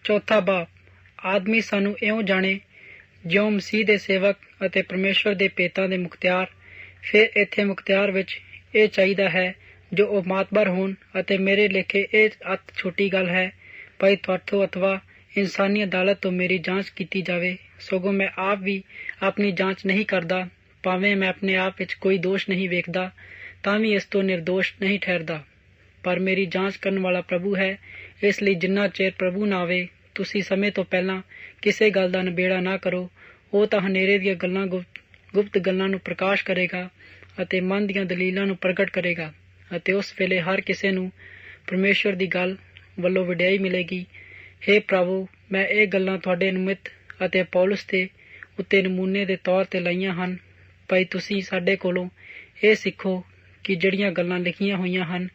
चौथा बाप, आदमी सानू इउं जाने ਜਿਉਂ ਮਸੀਹ ਦੇ ਸੇਵਕ ਅਤੇ ਪਰਮੇਸ਼ਵਰ ਦੇ ਭੇਤਾਂ ਦੇ ਮੁਖਤਿਆਰ। ਫਿਰ ਇੱਥੇ ਮੁਖਤਿਆਰ ਵਿੱਚ ਇਹ ਚਾਹੀਦਾ ਹੈ ਜੋ ਉਹ ਮਾਤਬਰ ਹੋਣ ਅਤੇ ਮੇਰੇ ਲੇਖੇ ਇਹ ਅਤ ਛੋਟੀ ਗੱਲ ਹੈ ਭਾਈ ਤੁਹਾਥੋਂ ਅਥਵਾ ਇਨਸਾਨੀ ਅਦਾਲਤ ਤੋਂ ਮੇਰੀ ਜਾਂਚ ਕੀਤੀ ਜਾਵੇ। ਸਗੋਂ ਮੈਂ ਆਪ ਵੀ ਆਪਣੀ ਜਾਂਚ ਨਹੀਂ ਕਰਦਾ, ਭਾਵੇਂ ਮੈਂ ਆਪਣੇ ਆਪ ਵਿੱਚ ਕੋਈ ਦੋਸ਼ ਨਹੀਂ ਵੇਖਦਾ ਤਾਂ ਵੀ ਇਸ ਤੋਂ ਨਿਰਦੋਸ਼ ਨਹੀਂ ਠਹਿਰਦਾ। ਪਰ ਮੇਰੀ ਜਾਂਚ ਕਰਨ ਵਾਲਾ ਪ੍ਰਭੂ ਹੈ, ਇਸ ਲਈ ਜਿੰਨਾ ਚਿਰ ਪ੍ਰਭੂ ਨਾ ਆਵੇ ਤੁਸੀਂ ਸਮੇਂ ਤੋਂ ਪਹਿਲਾਂ ਕਿਸੇ ਗੱਲ ਦਾ ਨਿਬੇੜਾ ਨਾ ਕਰੋ। ਉਹ ਤਾਂ ਹਨੇਰੇ ਦੀਆਂ ਗੱਲਾਂ ਗੁਪਤ ਗੱਲਾਂ ਨੂੰ ਪ੍ਰਕਾਸ਼ ਕਰੇਗਾ ਅਤੇ ਮਨ ਦੀਆਂ ਦਲੀਲਾਂ ਨੂੰ ਪ੍ਰਗਟ ਕਰੇਗਾ ਅਤੇ ਉਸ ਵੇਲੇ ਹਰ ਕਿਸੇ ਨੂੰ ਪਰਮੇਸ਼ਵਰ ਦੀ ਗੱਲ ਵੱਲੋਂ ਵਡਿਆਈ ਮਿਲੇਗੀ। ਹੇ ਪ੍ਰਭੂ, ਮੈਂ ਇਹ ਗੱਲਾਂ ਤੁਹਾਡੇ ਨਿਮਿਤ ਅਤੇ ਪੌਲੁਸ ਦੇ ਉੱਤੇ ਨਮੂਨੇ ਦੇ ਤੌਰ ਤੇ ਲਾਈਆਂ ਹਨ। ਭਾਈ ਤੁਸੀਂ ਸਾਡੇ ਕੋਲੋਂ ਇਹ ਸਿੱਖੋ ਕਿ ਜਿਹੜੀਆਂ ਗੱਲਾਂ ਲਿਖੀਆਂ ਹੋਈਆਂ ਹਨ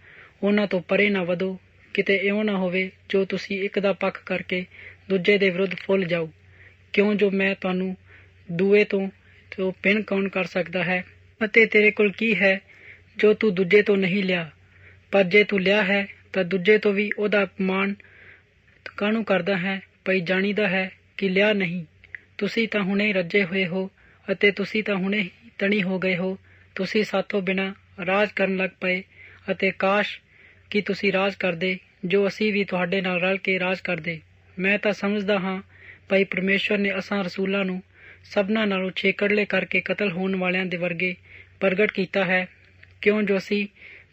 ਉਹਨਾਂ ਤੋਂ ਪਰੇ ਨਾ ਵਧੋ। ਕਿਤੇ ਇਉਂ ਨਾ ਹੋਵੇ ਜੋ ਤੁਸੀਂ ਇੱਕ ਦਾ ਪੱਖ ਕਰਕੇ ਦੂਜੇ ਦੇ ਵਿਰੁੱਧ ਫੁੱਲ ਜਾਓ। ਕਿਉਂ ਜੋ ਮੈਂ ਤੁਹਾਨੂੰ ਦੂਏ ਤੋਂ ਭਿੰਨ ਕੌਣ ਕਰ ਸਕਦਾ ਹੈ? ਅਤੇ ਤੇਰੇ ਕੋਲ ਕੀ ਹੈ ਜੋ ਤੂੰ ਦੂਜੇ ਤੋਂ ਨਹੀਂ ਲਿਆ? ਪਰ ਜੇ ਤੂੰ ਲਿਆ ਹੈ ਤਾਂ ਦੂਜੇ ਤੋਂ ਵੀ ਉਹਦਾ ਅਪਮਾਨ ਕਾਹਨੂੰ ਕਰਦਾ ਹੈ? ਭਾਈ ਜਾਣੀਦਾ ਹੈ ਕਿ ਲਿਆ ਨਹੀਂ। ਤੁਸੀਂ ਤਾਂ ਹੁਣੇ ਰੱਜੇ ਹੋਏ ਹੋ ਅਤੇ ਤੁਸੀਂ ਤਾਂ ਹੁਣੇ ਹੀ ਤਣੀ ਹੋ ਗਏ ਹੋ। ਤੁਸੀਂ ਸਾਥੋਂ ਬਿਨਾਂ ਰਾਜ ਕਰਨ ਲੱਗ ਪਏ ਅਤੇ ਕਾਸ਼ ਕਿ ਤੁਸੀਂ ਰਾਜ ਕਰਦੇ ਜੋ ਅਸੀਂ ਵੀ ਤੁਹਾਡੇ ਨਾਲ ਰਲ ਕੇ ਰਾਜ ਕਰਦੇ। ਮੈਂ ਤਾਂ ਸਮਝਦਾ ਹਾਂ ਭਾਈ ਪਰਮੇਸ਼ਵਰ ਨੇ ਅਸਾਂ ਰਸੂਲਾਂ ਨੂੰ ਸਭਨਾਂ ਨਾਲੋਂ ਛੇਕੜਲੇ ਕਰਕੇ ਕਤਲ ਹੋਣ ਵਾਲਿਆਂ ਦੇ ਵਰਗੇ ਪ੍ਰਗਟ ਕੀਤਾ ਹੈ, ਕਿਉਂ ਜੋ ਅਸੀਂ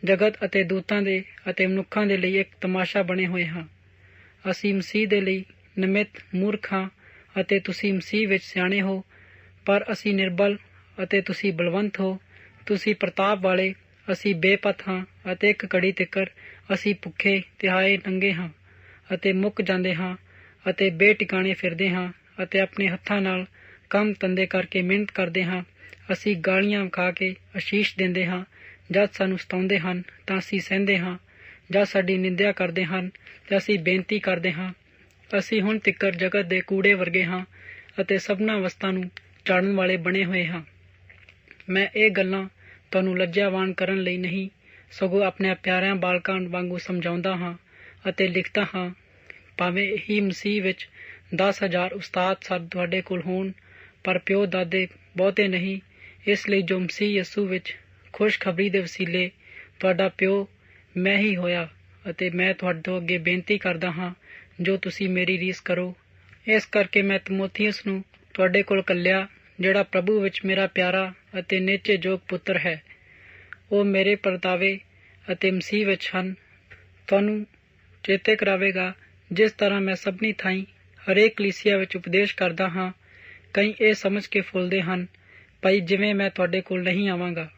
ਜਗਤ ਅਤੇ ਦੂਤਾਂ ਦੇ ਅਤੇ ਮਨੁੱਖਾਂ ਦੇ ਲਈ ਇੱਕ ਤਮਾਸ਼ਾ ਬਣੇ ਹੋਏ ਹਾਂ। ਅਸੀਂ ਮਸੀਹ ਦੇ ਲਈ ਨਿਮਿਤ ਮੂਰਖ ਹਾਂ ਅਤੇ ਤੁਸੀਂ ਮਸੀਹ ਵਿੱਚ ਸਿਆਣੇ ਹੋ, ਪਰ ਅਸੀਂ ਨਿਰਬਲ ਅਤੇ ਤੁਸੀਂ ਬਲਵੰਤ ਹੋ। ਤੁਸੀਂ ਪ੍ਰਤਾਪ ਵਾਲੇ, ਅਸੀਂ ਬੇਪਤ ਹਾਂ ਅਤੇ ਇੱਕ ਘੜੀ ਤਿੱਕਰ ਅਸੀਂ ਭੁੱਖੇ ਤਿਹਾਏ ਨੰਗੇ ਹਾਂ ਅਤੇ ਮੁੱਕ ਜਾਂਦੇ ਹਾਂ ਅਤੇ ਬੇਟਿਕਾਣੇ ਫਿਰਦੇ ਹਾਂ ਅਤੇ ਆਪਣੇ ਹੱਥਾਂ ਨਾਲ ਕੰਮ ਧੰਦੇ ਕਰਕੇ ਮਿਹਨਤ ਕਰਦੇ ਹਾਂ। ਅਸੀਂ ਗਾਲੀਆਂ ਖਾ ਕੇ ਅਸ਼ੀਸ਼ ਦਿੰਦੇ ਹਾਂ। ਜਦ ਸਾਨੂੰ ਸਤਾਉਂਦੇ ਹਨ ਤਾਂ ਅਸੀਂ ਸਹਿੰਦੇ ਹਾਂ। ਜਦ ਸਾਡੀ ਨਿੰਦਿਆ ਕਰਦੇ ਹਨ ਤਾਂ ਅਸੀਂ ਬੇਨਤੀ ਕਰਦੇ ਹਾਂ। ਅਸੀਂ ਹੁਣ ਤਿੱਕਰ ਜਗਤ ਦੇ ਕੂੜੇ ਵਰਗੇ ਹਾਂ ਅਤੇ ਸਭਨਾਂ ਵਸਤਾਂ ਨੂੰ ਝਾੜਨ ਵਾਲੇ ਬਣੇ ਹੋਏ ਹਾਂ। ਮੈਂ ਇਹ ਗੱਲਾਂ ਤੁਹਾਨੂੰ ਲੱਜਿਆਵਾਨ ਕਰਨ ਲਈ ਨਹੀਂ, ਸਗੋਂ ਆਪਣੇ ਪਿਆਰਿਆਂ ਬਾਲਕਾਂ ਵਾਂਗੂ ਸਮਝਾਉਂਦਾ ਹਾਂ ਅਤੇ ਲਿਖਦਾ ਹਾਂ। ਭਾਵੇਂ ਹੀ ਮਸੀਹ ਵਿੱਚ 10,000 ਉਸਤਾਦ ਤੁਹਾਡੇ ਕੋਲ ਹੋਣ, ਪਰ ਪਿਓ ਦਾਦੇ ਬਹੁਤੇ ਨਹੀਂ। ਇਸ ਲਈ ਜੋ ਮਸੀਹ ਯਸੂ ਵਿੱਚ ਖੁਸ਼ਖਬਰੀ ਦੇ ਵਸੀਲੇ ਤੁਹਾਡਾ ਪਿਓ ਮੈਂ ਹੀ ਹੋਇਆ ਅਤੇ ਮੈਂ ਤੁਹਾਡੇ ਤੋਂ ਅੱਗੇ ਬੇਨਤੀ ਕਰਦਾ ਹਾਂ ਜੋ ਤੁਸੀਂ ਮੇਰੀ ਰੀਸ ਕਰੋ। ਇਸ ਕਰਕੇ ਮੈਂ ਤਿਮੋਥੀਉਸ ਨੂੰ ਤੁਹਾਡੇ ਕੋਲ ਘੱਲਿਆ, ਜਿਹੜਾ ਪ੍ਰਭੂ ਵਿੱਚ ਮੇਰਾ ਪਿਆਰਾ ਅਤੇ ਨੇਚੇਯੋਗ ਪੁੱਤਰ ਹੈ। ਉਹ ਮੇਰੇ ਪਰਤਾਵੇ ਅਤੇ ਮਸੀਹ ਵਿੱਚ ਹਨ। ਤੁਹਾਨੂੰ ਚੇਤੇ ਕਰਾਵੇਗਾ ਜਿਸ ਤਰ੍ਹਾਂ ਮੈਂ ਸਭਨੀ ਥਾਈਂ ਹਰੇਕ ਕਲੀਸਿਆ ਵਿੱਚ ਉਪਦੇਸ਼ ਕਰਦਾ ਹਾਂ। ਕਈ ਇਹ ਸਮਝ ਕੇ ਫੁੱਲਦੇ ਹਨ ਭਾਈ ਜਿਵੇਂ ਮੈਂ ਤੁਹਾਡੇ ਕੋਲ ਨਹੀਂ ਆਵਾਂਗਾ,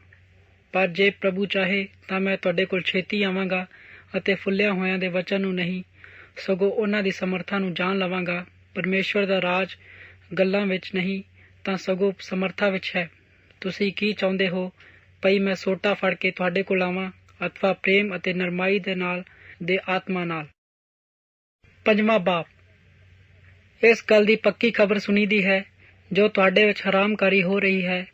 ਪਰ ਜੇ ਪ੍ਰਭੂ ਚਾਹੇ ਤਾਂ ਮੈਂ ਤੁਹਾਡੇ ਕੋਲ ਛੇਤੀ ਆਵਾਂਗਾ ਅਤੇ ਫੁੱਲਿਆ ਹੋਇਆਂ ਦੇ ਵਚਨ ਨੂੰ ਨਹੀਂ, ਸਗੋਂ ਉਹਨਾਂ ਦੀ ਸਮਰਥਾ ਨੂੰ ਜਾਣ ਲਵਾਂਗਾ। ਪਰਮੇਸ਼ਵਰ ਦਾ ਰਾਜ ਗੱਲਾਂ ਵਿੱਚ ਨਹੀਂ ਤਾਂ ਸਗੋਂ ਸਮਰਥਾ ਵਿੱਚ ਹੈ। ਤੁਸੀਂ ਕੀ ਚਾਹੁੰਦੇ ਹੋ ਭਾਈ ਮੈਂ ਸੋਟਾ ਫੜ ਕੇ ਤੁਹਾਡੇ ਕੋਲ ਆਵਾਂ ਅਥਵਾ ਪ੍ਰੇਮ ਅਤੇ ਨਰਮਾਈ ਦੇ ਨਾਲ ਦੇ ਆਤਮਾ ਨਾਲ? ਪੰਜਵਾਂ ਬਾਪ, ਇਸ ਗੱਲ ਦੀ ਪੱਕੀ ਖਬਰ ਸੁਣੀਦੀ ਹੈ ਜੋ ਤੁਹਾਡੇ ਵਿੱਚ ਹਰਾਮਕਾਰੀ ਹੋ ਰਹੀ ਹੈ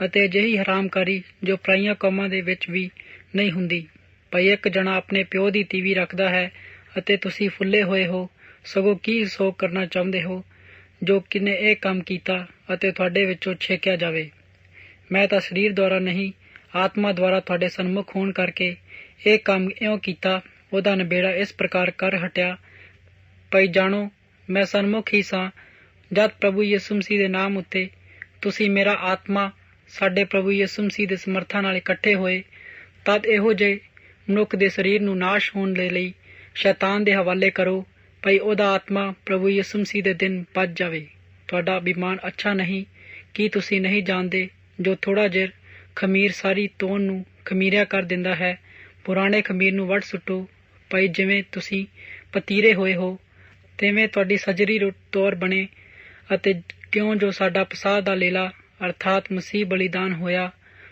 ਅਤੇ ਅਜਿਹੀ ਹਰਾਮਕਾਰੀ ਜੋ ਪਰਾਈਆਂ ਕੌਮਾਂ ਦੇ ਵਿੱਚ ਵੀ ਨਹੀਂ ਹੁੰਦੀ। ਭਾਈ ਇੱਕ ਜਣਾ ਆਪਣੇ ਪਿਓ ਦੀ ਤੀਵੀ ਰੱਖਦਾ ਹੈ ਅਤੇ ਤੁਸੀਂ ਫੁੱਲੇ ਹੋਏ ਹੋ, ਸਗੋਂ ਕੀ ਸੋਗ ਕਰਨਾ ਚਾਹੁੰਦੇ ਹੋ ਜੋ ਕਿਨੇ ਇਹ ਕੰਮ ਕੀਤਾ ਅਤੇ ਤੁਹਾਡੇ ਵਿੱਚੋਂ ਛੇਕਿਆ ਜਾਵੇ। ਮੈਂ ਤਾਂ ਸਰੀਰ ਦੁਆਰਾ ਨਹੀਂ ਆਤਮਾ ਦੁਆਰਾ ਤੁਹਾਡੇ ਸਨਮੁਖ ਹੋਣ ਕਰਕੇ ਇਹ ਕੰਮ ਇਉਂ ਕੀਤਾ। ਉਹਦਾ ਨਿਬੇੜਾ ਇਸ ਪ੍ਰਕਾਰ ਕਰ ਹਟਿਆ। ਭਾਈ ਜਾਣੋ ਮੈਂ ਸਨਮੁਖ ਹੀ ਸਾਂ ਜਦ ਪ੍ਰਭੂ ਯਿਸੂ ਮਸੀਹ ਦੇ ਨਾਮ ਉੱਤੇ ਤੁਸੀਂ ਮੇਰਾ ਆਤਮਾ ਸਾਡੇ ਪ੍ਰਭੂ ਯਿਸੂ ਮਸੀਹ ਦੇ ਸਮਰਥਾ ਨਾਲ ਇਕੱਠੇ ਹੋਏ। ਤਦ ਇਹੋ ਜਿਹੇ ਮਨੁੱਖ ਦੇ ਸਰੀਰ ਨੂੰ ਨਾਸ਼ ਹੋਣ ਦੇ ਲਈ ਸ਼ੈਤਾਨ ਦੇ ਹਵਾਲੇ ਕਰੋ ਭਾਈ ਉਹਦਾ ਆਤਮਾ ਪ੍ਰਭੂ ਯਿਸੂ ਮਸੀਹ ਦੇ ਦਿਨ ਬਚ ਜਾਵੇ। ਤੁਹਾਡਾ ਅਭਿਮਾਨ ਅੱਛਾ ਨਹੀਂ। ਕੀ ਤੁਸੀਂ ਨਹੀਂ ਜਾਣਦੇ ਜੋ ਥੋੜ੍ਹਾ ਜਿਰ ਖਮੀਰ ਸਾਰੀ ਤੋਨ ਨੂੰ ਖਮੀਰਿਆ ਕਰ ਦਿੰਦਾ ਹੈ? ਪੁਰਾਣੇ ਖਮੀਰ ਨੂੰ ਵੱਢ ਸੁੱਟੋ। ਭਾਈ ਜਿਵੇਂ ਤੁਸੀਂ ਪਤੀਰੇ ਹੋਏ ਹੋ ਤਿਵੇਂ ਤੁਹਾਡੀ ਸਜਰੀ ਤੌਰ ਬਣੇ ਅਤੇ ਕਿਉਂ ਜੋ ਸਾਡਾ ਪਸਾਹ ਦਾ ਲੇਲਾ ਅਰਥਾਤ ਮਸੀਹ ਬਲੀਦਾਨ ਹੋਇਆ,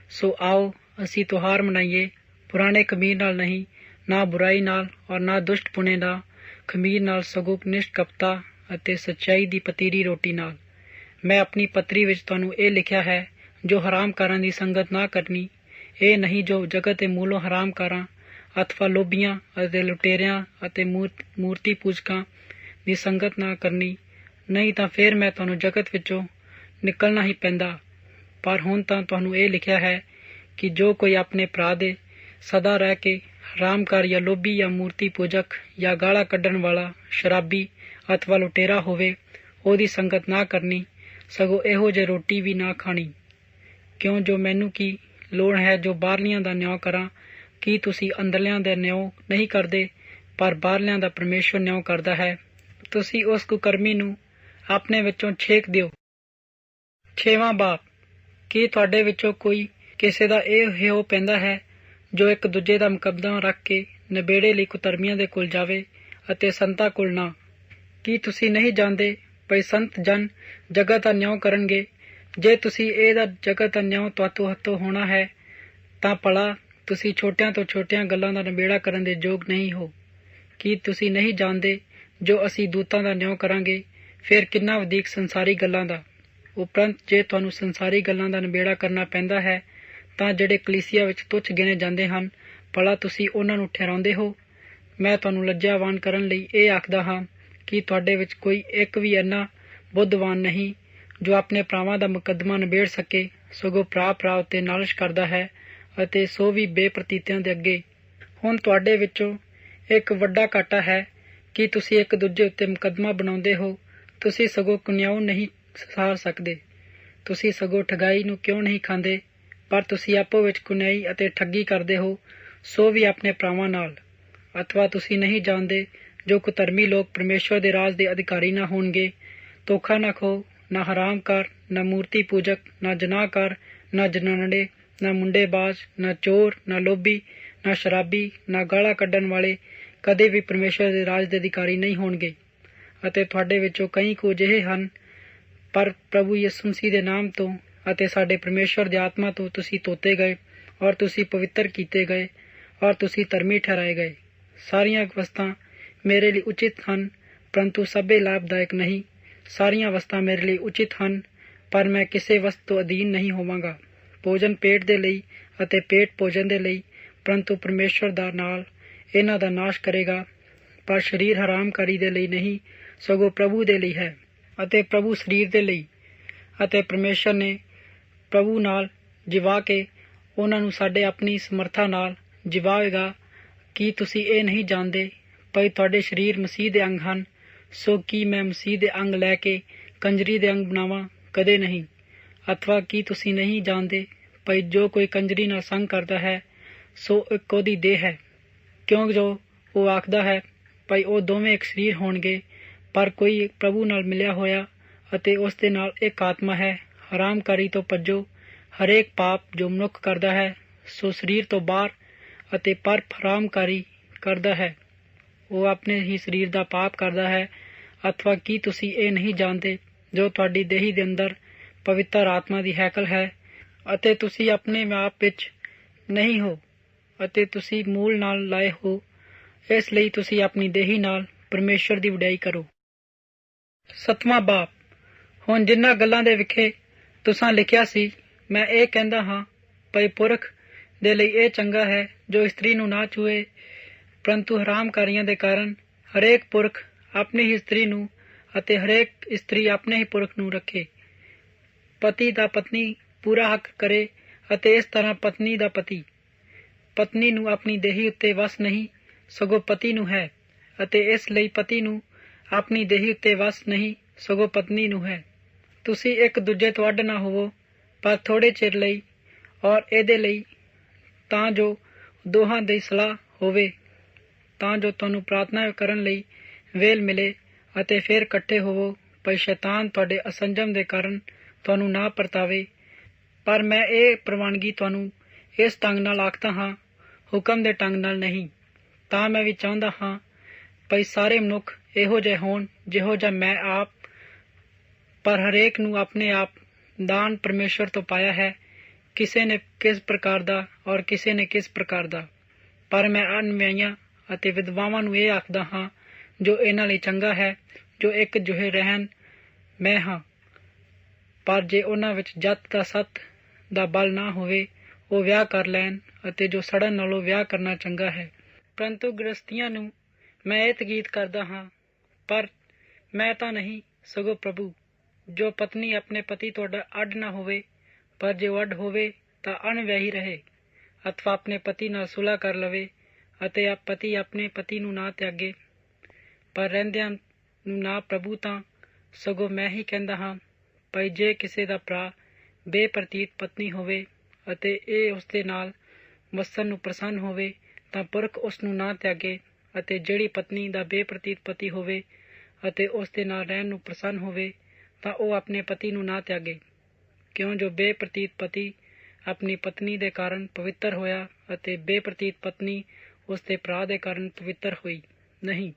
ਸੋ ਆਓ ਅਸੀਂ ਤਿਉਹਾਰ ਮਨਾਈਏ ਪੁਰਾਣੇ ਖਮੀਰ ਨਾਲ ਨਹੀਂ, ਨਾ ਬੁਰਾਈ ਨਾਲ ਔਰ ਨਾ ਦੁਸ਼ਟ ਪੁਣੇ ਦਾ ਖਮੀਰ ਨਾਲ, ਸਗੋਂ ਨਿਸ਼ਕਪਤਾ ਅਤੇ ਸੱਚਾਈ ਦੀ ਪਤੀਰੀ ਰੋਟੀ ਨਾਲ। ਮੈਂ ਆਪਣੀ ਪੱਤਰੀ ਵਿੱਚ ਤੁਹਾਨੂੰ ਇਹ ਲਿਖਿਆ ਹੈ ਜੋ ਹਰਾਮਕਾਰਾਂ ਦੀ ਸੰਗਤ ਨਾ ਕਰਨੀ। ਇਹ ਨਹੀਂ ਜੋ ਜਗਤ ਦੇ ਮੂਲੋਂ ਹਰਾਮਕਾਰਾਂ ਅਥਵਾ ਲੋਭੀਆਂ ਅਤੇ ਲੁਟੇਰਿਆਂ ਅਤੇ ਮੂਰਤੀ ਪੂਜਕਾਂ ਦੀ ਸੰਗਤ ਨਾ ਕਰਨੀ, ਨਹੀਂ ਤਾਂ ਫਿਰ ਮੈਂ ਤੁਹਾਨੂੰ ਜਗਤ ਵਿੱਚੋਂ ਨਿਕਲਣਾ ਹੀ ਪੈਂਦਾ। ਪਰ ਹੁਣ ਤਾਂ ਤੁਹਾਨੂੰ ਇਹ ਲਿਖਿਆ ਹੈ ਕਿ ਜੋ ਕੋਈ ਆਪਣੇ ਭਰਾ ਦੇ ਸਦਾ ਰਹਿ ਕੇ ਹਰਾਮਕਾਰ ਜਾਂ ਲੋਭੀ ਜਾਂ ਮੂਰਤੀ ਪੂਜਕ ਜਾਂ ਗਾਲਾਂ ਕੱਢਣ ਵਾਲਾ, ਸ਼ਰਾਬੀ ਅਥਵਾ ਲੁਟੇਰਾ ਹੋਵੇ, ਉਹਦੀ ਸੰਗਤ ਨਾ ਕਰਨੀ, ਸਗੋਂ ਇਹੋ ਜਿਹੀ ਰੋਟੀ ਵੀ ਨਾ ਖਾਣੀ। ਕਿਉਂ ਜੋ ਮੈਨੂੰ ਕੀ ਲੋੜ ਹੈ ਜੋ ਬਾਹਰਲਿਆਂ ਦਾ ਨਿਆਂ ਕਰਾਂ? ਕੀ ਤੁਸੀਂ ਅੰਦਰਲਿਆਂ ਦਾ ਨਿਆਂ ਨਹੀਂ ਕਰਦੇ, ਪਰ ਬਾਹਰਲਿਆਂ ਦਾ ਪਰਮੇਸ਼ਵਰ ਨਿਆਂ ਕਰਦਾ ਹੈ। ਤੁਸੀਂ ਉਸ ਕੁਕਰਮੀ ਨੂੰ ਆਪਣੇ ਵਿੱਚੋਂ ਛੇਕ ਦਿਓ। 6ਵਾਂ ਬਾਬ। ਕੀ ਤੁਹਾਡੇ ਵਿੱਚੋਂ ਕੋਈ ਕਿਸੇ ਦਾ ਇਹ ਹਿਓ ਪੈਂਦਾ ਹੈ ਜੋ ਇੱਕ ਦੂਜੇ ਦਾ ਮੁਕੱਦਮਾ ਰੱਖ ਕੇ ਨਬੇੜੇ ਲਈ ਕੁਤਰਮੀਆਂ ਦੇ ਕੋਲ ਜਾਵੇ ਅਤੇ ਸੰਤਾਂ ਕੋਲ ਨਾ? ਕੀ ਤੁਸੀਂ ਨਹੀਂ ਜਾਣਦੇ ਭਈ ਸੰਤ ਜਨ ਜਗਤ ਦਾ ਨਿਆਂ ਕਰਨਗੇ? ਜੇ ਤੁਸੀਂ ਇਹਦਾ ਜਗਤ ਦਾ ਨਿਆਂ ਤੁਹਾਤੋਂ ਹੱਥੋਂ ਹੋਣਾ ਹੈ ਤਾਂ ਭਲਾ ਤੁਸੀਂ ਛੋਟਿਆਂ ਤੋਂ ਛੋਟੀਆਂ ਗੱਲਾਂ ਦਾ ਨਿਬੇੜਾ ਕਰਨ ਦੇ ਯੋਗ ਨਹੀਂ ਹੋ। ਕੀ ਤੁਸੀਂ ਨਹੀਂ ਜਾਣਦੇ ਜੋ ਅਸੀਂ ਦੂਤਾਂ ਦਾ ਨਿਆਂ ਕਰਾਂਗੇ, ਫਿਰ ਕਿੰਨਾ ਵਧੀਕ ਸੰਸਾਰੀ ਗੱਲਾਂ ਦਾ। ਉਪਰੰਤ ਜੇ ਤੁਹਾਨੂੰ ਸੰਸਾਰੀ ਗੱਲਾਂ ਦਾ ਨਿਬੇੜਾ ਕਰਨਾ ਪੈਂਦਾ ਹੈ ਤਾਂ ਜਿਹੜੇ ਕਲੀਸਿਆ ਵਿੱਚ ਤੁੱਛ ਗਿਣੇ ਜਾਂਦੇ ਹਨ, ਭਲਾ ਤੁਸੀਂ ਉਹਨਾਂ ਨੂੰ ਠਹਿਰਾਉਂਦੇ ਹੋ? ਮੈਂ ਤੁਹਾਨੂੰ ਲੱਜਾਵਾਨ ਕਰਨ ਲਈ ਇਹ ਆਖਦਾ ਹਾਂ ਕਿ ਤੁਹਾਡੇ ਵਿੱਚ ਕੋਈ ਇੱਕ ਵੀ ਇੰਨਾ ਬੁੱਧਵਾਨ ਨਹੀਂ ਜੋ ਆਪਣੇ ਭਰਾਵਾਂ ਦਾ ਮੁਕੱਦਮਾ ਨਿਬੇੜ ਸਕੇ, ਸਗੋਂ ਭਰਾ ਉੱਤੇ ਨਾਲਿਸ਼ ਕਰਦਾ ਹੈ ਅਤੇ ਸੋ ਵੀ ਬੇਪ੍ਰਤੀਤਿਆਂ ਦੇ ਅੱਗੇ। ਹੁਣ ਤੁਹਾਡੇ ਵਿੱਚੋਂ ਇੱਕ ਵੱਡਾ ਘਾਟਾ ਹੈ ਕਿ ਤੁਸੀਂ ਇੱਕ ਦੂਜੇ ਉੱਤੇ ਮੁਕੱਦਮਾ ਬਣਾਉਂਦੇ ਹੋ। ਤੁਸੀਂ ਸਗੋਂ ਕੁਨਿਆਉ ਨਹੀਂ ਸਹਾਰ ਸਕਦੇ। ਤੁਸੀਂ ਸਗੋਂ ਠਗਾਈ ਨੂੰ ਕਿਉਂ ਨਹੀਂ ਖਾਂਦੇ, ਪਰ ਤੁਸੀਂ ਆਪੋ ਵਿੱਚ ਕੁਨਿਆਈ ਅਤੇ ਠੱਗੀ ਕਰਦੇ ਹੋ, ਸੋ ਵੀ ਆਪਣੇ ਭਰਾਵਾਂ ਨਾਲ। ਅਥਵਾ ਤੁਸੀਂ ਨਹੀਂ ਜਾਣਦੇ ਜੋ ਕੁਧਰਮੀ ਲੋਕ ਪਰਮੇਸ਼ਵਰ ਦੇ ਰਾਜ ਦੇ ਅਧਿਕਾਰੀ ਨਾ ਹੋਣਗੇ। ਧੋਖਾ ਨਾ ਖੋ, ਨਾ ਹਰਾਮਕਾਰ, ਨਾ ਮੂਰਤੀ ਪੂਜਕ, ਨਾ ਜਨਾਹਕਾਰ, ਨਾ ਜਨਾਨੜੇ, ਨਾ ਮੁੰਡੇਬਾਜ਼, ਨਾ ਚੋਰ, ਨਾ ਲੋਭੀ, ਨਾ ਸ਼ਰਾਬੀ, ਨਾ ਗਾਲਾਂ ਕੱਢਣ ਵਾਲੇ ਕਦੇ ਵੀ ਪਰਮੇਸ਼ਵਰ ਦੇ ਰਾਜ ਦੇ ਅਧਿਕਾਰੀ ਨਹੀਂ ਹੋਣਗੇ। ਅਤੇ ਤੁਹਾਡੇ ਵਿੱਚੋਂ ਕਈ ਕੁ ਅਜਿਹੇ ਹਨ, ਪਰ ਪ੍ਰਭੂ ਯਿਸੂ ਮਸੀਹ ਦੇ ਨਾਮ ਤੋਂ ਅਤੇ ਸਾਡੇ ਪਰਮੇਸ਼ਵਰ ਦੀ ਆਤਮਾ ਤੋਂ ਤੁਸੀਂ ਧੋਤੇ ਗਏ ਔਰ ਤੁਸੀਂ ਪਵਿੱਤਰ ਕੀਤੇ ਗਏ ਔਰ ਤੁਸੀਂ ਧਰਮੀ ਠਹਿਰਾਏ ਗਏ। ਸਾਰੀਆਂ ਵਸਤਾਂ ਮੇਰੇ ਲਈ ਉਚਿਤ ਹਨ, ਪਰੰਤੂ ਸਭੇ ਲਾਭਦਾਇਕ ਨਹੀਂ। ਸਾਰੀਆਂ ਵਸਤਾਂ ਮੇਰੇ ਲਈ ਉਚਿਤ ਹਨ, ਪਰ ਮੈਂ ਕਿਸੇ ਵਸਤ ਤੋਂ ਅਧੀਨ ਨਹੀਂ ਹੋਵਾਂਗਾ। ਭੋਜਨ ਪੇਟ ਦੇ ਲਈ ਅਤੇ ਪੇਟ ਭੋਜਨ ਦੇ ਲਈ, ਪਰੰਤੂ ਪਰਮੇਸ਼ਵਰ ਦਾ ਨਾਲ ਇਹਨਾਂ ਦਾ ਨਾਸ਼ ਕਰੇਗਾ। ਪਰ ਸਰੀਰ ਹਰਾਮਕਾਰੀ ਦੇ ਲਈ ਨਹੀਂ, ਸਗੋਂ ਪ੍ਰਭੂ ਦੇ ਲਈ ਹੈ ਅਤੇ ਪ੍ਰਭੂ ਸਰੀਰ ਦੇ ਲਈ। ਅਤੇ ਪਰਮੇਸ਼ਵਰ ਨੇ ਪ੍ਰਭੂ ਨਾਲ ਜਿਵਾ ਕੇ ਉਹਨਾਂ ਨੂੰ ਸਾਡੇ ਆਪਣੀ ਸਮਰਥਾ ਨਾਲ ਜਿਵਾਏਗਾ। ਕੀ ਤੁਸੀਂ ਇਹ ਨਹੀਂ ਜਾਣਦੇ ਭਈ ਤੁਹਾਡੇ ਸਰੀਰ ਮਸੀਹ ਦੇ ਅੰਗ ਹਨ? ਸੋ ਕੀ ਮੈਂ ਮਸੀਹ ਦੇ ਅੰਗ ਲੈ ਕੇ ਕੰਜਰੀ ਦੇ ਅੰਗ ਬਣਾਵਾਂ? ਕਦੇ ਨਹੀਂ। ਅਥਵਾ ਕੀ ਤੁਸੀਂ ਨਹੀਂ ਜਾਣਦੇ ਭਈ ਜੋ ਕੋਈ ਕੰਜਰੀ ਨਾਲ ਸੰਗ ਕਰਦਾ ਹੈ ਸੋ ਇੱਕ ਉਹਦੀ ਦੇਹ ਹੈ? ਕਿਉਂ ਜੋ ਉਹ ਆਖਦਾ ਹੈ ਭਈ ਉਹ ਦੋਵੇਂ ਇੱਕ ਸਰੀਰ ਹੋਣਗੇ, ਪਰ ਕੋਈ ਪ੍ਰਭੂ ਨਾਲ ਮਿਲਿਆ ਹੋਇਆ ਅਤੇ ਉਸ ਦੇ ਨਾਲ ਇੱਕ ਆਤਮਾ ਹੈ। ਹਰਾਮਕਾਰੀ ਤੋਂ ਭੱਜੋ। ਹਰੇਕ ਪਾਪ ਜੋ ਮਨੁੱਖ ਕਰਦਾ ਹੈ ਸੋ ਸਰੀਰ ਤੋਂ ਬਾਹਰ ਅਤੇ ਪਰ ਹਰਾਮਕਾਰੀ ਕਰਦਾ ਹੈ ਉਹ ਆਪਣੇ ਹੀ ਸਰੀਰ ਦਾ ਪਾਪ ਕਰਦਾ ਹੈ। ਅਥਵਾ ਕੀ ਤੁਸੀਂ ਇਹ ਨਹੀਂ ਜਾਣਦੇ ਜੋ ਤੁਹਾਡੀ ਦੇਹੀ ਦੇ ਅੰਦਰ ਪਵਿੱਤਰ ਆਤਮਾ ਦੀ ਹੈਕਲ ਹੈ ਅਤੇ ਤੁਸੀਂ ਆਪਣੇ ਆਪ ਵਿੱਚ ਨਹੀਂ ਹੋ ਅਤੇ ਤੁਸੀਂ ਮੂਲ ਨਾਲ ਲਾਏ ਹੋ। ਇਸ ਲਈ ਤੁਸੀਂ ਆਪਣੀ ਦੇਹੀ ਨਾਲ ਪਰਮੇਸ਼ਵਰ ਦੀ ਵਡਿਆਈ ਕਰੋ। 7ਵਾਂ ਬਾਬ। ਹੁਣ ਜਿਨ੍ਹਾਂ ਗੱਲਾਂ ਦੇ ਵਿਖੇ ਤੁਸਾਂ ਲਿਖਿਆ ਸੀ, ਮੈਂ ਇਹ ਕਹਿੰਦਾ ਹਾਂ ਭਈ ਪੁਰਖ ਦੇ ਲਈ ਇਹ ਚੰਗਾ ਹੈ ਜੋ ਇਸਤਰੀ ਨੂੰ ਨਾ ਛੂਏ, ਪਰੰਤੂ ਹਰਾਮਕਾਰੀਆਂ ਦੇ ਕਾਰਨ ਹਰੇਕ ਪੁਰਖ ਆਪਣੀ ਹੀ ਇਸਤਰੀ ਨੂੰ ਅਤੇ ਹਰੇਕ ਇਸਤਰੀ ਆਪਣੇ ਹੀ ਪੁਰਖ ਨੂੰ ਰੱਖੇ। ਪਤੀ ਦਾ ਪਤਨੀ ਪੂਰਾ ਹੱਕ ਕਰੇ ਅਤੇ ਇਸ ਤਰ੍ਹਾਂ ਪਤਨੀ ਦਾ ਪਤੀ। ਪਤਨੀ ਨੂੰ ਆਪਣੀ ਦੇਹੀ ਉੱਤੇ ਵਸ ਨਹੀਂ, ਸਗੋਂ ਪਤੀ ਨੂੰ ਹੈ, ਅਤੇ ਇਸ ਲਈ ਪਤੀ ਨੂੰ ਆਪਣੀ ਦੇਹੀ ਉੱਤੇ ਵਸ ਨਹੀਂ, ਸਗੋਂ ਪਤਨੀ ਨੂੰ ਹੈ। ਤੁਸੀਂ ਇੱਕ ਦੂਜੇ ਤੋਂ ਅੱਡ ਨਾ ਹੋਵੋ, ਪਰ ਥੋੜ੍ਹੇ ਚਿਰ ਲਈ ਔਰ ਇਹਦੇ ਲਈ ਤਾਂ ਜੋ ਦੋਹਾਂ ਦੀ ਸਲਾਹ ਹੋਵੇ, ਤਾਂ ਜੋ ਤੁਹਾਨੂੰ ਪ੍ਰਾਰਥਨਾ ਕਰਨ ਲਈ ਵੇਲ ਮਿਲੇ ਅਤੇ ਫਿਰ ਇਕੱਠੇ ਹੋਵੋ, ਪਰ ਸ਼ੈਤਾਨ ਤੁਹਾਡੇ ਅਸੰਜਮ ਦੇ ਕਾਰਨ ਤੁਹਾਨੂੰ ਨਾ ਪਰਤਾਵੇ। ਪਰ ਮੈਂ ਇਹ ਪ੍ਰਵਾਨਗੀ ਤੁਹਾਨੂੰ ਇਸ ਢੰਗ ਨਾਲ ਆਖਦਾ ਹਾਂ, ਹੁਕਮ ਦੇ ਢੰਗ ਨਾਲ ਨਹੀਂ। ਤਾਂ ਮੈਂ ਵੀ ਚਾਹੁੰਦਾ ਹਾਂ ਭਈ ਸਾਰੇ ਮਨੁੱਖ ਇਹੋ ਜਿਹੇ ਹੋਣ ਜਿਹੋ ਜਿਹਾ ਮੈਂ ਆਪ, ਪਰ ਹਰੇਕ ਨੂੰ ਆਪਣੇ ਆਪ ਦਾਨ ਪਰਮੇਸ਼ਵਰ ਤੋਂ ਪਾਇਆ ਹੈ, ਕਿਸੇ ਨੇ ਕਿਸ ਪ੍ਰਕਾਰ ਦਾ ਔਰ ਕਿਸੇ ਨੇ ਕਿਸ ਪ੍ਰਕਾਰ ਦਾ। ਪਰ ਮੈਂ ਅਣਵਿਆਹੀਆਂ ਅਤੇ ਵਿਧਵਾਵਾਂ ਨੂੰ ਇਹ ਆਖਦਾ ਹਾਂ ਜੋ ਇਹਨਾਂ ਲਈ ਚੰਗਾ ਹੈ ਜੋ ਇੱਕ ਜਿਹੇ ਰਹਿਣ। ਮੈਂ ਹਾਂ, ਪਰ ਜੇ ਉਹਨਾਂ ਵਿੱਚ ਜੱਤ ਦਾ ਸੱਤ ਦਾ ਬਲ ਨਾ ਹੋਵੇ ਉਹ ਵਿਆਹ ਕਰ ਲੈਣ, ਅਤੇ ਜੋ ਸੜਨ ਨਾਲੋਂ ਵਿਆਹ ਕਰਨਾ ਚੰਗਾ ਹੈ। ਪਰੰਤੂ ਗ੍ਰਸਤੀਆਂ ਨੂੰ ਮੈਂ ਇਹ ਤਕੀਦ ਕਰਦਾ ਹਾਂ, ਪਰ ਮੈਂ ਤਾਂ ਨਹੀਂ, ਸਗੋਂ ਪ੍ਰਭੂ। ਜੋ ਪਤਨੀ ਆਪਣੇ ਪਤੀ ਤੋਂ ਅੱਡ ਨਾ ਹੋਵੇ, ਪਰ ਜੇ ਉਹ ਅੱਡ ਹੋਵੇ ਤਾਂ ਅਣਵਿਆਹੀ ਰਹੇ, ਅਥਵਾ ਆਪਣੇ ਪਤੀ ਨਾਲ ਸੁਲ੍ਹਾ ਕਰ ਲਵੇ, ਅਤੇ ਪਤੀ ਆਪਣੇ ਪਤੀ ਨੂੰ ਨਾ ਤਿਆਗੇ। ਪਰ ਰਹਿੰਦਿਆਂ ਨੂੰ ਨਾ ਪ੍ਰਭੂ ਤਾਂ ਸਗੋਂ ਮੈਂ ਹੀ ਕਹਿੰਦਾ ਹਾਂ, ਭਾਈ ਜੇ ਕਿਸੇ ਦਾ ਭਰਾ ਬੇਪ੍ਰਤੀਤ ਪਤਨੀ ਹੋਵੇ ਅਤੇ ਇਹ ਉਸਦੇ ਨਾਲ ਵਸਣ ਨੂੰ ਪ੍ਰਸੰਨ ਹੋਵੇ, ਤਾਂ ਪੁਰਖ ਉਸ ਨੂੰ ਨਾ ਤਿਆਗੇ। ਅਤੇ ਜਿਹੜੀ ਪਤਨੀ ਦਾ ਬੇਪ੍ਰਤੀਤ ਪਤੀ ਹੋਵੇ ਅਤੇ ਉਸ ਦੇ ਨਾਲ ਰਹਿਣ ਨੂੰ ਪ੍ਰਸੰਨ ਹੋਵੇ, ਤਾਂ ਉਹ ਆਪਣੇ ਪਤੀ ਨੂੰ ਨਾ ਤਿਆਗੇ। ਕਿਉਂ ਜੋ ਬੇਪ੍ਰਤੀਤ ਪਤੀ ਆਪਣੀ ਪਤਨੀ ਦੇ ਕਾਰਨ ਪਵਿੱਤਰ ਹੋਇਆ ਅਤੇ ਬੇਪ੍ਰਤੀਤ ਪਤਨੀ ਉਸ ਦੇ ਭਰਾ ਦੇ ਕਾਰਨ ਪਵਿੱਤਰ ਹੋਈ ਨਹੀਂ।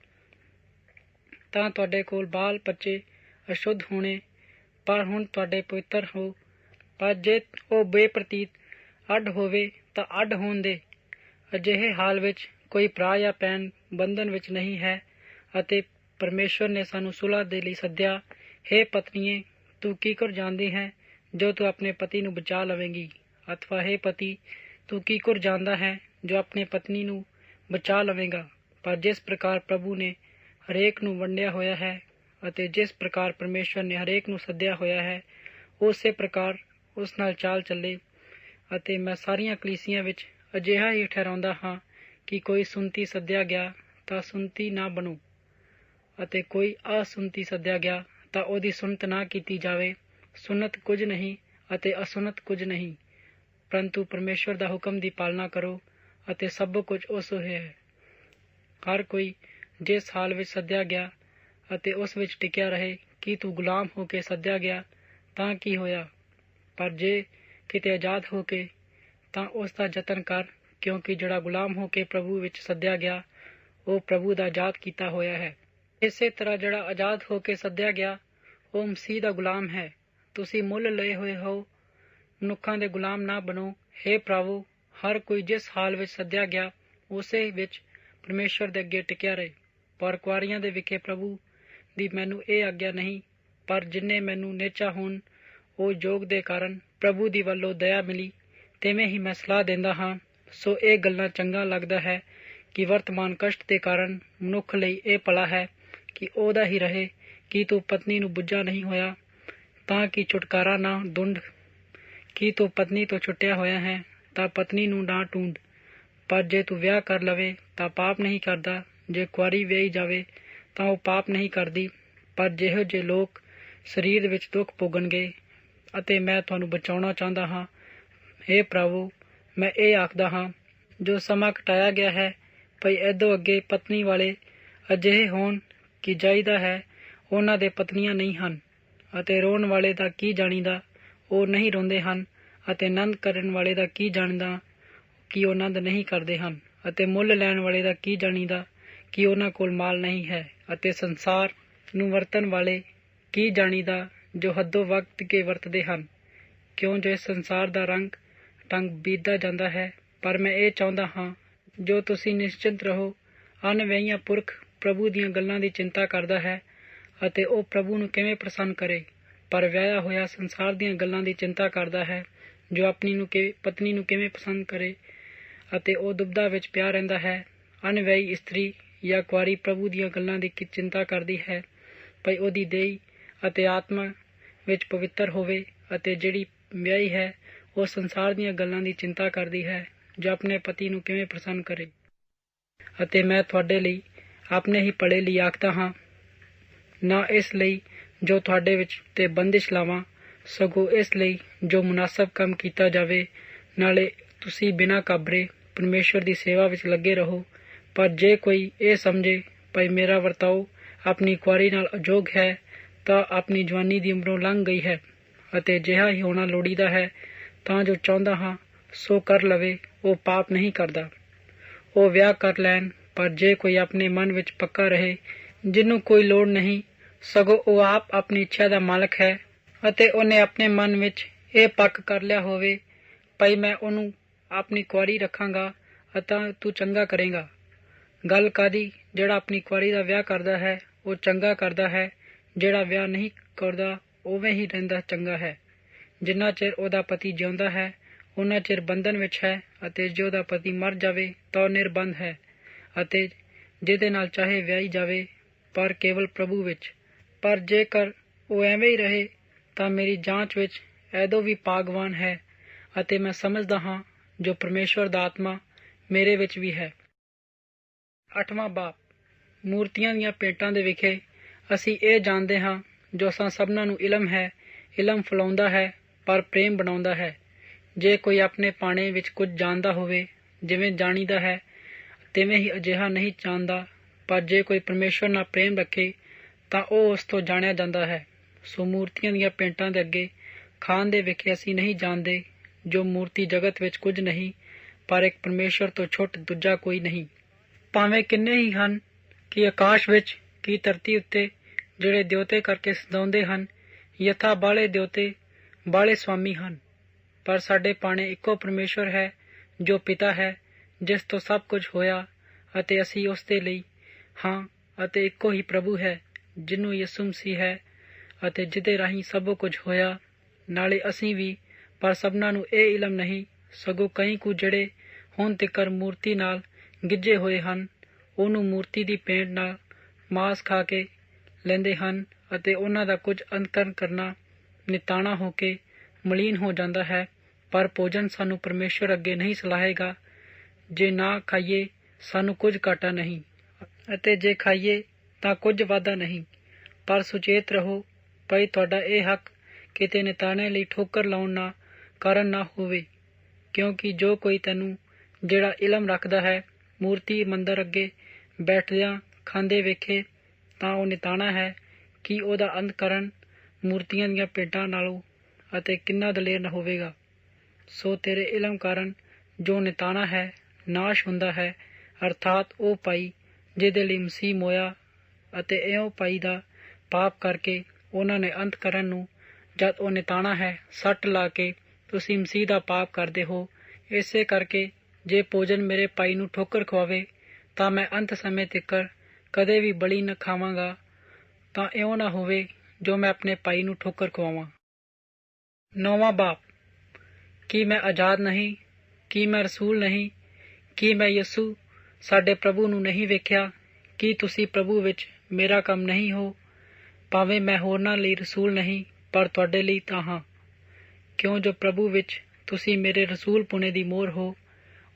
ਤਾਂ ਤੁਹਾਡੇ ਕੋਲ ਬਾਲ ਬੱਚੇ ਅਸ਼ੁੱਧ ਹੋਣੇ, ਪਰ ਹੁਣ ਤੁਹਾਡੇ ਪਵਿੱਤਰ ਹੋ। ਪਰ ਜੇ ਉਹ ਬੇਪ੍ਰਤੀਤ ਅੱਡ ਹੋਵੇ ਤਾਂ ਅੱਡ ਹੋਣ ਦੇ। ਅਜਿਹੇ ਹਾਲ ਵਿੱਚ ਕੋਈ ਭਰਾ ਜਾਂ ਭੈਣ ਬੰਧਨ ਵਿੱਚ ਨਹੀਂ ਹੈ, ਅਤੇ ਪਰਮੇਸ਼ਵਰ ਨੇ ਸਾਨੂੰ ਸੁਲ੍ਹਾ ਦੇ ਲਈ ਸੱਦਿਆ। ਹੇ ਪਤਨੀਏ, ਤੂੰ ਕੀਕਰ ਜਾਣਦੀ ਹੈ ਜੋ ਤੂੰ ਆਪਣੇ ਪਤੀ ਨੂੰ ਬਚਾ ਲਵੇਂਗੀ, ਅਥਵਾ ਹੇ ਪਤੀ, ਤੂੰ ਕੀਕਰ ਜਾਣਦਾ ਹੈ ਜੋ ਆਪਣੇ ਪਤਨੀ ਨੂੰ ਬਚਾ ਲਵੇਂਗਾ। ਪਰ ਜਿਸ ਪ੍ਰਕਾਰ ਪ੍ਰਭੂ ਨੇ ਹਰੇਕ ਨੂੰ ਵੰਡਿਆ ਹੋਇਆ ਹੈ ਅਤੇ ਜਿਸ ਪ੍ਰਕਾਰ ਪਰਮੇਸ਼ਵਰ ਨੇ ਹਰੇਕ ਨੂੰ ਸੱਦਿਆ ਹੋਇਆ ਹੈ, ਉਸੇ ਪ੍ਰਕਾਰ ਉਸ ਨਾਲ ਚਾਲ ਚੱਲੇ। ਅਤੇ ਮੈਂ ਸਾਰੀਆਂ ਕਲੀਸਿਆਂ ਵਿੱਚ ਅਜਿਹਾ ਹੀ ਠਹਿਰਾਉਂਦਾ ਹਾਂ ਕਿ ਕੋਈ ਸੁਣਤੀ ਸੱਦਿਆ ਗਿਆ ਤਾਂ ਸੁਣਤੀ ਨਾ ਬਣੋ, ਅਤੇ ਕੋਈ ਅਸੁਣਤੀ ਸੱਦਿਆ ਗਿਆ ਤਾਂ ਉਹਦੀ ਸੁਣਤ ਨਾ ਕੀਤੀ ਜਾਵੇ। ਸੁਣਤ ਕੁਝ ਨਹੀਂ ਅਤੇ ਅਸੁਣਤ ਕੁਝ ਨਹੀਂ, ਪਰੰਤੂ ਪਰਮੇਸ਼ਵਰ ਦਾ ਹੁਕਮ ਦੀ ਪਾਲਣਾ ਕਰੋ, ਅਤੇ ਸਭ ਕੁਝ ਉਸ ਹੈ। ਹਰ ਕੋਈ ਜਿਸ ਹਾਲ ਵਿੱਚ ਸੱਦਿਆ ਗਿਆ ਅਤੇ ਉਸ ਵਿੱਚ ਟਿਕਿਆ ਰਹੇ। ਕੀ ਤੂੰ ਗੁਲਾਮ ਹੋ ਕੇ ਸੱਦਿਆ ਗਿਆ ਤਾਂ ਕੀ ਹੋਇਆ? ਪਰ ਜੇ ਕਿਤੇ ਆਜ਼ਾਦ ਹੋ ਕੇ, ਤਾਂ ਉਸ ਦਾ ਯਤਨ ਕਰ, ਕਿਉਂਕਿ ਜਿਹੜਾ ਗੁਲਾਮ ਹੋ ਕੇ ਪ੍ਰਭੂ ਵਿੱਚ ਸੱਦਿਆ ਗਿਆ, ਉਹ ਪ੍ਰਭੂ ਦਾ ਆਜ਼ਾਦ ਕੀਤਾ ਹੋਇਆ ਹੈ। ਇਸੇ ਤਰ੍ਹਾਂ ਜਿਹੜਾ ਆਜ਼ਾਦ ਹੋ ਕੇ ਸੱਦਿਆ ਗਿਆ, ਉਹ ਮਸੀਹ ਦਾ ਗੁਲਾਮ ਹੈ। ਤੁਸੀਂ ਮੁੱਲ ਲਏ ਹੋਏ ਹੋ, ਮਨੁੱਖਾਂ ਦੇ ਗੁਲਾਮ ਨਾ ਬਣੋ। ਹੇ ਭਰਾਵੋ, ਹਰ ਕੋਈ ਜਿਸ ਹਾਲ ਵਿੱਚ ਸੱਦਿਆ ਗਿਆ, ਉਸੇ ਵਿੱਚ ਪਰਮੇਸ਼ਵਰ ਦੇ ਅੱਗੇ ਟਿਕਿਆ ਰਹੇ। ਪਰ ਕੁਆਰੀਆਂ ਦੇ ਵਿਖੇ ਪ੍ਰਭੂ ਦੀ ਮੈਨੂੰ ਇਹ ਆਗਿਆ ਨਹੀਂ, ਪਰ ਜਿੰਨੇ ਮੈਨੂੰ ਨਿਹਚਾ ਹੋਣ, ਉਹ ਯੋਗ ਦੇ ਕਾਰਨ ਪ੍ਰਭੂ ਦੀ ਵੱਲੋਂ ਦਇਆ ਮਿਲੀ, ਤਿਵੇਂ ਹੀ ਮੈਂ ਸਲਾਹ ਦਿੰਦਾ ਹਾਂ। ਸੋ ਇਹ ਗੱਲਾਂ ਚੰਗਾ ਲੱਗਦਾ ਹੈ ਕਿ ਵਰਤਮਾਨ ਕਸ਼ਟ ਦੇ ਕਾਰਨ ਮਨੁੱਖ ਲਈ ਇਹ ਭਲਾ ਹੈ ਕਿ ਉਹਦਾ ਹੀ ਰਹੇ। ਕੀ ਤੂੰ ਪਤਨੀ ਨੂੰ ਬੁੱਝਾ ਨਹੀਂ ਹੋਇਆ ਤਾਂ ਕਿ ਛੁਟਕਾਰਾ ਨਾ ਢੂੰਡ? ਕੀ ਤੂੰ ਪਤਨੀ ਤੋਂ ਛੁੱਟਿਆ ਹੋਇਆ ਹੈ ਤਾਂ ਪਤਨੀ ਨੂੰ ਨਾ ਢੂੰਡ। ਪਰ ਜੇ ਤੂੰ ਵਿਆਹ ਕਰ ਲਵੇ ਤਾਂ ਪਾਪ ਨਹੀਂ ਕਰਦਾ, ਜੇ ਕੁਆਰੀ ਵਿਆਹੀ ਜਾਵੇ ਤਾਂ ਉਹ ਪਾਪ ਨਹੀਂ ਕਰਦੀ। ਪਰ ਜਿਹੋ ਜਿਹੇ ਲੋਕ ਸਰੀਰ ਵਿੱਚ ਦੁੱਖ ਭੋਗਣਗੇ, ਅਤੇ ਮੈਂ ਤੁਹਾਨੂੰ ਬਚਾਉਣਾ ਚਾਹੁੰਦਾ ਹਾਂ। ਹੇ ਭਰਾਵੋ, ਮੈਂ ਇਹ ਆਖਦਾ ਹਾਂ, ਜੋ ਸਮਾਂ ਘਟਾਇਆ ਗਿਆ ਹੈ, ਭਈ ਇੱਦੋਂ ਅੱਗੇ ਪਤਨੀ ਵਾਲੇ ਅਜਿਹੇ ਹੋਣ ਕਿ ਚਾਹੀਦਾ ਹੈ ਉਹਨਾਂ ਦੇ ਪਤਨੀਆਂ ਨਹੀਂ ਹਨ। ਅਤੇ ਰੋਣ ਵਾਲੇ ਦਾ ਕੀ ਜਾਣੀਦਾ, ਉਹ ਨਹੀਂ ਰੋਂਦੇ ਹਨ। ਅਤੇ ਆਨੰਦ ਕਰਨ ਵਾਲੇ ਦਾ ਕੀ ਜਾਣਦਾ ਕਿ ਉਹ ਆਨੰਦ ਨਹੀਂ ਕਰਦੇ ਹਨ। ਅਤੇ ਮੁੱਲ ਲੈਣ ਵਾਲੇ ਦਾ ਕੀ ਜਾਣੀਦਾ ਕਿ ਉਹਨਾਂ ਕੋਲ ਮਾਲ ਨਹੀਂ ਹੈ। ਅਤੇ ਸੰਸਾਰ ਨੂੰ ਵਰਤਣ ਵਾਲੇ ਕੀ ਜਾਣੀਦਾ ਜੋ ਹੱਦੋਂ ਵਕਤ ਕੇ ਵਰਤਦੇ ਹਨ, ਕਿਉਂ ਜੋ ਇਸ ਸੰਸਾਰ ਦਾ ਰੰਗ ਢੰਗ ਬੀਤਦਾ ਜਾਂਦਾ ਹੈ। ਪਰ ਮੈਂ ਇਹ ਚਾਹੁੰਦਾ ਹਾਂ ਜੋ ਤੁਸੀਂ ਨਿਸ਼ਚਿੰਤ ਰਹੋ। ਅਣਵਿਆਹੀਆਂ ਪੁਰਖ ਪ੍ਰਭੂ ਦੀਆਂ ਗੱਲਾਂ ਦੀ ਚਿੰਤਾ ਕਰਦਾ ਹੈ, ਅਤੇ ਉਹ ਪ੍ਰਭੂ ਨੂੰ ਕਿਵੇਂ ਪ੍ਰਸੰਨ ਕਰੇ। ਪਰ ਵਿਆਹਿਆ ਹੋਇਆ ਸੰਸਾਰ ਦੀਆਂ ਗੱਲਾਂ ਦੀ ਚਿੰਤਾ ਕਰਦਾ ਹੈ, ਜੋ ਆਪਣੀ ਪਤਨੀ ਨੂੰ ਕਿਵੇਂ ਪਸੰਦ ਕਰੇ, ਅਤੇ ਉਹ ਦੁਬਦਾ ਵਿੱਚ ਪਿਆ ਰਹਿੰਦਾ ਹੈ। ਅਣਵਿਆਹੀ ਇਸਤਰੀ ਜਾਂ ਕੁਆਰੀ ਪ੍ਰਭੂ ਦੀਆਂ ਗੱਲਾਂ ਦੀ ਚਿੰਤਾ ਕਰਦੀ ਹੈ, ਭਈ ਉਹਦੀ ਦੇਹੀ ਅਤੇ ਆਤਮਾ ਵਿੱਚ ਪਵਿੱਤਰ ਹੋਵੇ। ਅਤੇ ਜਿਹੜੀ ਵਿਆਹੀ ਹੈ, ਉਹ ਸੰਸਾਰ ਦੀਆਂ ਗੱਲਾਂ ਦੀ ਚਿੰਤਾ ਕਰਦੀ ਹੈ, ਜੋ ਆਪਣੇ ਪਤੀ ਨੂੰ ਕਿਵੇਂ ਪ੍ਰਸੰਨ ਕਰੇ। ਅਤੇ ਮੈਂ ਤੁਹਾਡੇ ਲਈ ਆਪਣੇ ਹੀ ਭਲੇ ਲਈ ਆਖਦਾ ਹਾਂ, ਨਾ ਇਸ ਲਈ ਜੋ ਤੁਹਾਡੇ ਵਿੱਚ ਤੇ ਬੰਦਿਸ਼ ਲਾਵਾਂ, ਸਗੋਂ ਇਸ ਲਈ ਜੋ ਮੁਨਾਸਬ ਕੰਮ ਕੀਤਾ ਜਾਵੇ। ਨਾਲੇ ਤੁਸੀਂ ਬਿਨਾਂ ਘਾਬਰੇ ਪਰਮੇਸ਼ਵਰ ਦੀ ਸੇਵਾ ਵਿੱਚ ਲੱਗੇ ਰਹੋ। ਪਰ ਜੇ ਕੋਈ ਇਹ ਸਮਝੇ ਭਈ ਮੇਰਾ ਵਰਤਾਓ ਆਪਣੀ ਕੁਆਰੀ ਨਾਲ ਅਯੋਗ ਹੈ, ਤਾਂ ਆਪਣੀ ਜਵਾਨੀ ਦੀ ਉਮਰੋਂ ਲੰਘ ਗਈ ਹੈ। ਅਤੇ ਅਜਿਹਾ ਹੀ ਹੋਣਾ ਲੋੜੀਦਾ ਹੈ, ਤਾਂ ਜੋ ਚਾਹੁੰਦਾ ਹਾਂ ਸੋ ਕਰ ਲਵੇ, ਉਹ ਪਾਪ ਨਹੀਂ ਕਰਦਾ। ਉਹ ਵਿਆਹ ਕਰ ਲੈਣ। ਪਰ ਜੇ ਕੋਈ ਆਪਣੇ ਮਨ ਵਿੱਚ ਪੱਕਾ ਰਹੇ, ਜਿਹਨੂੰ ਕੋਈ ਲੋੜ ਨਹੀਂ, ਸਗੋਂ ਉਹ ਆਪ ਆਪਣੀ ਇੱਛਾ ਦਾ ਮਾਲਕ ਹੈ, ਅਤੇ ਉਹਨੇ ਆਪਣੇ ਮਨ ਵਿੱਚ ਇਹ ਪੱਕ ਕਰ ਲਿਆ ਹੋਵੇ ਭਈ ਮੈਂ ਉਹਨੂੰ ਆਪਣੀ ਕੁਆਰੀ ਰੱਖਾਂਗਾ, ਅਤੇ ਤੂੰ ਚੰਗਾ ਕਰੇਗਾ। ਗੱਲ ਕਾਦੀ? ਜਿਹੜਾ ਆਪਣੀ ਕੁਆਰੀ ਦਾ ਵਿਆਹ ਕਰਦਾ ਹੈ, ਉਹ ਚੰਗਾ ਕਰਦਾ ਹੈ। ਜਿਹੜਾ ਵਿਆਹ ਨਹੀਂ ਕਰਦਾ, ਉਵੇਂ ਹੀ ਰਹਿੰਦਾ ਚੰਗਾ ਹੈ। ਜਿੰਨਾ ਚਿਰ ਉਹਦਾ ਪਤੀ ਜਿਉਂਦਾ ਹੈ, ਉਹਨਾਂ ਚਿਰ ਬੰਧਨ ਵਿੱਚ ਹੈ। ਅਤੇ ਜੇ ਉਹਦਾ ਪਤੀ ਮਰ ਜਾਵੇ ਤਾਂ ਉਹ ਨਿਰਬੰਧ ਹੈ, ਅਤੇ ਜਿਹਦੇ ਨਾਲ ਚਾਹੇ ਵਿਆਹੀ ਜਾਵੇ, ਪਰ ਕੇਵਲ ਪ੍ਰਭੂ ਵਿੱਚ। ਪਰ ਜੇਕਰ ਉਹ ਐਵੇਂ ਹੀ ਰਹੇ ਤਾਂ ਮੇਰੀ ਜਾਂਚ ਵਿੱਚ ਐਦੋਂ ਵੀ ਭਾਗਵਾਨ ਹੈ ਅਤੇ ਮੈਂ ਸਮਝਦਾ ਹਾਂ ਜੋ ਪਰਮੇਸ਼ਵਰ ਦਾ ਆਤਮਾ ਮੇਰੇ ਵਿੱਚ ਵੀ ਹੈ। 8ਵਾਂ ਬਾਬ। ਮੂਰਤੀਆਂ ਦੀਆਂ ਭੇਟਾਂ ਦੇ ਵਿਖੇ ਅਸੀਂ ਇਹ ਜਾਣਦੇ ਹਾਂ ਜੋ ਅਸਾਂ ਸਭਨਾਂ ਨੂੰ ਇਲਮ ਹੈ, ਇਲਮ ਫੈਲਾਉਂਦਾ ਹੈ ਪਰ ਪ੍ਰੇਮ ਬਣਾਉਂਦਾ ਹੈ। ਜੇ ਕੋਈ ਆਪਣੇ ਪਾਣੇ ਵਿੱਚ ਕੁਝ ਜਾਣਦਾ ਹੋਵੇ ਜਿਵੇਂ ਜਾਣੀਦਾ ਹੈ ਤਿਵੇਂ ਹੀ ਅਜਿਹਾ ਨਹੀਂ ਜਾਣਦਾ, ਪਰ ਜੇ ਕੋਈ ਪਰਮੇਸ਼ਵਰ ਨਾਲ ਪ੍ਰੇਮ ਰੱਖੇ ਤਾਂ ਉਹ ਉਸ ਤੋਂ ਜਾਣਿਆ ਜਾਂਦਾ ਹੈ। ਸੋ ਮੂਰਤੀਆਂ ਦੀਆਂ ਭੇਟਾਂ ਦੇ ਅੱਗੇ ਖਾਣ ਦੇ ਵਿਖੇ ਅਸੀਂ ਨਹੀਂ ਜਾਣਦੇ ਜੋ ਮੂਰਤੀ ਜਗਤ ਵਿੱਚ ਕੁਝ ਨਹੀਂ, ਪਰ ਇੱਕ ਪਰਮੇਸ਼ਵਰ ਤੋਂ ਛੁੱਟ ਦੂਜਾ ਕੋਈ ਨਹੀਂ। ਭਾਵੇਂ ਕਿੰਨੇ ਹੀ ਹਨ ਕਿ ਆਕਾਸ਼ ਵਿੱਚ ਕੀ ਧਰਤੀ ਉੱਤੇ ਜਿਹੜੇ ਦਿਉਤੇ ਕਰਕੇ ਸਜਾਉਂਦੇ ਹਨ, ਯਥਾ ਬਾਲੇ ਦਿਉਤੇ ਬਾਲੇ ਸਵਾਮੀ ਹਨ, ਪਰ ਸਾਡੇ ਪਾਣੇ ਇੱਕੋ ਪਰਮੇਸ਼ਵਰ ਹੈ ਜੋ ਪਿਤਾ ਹੈ, ਜਿਸ ਤੋਂ ਸਭ ਕੁਝ ਹੋਇਆ ਅਤੇ ਅਸੀਂ ਉਸ ਦੇ ਲਈ ਹਾਂ, ਅਤੇ ਇੱਕੋ ਹੀ ਪ੍ਰਭੂ ਹੈ ਜਿਹਨੂੰ ਯਿਸੂ ਮਸੀਹ ਹੈ ਅਤੇ ਜਿਹਦੇ ਰਾਹੀਂ ਸਭ ਕੁਝ ਹੋਇਆ। ਨਾਲੇ ਅਸੀਂ ਵੀ, ਪਰ ਸਭਨਾਂ ਨੂੰ ਇਹ ਇਲਮ ਨਹੀਂ, ਸਗੋਂ ਕਈ ਕੁ ਜਿਹੜੇ ਹੁਣ ਤੀਕਰ ਮੂਰਤੀ ਨਾਲ ਗਿੱਝੇ ਹੋਏ ਹਨ ਉਹਨੂੰ ਮੂਰਤੀ ਦੀ ਭੇਂਟ ਨਾਲ ਮਾਸ ਖਾ ਕੇ ਲੈਂਦੇ ਹਨ ਅਤੇ ਉਹਨਾਂ ਦਾ ਕੁਝ ਅੰਤਕਰਨ ਕਰਨਾ ਨਿਤਾਣਾ ਹੋ ਕੇ ਮਲੀਨ ਹੋ ਜਾਂਦਾ ਹੈ। ਪਰ ਭੋਜਨ ਸਾਨੂੰ ਪਰਮੇਸ਼ਵਰ ਅੱਗੇ ਨਹੀਂ ਸਲਾਹੇਗਾ। ਜੇ ਨਾ ਖਾਈਏ ਸਾਨੂੰ ਕੁਝ ਘਾਟਾ ਨਹੀਂ, ਅਤੇ ਜੇ ਖਾਈਏ ਤਾਂ ਕੁਝ ਵਾਧਾ ਨਹੀਂ। ਪਰ ਸੁਚੇਤ ਰਹੋ ਭਈ ਤੁਹਾਡਾ ਇਹ ਹੱਕ ਕਿਤੇ ਨਿਤਾਣੇ ਲਈ ਠੋਕਰ ਲਾਉਣ ਨਾ ਕਾਰਨ ਨਾ ਹੋਵੇ, ਕਿਉਂਕਿ ਜੋ ਕੋਈ ਤੈਨੂੰ ਜਿਹੜਾ ਇਲਮ ਰੱਖਦਾ ਹੈ ਮੂਰਤੀ ਮੰਦਰ ਅੱਗੇ ਬੈਠਦਿਆਂ ਖਾਂਦੇ ਵੇਖੇ ਤਾਂ ਉਹ ਨਿਤਾਣਾ ਹੈ ਕਿ ਉਹਦਾ ਅੰਤਕਰਨ ਮੂਰਤੀਆਂ ਦੀਆਂ ਭੇਟਾਂ ਨਾਲੋਂ ਅਤੇ ਕਿੰਨਾ ਦਲੇਰ ਨਾ ਹੋਵੇਗਾ। ਸੋ ਤੇਰੇ ਇਲਮ ਕਾਰਨ ਜੋ ਨਿਤਾਣਾ ਹੈ ਨਾਸ਼ ਹੁੰਦਾ ਹੈ, ਅਰਥਾਤ ਉਹ ਭਾਈ ਜਿਹਦੇ ਲਈ ਮਸੀਹ ਮੋਇਆ, ਅਤੇ ਇਉਂ ਭਾਈ ਦਾ ਪਾਪ ਕਰਕੇ ਉਹਨਾਂ ਨੇ ਅੰਤਕਰਨ ਨੂੰ ਜਦ ਉਹ ਨਿਤਾਣਾ ਹੈ ਸੱਟ ਲਾ ਕੇ ਤੁਸੀਂ ਮਸੀਹ ਦਾ ਪਾਪ ਕਰਦੇ ਹੋ। ਇਸੇ ਕਰਕੇ ਜੇ ਭੋਜਨ ਮੇਰੇ ਭਾਈ ਨੂੰ ਠੋਕਰ ਖਵਾਵੇ ਤਾਂ ਮੈਂ ਅੰਤ ਸਮੇਂ ਤੀਕਰ ਕਦੇ ਵੀ ਬਲੀ ਨਾ ਖਾਵਾਂਗਾ, ਤਾਂ ਇਉਂ ਨਾ ਹੋਵੇ ਜੋ ਮੈਂ ਆਪਣੇ ਭਾਈ ਨੂੰ ਠੋਕਰ ਖਵਾਵਾਂ। 9ਵਾਂ ਬਾਬ। ਕੀ ਮੈਂ ਆਜ਼ਾਦ ਨਹੀਂ? ਕੀ ਮੈਂ ਰਸੂਲ ਨਹੀਂ? ਕੀ ਮੈਂ ਯਿਸੂ ਸਾਡੇ ਪ੍ਰਭੂ ਨੂੰ ਨਹੀਂ ਵੇਖਿਆ? ਕੀ ਤੁਸੀਂ ਪ੍ਰਭੂ ਵਿੱਚ ਮੇਰਾ ਕੰਮ ਨਹੀਂ ਹੋ? ਭਾਵੇਂ ਮੈਂ ਹੋਰਨਾਂ ਲਈ ਰਸੂਲ ਨਹੀਂ, ਪਰ ਤੁਹਾਡੇ ਲਈ ਤਾਂ ਹਾਂ, ਕਿਉਂ ਜੋ ਪ੍ਰਭੂ ਵਿੱਚ ਤੁਸੀਂ ਮੇਰੇ ਰਸੂਲ ਪੁਣੇ ਦੀ ਮੋਹਰ ਹੋ।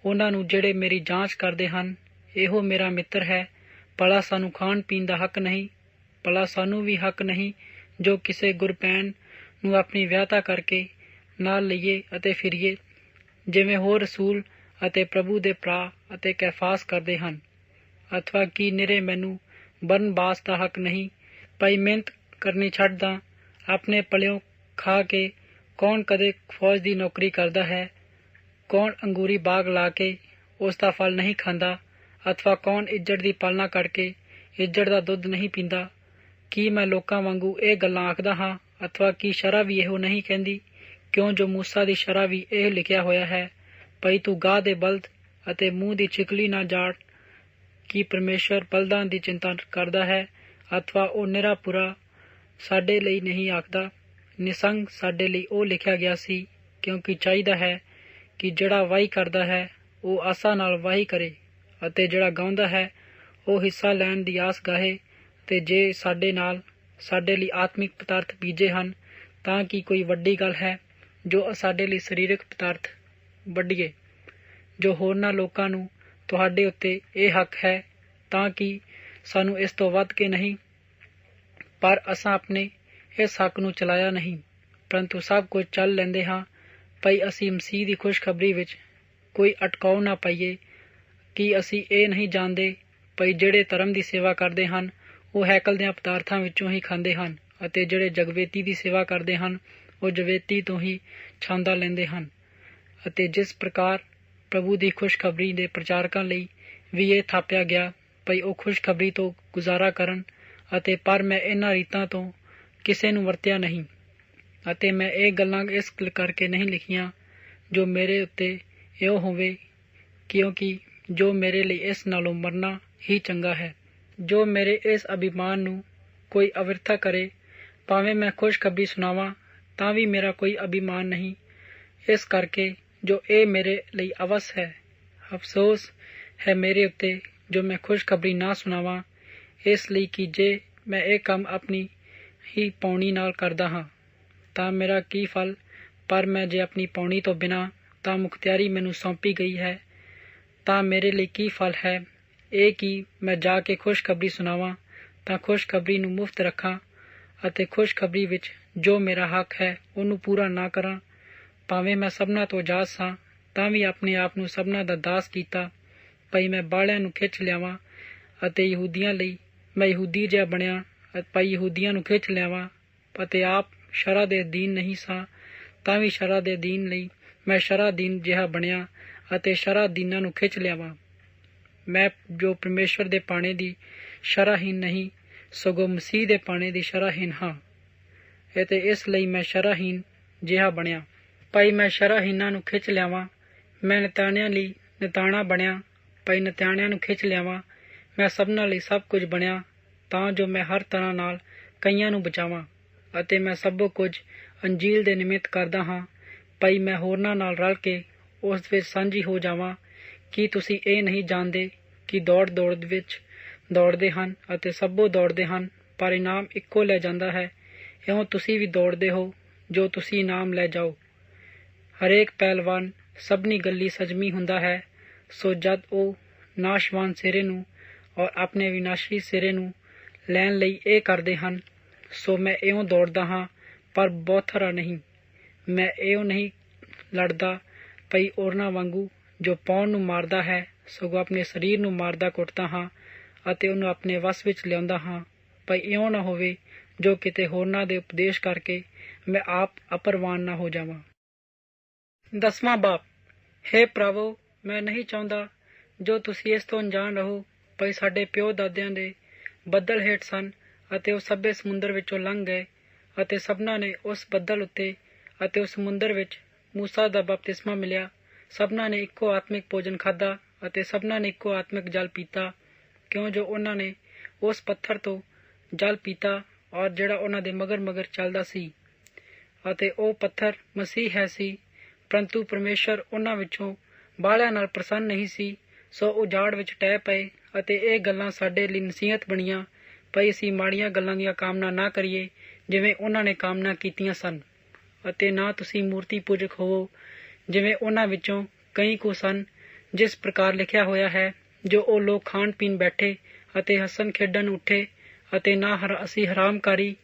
ਉਹਨਾਂ ਨੂੰ ਜਿਹੜੇ ਮੇਰੀ ਜਾਂਚ ਕਰਦੇ ਹਨ ਇਹੋ ਮੇਰਾ ਮਿੱਤਰ ਹੈ। ਭਲਾ ਸਾਨੂੰ ਖਾਣ ਪੀਣ ਦਾ ਹੱਕ ਨਹੀਂ? ਭਲਾ ਸਾਨੂੰ ਵੀ ਹੱਕ ਨਹੀਂ ਜੋ ਕਿਸੇ ਗੁਰਪੈਨ ਨੂੰ ਆਪਣੀ ਵਿਆਹਤਾ ਕਰਕੇ ਨਾਲ ਲਈਏ ਅਤੇ ਫਿਰੀਏ, ਜਿਵੇਂ ਹੋਰ ਰਸੂਲ ਅਤੇ ਪ੍ਰਭੂ ਦੇ ਭਰਾ ਅਤੇ ਕੈਫਾਸ ਕਰਦੇ ਹਨ? ਅਥਵਾ ਕੀ ਨਿਰੇ ਮੈਨੂੰ ਬਰਨਬਾਸ ਦਾ ਹੱਕ ਨਹੀਂ? ਭਾਈ ਮਿਹਨਤ ਕਰਨੀ ਛੱਡਦਾ ਆਪਣੇ ਪਲਿਓਂ ਖਾ ਕੇ ਕੌਣ ਕਦੇ ਫੌਜ ਦੀ ਨੌਕਰੀ ਕਰਦਾ ਹੈ? ਕੌਣ ਅੰਗੂਰੀ ਬਾਗ ਲਾ ਕੇ ਉਸ ਦਾ ਫਲ ਨਹੀਂ ਖਾਂਦਾ? ਅਥਵਾ ਕੌਣ ਇੱਜੜ ਦੀ ਪਾਲਣਾ ਕਰਕੇ ਇੱਜੜ ਦਾ ਦੁੱਧ ਨਹੀਂ ਪੀਂਦਾ? ਕੀ ਮੈਂ ਲੋਕਾਂ ਵਾਂਗੂ ਇਹ ਗੱਲਾਂ ਆਖਦਾ ਹਾਂ? ਅਥਵਾ ਕੀ ਸ਼ਰ੍ਹਾ ਵੀ ਇਹੋ ਨਹੀਂ ਕਹਿੰਦੀ? ਕਿਉਂ ਜੋ ਮੂਸਾ ਦੀ ਸ਼ਰ੍ਹਾ ਵੀ ਇਹ ਲਿਖਿਆ ਹੋਇਆ ਹੈ, ਭਈ ਤੂੰ ਗਾਹ ਦੇ ਬਲਦ ਅਤੇ ਮੂੰਹ ਦੀ ਛਿਕਲੀ ਨਾ ਜਾੜ। ਕੀ ਪਰਮੇਸ਼ਵਰ ਬਲਦਾਂ ਦੀ ਚਿੰਤਾ ਕਰਦਾ ਹੈ? ਅਥਵਾ ਉਹ ਨਿਰਾਪੁਰਾ ਸਾਡੇ ਲਈ ਨਹੀਂ ਆਖਦਾ? ਨਿਸੰਗ ਸਾਡੇ ਲਈ ਉਹ ਲਿਖਿਆ ਗਿਆ ਸੀ, ਕਿਉਂਕਿ ਚਾਹੀਦਾ ਹੈ ਕਿ ਜਿਹੜਾ ਵਾਹੀ ਕਰਦਾ ਹੈ ਉਹ ਆਸਾ ਨਾਲ ਵਾਹੀ ਕਰੇ, ਅਤੇ ਜਿਹੜਾ ਗਾਉਂਦਾ ਹੈ ਉਹ ਹਿੱਸਾ ਲੈਣ ਦੀ ਆਸ ਗਾਹੇ। ਤੇ ਜੇ ਸਾਡੇ ਨਾਲ ਸਾਡੇ ਲਈ ਆਤਮਿਕ ਪਦਾਰਥ ਬੀਜੇ ਹਨ ਤਾਂ ਕੀ ਕੋਈ ਵੱਡੀ ਗੱਲ ਹੈ ਜੋ ਸਾਡੇ ਲਈ ਸਰੀਰਕ ਪਦਾਰਥ ਵੱਢੀਏ? ਜੋ ਹੋਰਨਾਂ ਲੋਕਾਂ ਨੂੰ ਤੁਹਾਡੇ ਉੱਤੇ ਇਹ ਹੱਕ ਹੈ ਤਾਂ ਕਿ ਸਾਨੂੰ ਇਸ ਤੋਂ ਵੱਧ ਕੇ ਨਹੀਂ, ਪਰ ਅਸਾਂ ਆਪਣੇ ਇਸ ਹੱਕ ਨੂੰ ਚਲਾਇਆ ਨਹੀਂ, ਪਰੰਤੂ ਸਭ ਕੁਝ ਚੱਲ ਲੈਂਦੇ ਹਾਂ ਭਈ ਅਸੀਂ ਮਸੀਹ ਦੀ ਖੁਸ਼ਖਬਰੀ ਵਿੱਚ ਕੋਈ ਅਟਕਾਓ ਨਾ ਪਾਈਏ। ਕੀ ਅਸੀਂ ਇਹ ਨਹੀਂ ਜਾਣਦੇ ਭਈ ਜਿਹੜੇ ਧਰਮ ਦੀ ਸੇਵਾ ਕਰਦੇ ਹਨ ਉਹ ਹੈਕਲ ਦਿਆਂ ਪਦਾਰਥਾਂ ਵਿੱਚੋਂ ਹੀ ਖਾਂਦੇ ਹਨ, ਅਤੇ ਜਿਹੜੇ ਜਗਵੇਤੀ ਦੀ ਸੇਵਾ ਕਰਦੇ ਹਨ ਉਹ ਜਵੇਤੀ ਤੋਂ ਹੀ ਛਾਂਦਾ ਲੈਂਦੇ ਹਨ? ਅਤੇ ਜਿਸ ਪ੍ਰਕਾਰ ਪ੍ਰਭੂ ਦੀ ਖੁਸ਼ਖਬਰੀ ਦੇ ਪ੍ਰਚਾਰਕਾਂ ਲਈ ਵੀ ਇਹ ਥਾਪਿਆ ਗਿਆ ਭਈ ਉਹ ਖੁਸ਼ਖਬਰੀ ਤੋਂ ਗੁਜ਼ਾਰਾ ਕਰਨ, ਅਤੇ ਪਰ ਮੈਂ ਇਹਨਾਂ ਰੀਤਾਂ ਤੋਂ ਕਿਸੇ ਨੂੰ ਵਰਤਿਆ ਨਹੀਂ, ਅਤੇ ਮੈਂ ਇਹ ਗੱਲਾਂ ਇਸ ਕਰਕੇ ਨਹੀਂ ਲਿਖੀਆਂ ਜੋ ਮੇਰੇ ਉੱਤੇ ਇਉਂ ਹੋਵੇ, ਕਿਉਂਕਿ ਜੋ ਮੇਰੇ ਲਈ ਇਸ ਨਾਲੋਂ ਮਰਨਾ ਹੀ ਚੰਗਾ ਹੈ। ਜੋ ਮੇਰੇ ਇਸ ਅਭਿਮਾਨ ਨੂੰ ਕੋਈ ਅਵਿਰਥਾ ਕਰੇ, ਭਾਵੇਂ ਮੈਂ ਖੁਸ਼ਖਬਰੀ ਸੁਣਾਵਾਂ ਤਾਂ ਵੀ ਮੇਰਾ ਕੋਈ ਅਭਿਮਾਨ ਨਹੀਂ, ਇਸ ਕਰਕੇ ਜੋ ਇਹ ਮੇਰੇ ਲਈ ਅਵਸ ਹੈ। ਅਫਸੋਸ ਹੈ ਮੇਰੇ ਉੱਤੇ ਜੋ ਮੈਂ ਖੁਸ਼ਖਬਰੀ ਨਾ ਸੁਣਾਵਾਂ, ਇਸ ਲਈ ਕਿ ਜੇ ਮੈਂ ਇਹ ਕੰਮ ਆਪਣੀ ਹੀ ਪਾਉਣੀ ਨਾਲ ਕਰਦਾ ਹਾਂ ਤਾਂ ਮੇਰਾ ਕੀ ਫਲ, ਪਰ ਮੈਂ ਜੇ ਆਪਣੀ ਪਾਉਣੀ ਤੋਂ ਬਿਨਾਂ ਤਾਂ ਮੁਖਤਿਆਰੀ ਮੈਨੂੰ ਸੌਂਪੀ ਗਈ ਹੈ ਤਾਂ ਮੇਰੇ ਲਈ ਕੀ ਫਲ ਹੈ। ਇਹ ਕਿ ਮੈਂ ਜਾ ਕੇ ਖੁਸ਼ਖਬਰੀ ਸੁਣਾਵਾਂ ਤਾਂ ਖੁਸ਼ਖਬਰੀ ਨੂੰ ਮੁਫਤ ਰੱਖਾਂ ਅਤੇ ਖੁਸ਼ਖਬਰੀ ਵਿੱਚ ਜੋ ਮੇਰਾ ਹੱਕ ਹੈ ਉਹਨੂੰ ਪੂਰਾ ਨਾ ਕਰਾਂ। ਭਾਵੇਂ ਮੈਂ ਸਭਨਾਂ ਤੋਂ ਆਜ਼ਾਦ ਸਾਂ ਤਾਂ ਵੀ ਆਪਣੇ ਆਪ ਨੂੰ ਸਭਨਾਂ ਦਾ ਦਾਸ ਕੀਤਾ, ਭਾਈ ਮੈਂ ਬਾਹਲਿਆਂ ਨੂੰ ਖਿੱਚ ਲਿਆਵਾਂ ਅਤੇ ਯਹੂਦੀਆਂ ਲਈ ਮੈਂ ਯਹੂਦੀ ਜਿਹਾ ਬਣਿਆ, ਭਾਈ ਯਹੂਦੀਆਂ ਨੂੰ ਖਿੱਚ ਲਿਆਵਾਂ ਅਤੇ ਆਪ ਸ਼ਰ੍ਹਾ ਦੇ ਅਧੀਨ ਨਹੀਂ ਸਾਂ ਤਾਂ ਵੀ ਸ਼ਰ੍ਹਾ ਦੇ ਅਧੀਨ ਲਈ ਮੈਂ ਸ਼ਰ੍ਹਾ ਅਧੀਨ ਜਿਹਾ ਬਣਿਆ ਅਤੇ ਸ਼ਰ੍ਹਾ ਅਧੀਨਾਂ ਨੂੰ ਖਿੱਚ ਲਿਆਵਾਂ। ਮੈਂ ਜੋ ਪਰਮੇਸ਼ਵਰ ਦੇ ਪਾਣੇ ਦੀ ਸ਼ਰ੍ਹਾਹੀਨ ਨਹੀਂ ਸਗੋਂ ਮਸੀਹ ਦੇ ਪਾਣੇ ਦੀ ਸ਼ਰ੍ਹਾਹੀਨ ਹਾਂ ਅਤੇ ਇਸ ਲਈ ਮੈਂ ਸ਼ਰ੍ਹਾਹੀਨ ਜਿਹਾ ਬਣਿਆ, ਭਾਈ ਮੈਂ ਸ਼ਰ੍ਹਾਹੀਨਾਂ ਨੂੰ ਖਿੱਚ ਲਿਆਵਾਂ। ਮੈਂ ਨਿਤਾਣਿਆਂ ਲਈ ਨਿਤਾਣਾ ਬਣਿਆ, ਭਾਈ ਨਿਤਾਣਿਆਂ ਨੂੰ ਖਿੱਚ ਲਿਆਵਾਂ। ਮੈਂ ਸਭਨਾਂ ਲਈ ਸਭ ਕੁਝ ਬਣਿਆ ਤਾਂ ਜੋ ਮੈਂ ਹਰ ਤਰ੍ਹਾਂ ਨਾਲ ਕਈਆਂ ਨੂੰ ਬਚਾਵਾਂ ਅਤੇ ਮੈਂ ਸਭੋ ਕੁਝ ਅੰਜੀਲ ਦੇ ਨਿਮਿਤ ਕਰਦਾ ਹਾਂ, ਭਾਈ ਮੈਂ ਹੋਰਨਾਂ ਨਾਲ ਰਲ ਕੇ ਉਸ ਵਿੱਚ ਸਾਂਝੀ ਹੋ ਜਾਵਾਂ। ਕੀ ਤੁਸੀਂ ਇਹ ਨਹੀਂ ਜਾਣਦੇ ਕਿ ਦੌੜ ਵਿੱਚ ਦੌੜਦੇ ਹਨ ਅਤੇ ਸਭੋ ਦੌੜਦੇ ਹਨ ਪਰ ਇਨਾਮ ਇੱਕੋ ਲੈ ਜਾਂਦਾ ਹੈ। ਇਉਂ ਤੁਸੀਂ ਵੀ ਦੌੜਦੇ ਹੋ ਜੋ ਤੁਸੀਂ ਇਨਾਮ ਲੈ ਜਾਓ। ਹਰੇਕ ਪਹਿਲਵਾਨ ਸਭਨੀ ਗੱਲੀ ਸਜਮੀ ਹੁੰਦਾ ਹੈ, ਸੋ ਜਦ ਉਹ ਨਾਸ਼ਵਾਨ ਸਿਰੇ ਨੂੰ ਔਰ ਆਪਣੇ ਵਿਨਾਸ਼ੀ ਸਿਰੇ ਨੂੰ ਲੈਣ ਲਈ ਇਹ ਕਰਦੇ ਹਨ। ਸੋ ਮੈਂ ਇਉਂ ਦੌੜਦਾ ਹਾਂ ਪਰ ਬੌਥਰਾ ਨਹੀਂ। ਮੈਂ ਇਉਂ ਨਹੀਂ ਲੜਦਾ ਪਈ ਔਰਨਾਂ ਵਾਂਗੂ ਜੋ ਪਾਉਣ ਨੂੰ ਮਾਰਦਾ ਹੈ, ਸਗੋਂ ਆਪਣੇ ਸਰੀਰ ਨੂੰ ਮਾਰਦਾ ਕੁੱਟਦਾ ਹਾਂ ਅਤੇ ਉਹਨੂੰ ਆਪਣੇ ਵੱਸ ਵਿੱਚ ਲਿਆਉਂਦਾ ਹਾਂ, ਭਾਈ ਇਉਂ ਨਾ ਹੋਵੇ ਜੋ ਕਿਤੇ ਹੋਰਨਾਂ ਦੇ ਉਪਦੇਸ਼ ਕਰਕੇ ਮੈਂ ਆਪ ਅਪਰਵਾਨ ਨਾ ਹੋ ਜਾਵਾਂ। 10ਵਾਂ ਬਾਬ। ਹੇ ਪ੍ਰਭੂ, ਮੈਂ ਨਹੀਂ ਚਾਹੁੰਦਾ ਜੋ ਤੁਸੀਂ ਇਸ ਤੋਂ ਅਣਜਾਣ ਰਹੋ, ਭਾਈ ਸਾਡੇ ਪਿਓ ਦਾਦਿਆਂ ਦੇ ਬੱਦਲ ਹੇਠ ਸਨ ਅਤੇ ਉਹ ਸਭੇ ਸਮੁੰਦਰ ਵਿੱਚੋਂ ਲੰਘ ਗਏ ਅਤੇ ਸਭਨਾਂ ਨੇ ਉਸ ਬੱਦਲ ਉੱਤੇ ਅਤੇ ਉਸ ਸਮੁੰਦਰ ਵਿੱਚ ਮੂਸਾ ਦਾ ਬਪਤਿਸਮਾ ਮਿਲਿਆ। ਸਭਨਾਂ ਨੇ ਇੱਕੋ ਆਤਮਿਕ ਭੋਜਨ ਖਾਧਾ ਅਤੇ ਸਭਨਾਂ ਨੇ ਇੱਕੋ ਆਤਮਿਕ ਜਲ ਪੀਤਾ, ਕਿਉਂ ਜੋ ਉਹਨਾਂ ਨੇ ਉਸ ਪੱਥਰ ਤੋਂ ਜਲ ਪੀਤਾ ਔਰ ਜਿਹੜਾ ਉਹਨਾਂ ਦੇ ਮਗਰ ਚੱਲਦਾ ਸੀ ਅਤੇ ਉਹ ਪੱਥਰ ਮਸੀਹ ਹੈ ਸੀ। ਪਰੰਤੂ ਪਰਮੇਸ਼ਰ ਉਹਨਾਂ ਵਿੱਚੋਂ ਬਾਹਲਿਆਂ ਨਾਲ ਪ੍ਰਸੰਨ ਨਹੀਂ ਸੀ, ਸੋ ਉਜਾੜ ਵਿੱਚ ਟਹਿ ਪਏ ਅਤੇ ਇਹ ਗੱਲਾਂ ਸਾਡੇ ਲਈ ਨਸੀਹਤ ਬਣੀਆਂ, ਭਾਈ ਅਸੀਂ ਮਾੜੀਆਂ ਗੱਲਾਂ ਦੀਆਂ ਕਾਮਨਾ ਨਾ ਕਰੀਏ ਜਿਵੇਂ ਉਹਨਾਂ ਨੇ ਕਾਮਨਾ ਕੀਤੀਆਂ ਸਨ, ਅਤੇ ਨਾ ਤੁਸੀਂ ਮੂਰਤੀ ਪੂਜਕ ਹੋਵੋ ਜਿਵੇਂ ਉਹਨਾਂ ਵਿੱਚੋਂ ਕਈ ਕੁ ਸਨ, ਜਿਸ ਪ੍ਰਕਾਰ ਲਿਖਿਆ ਹੋਇਆ ਹੈ, ਜੋ ਉਹ ਲੋਕ ਖਾਣ ਪੀਣ ਬੈਠੇ ਅਤੇ ਹੱਸਣ ਖੇਡਣ ਉੱਠੇ ਅਤੇ ਨਾ ਅਸੀਂ ਹਰਾਮਕਾਰੀ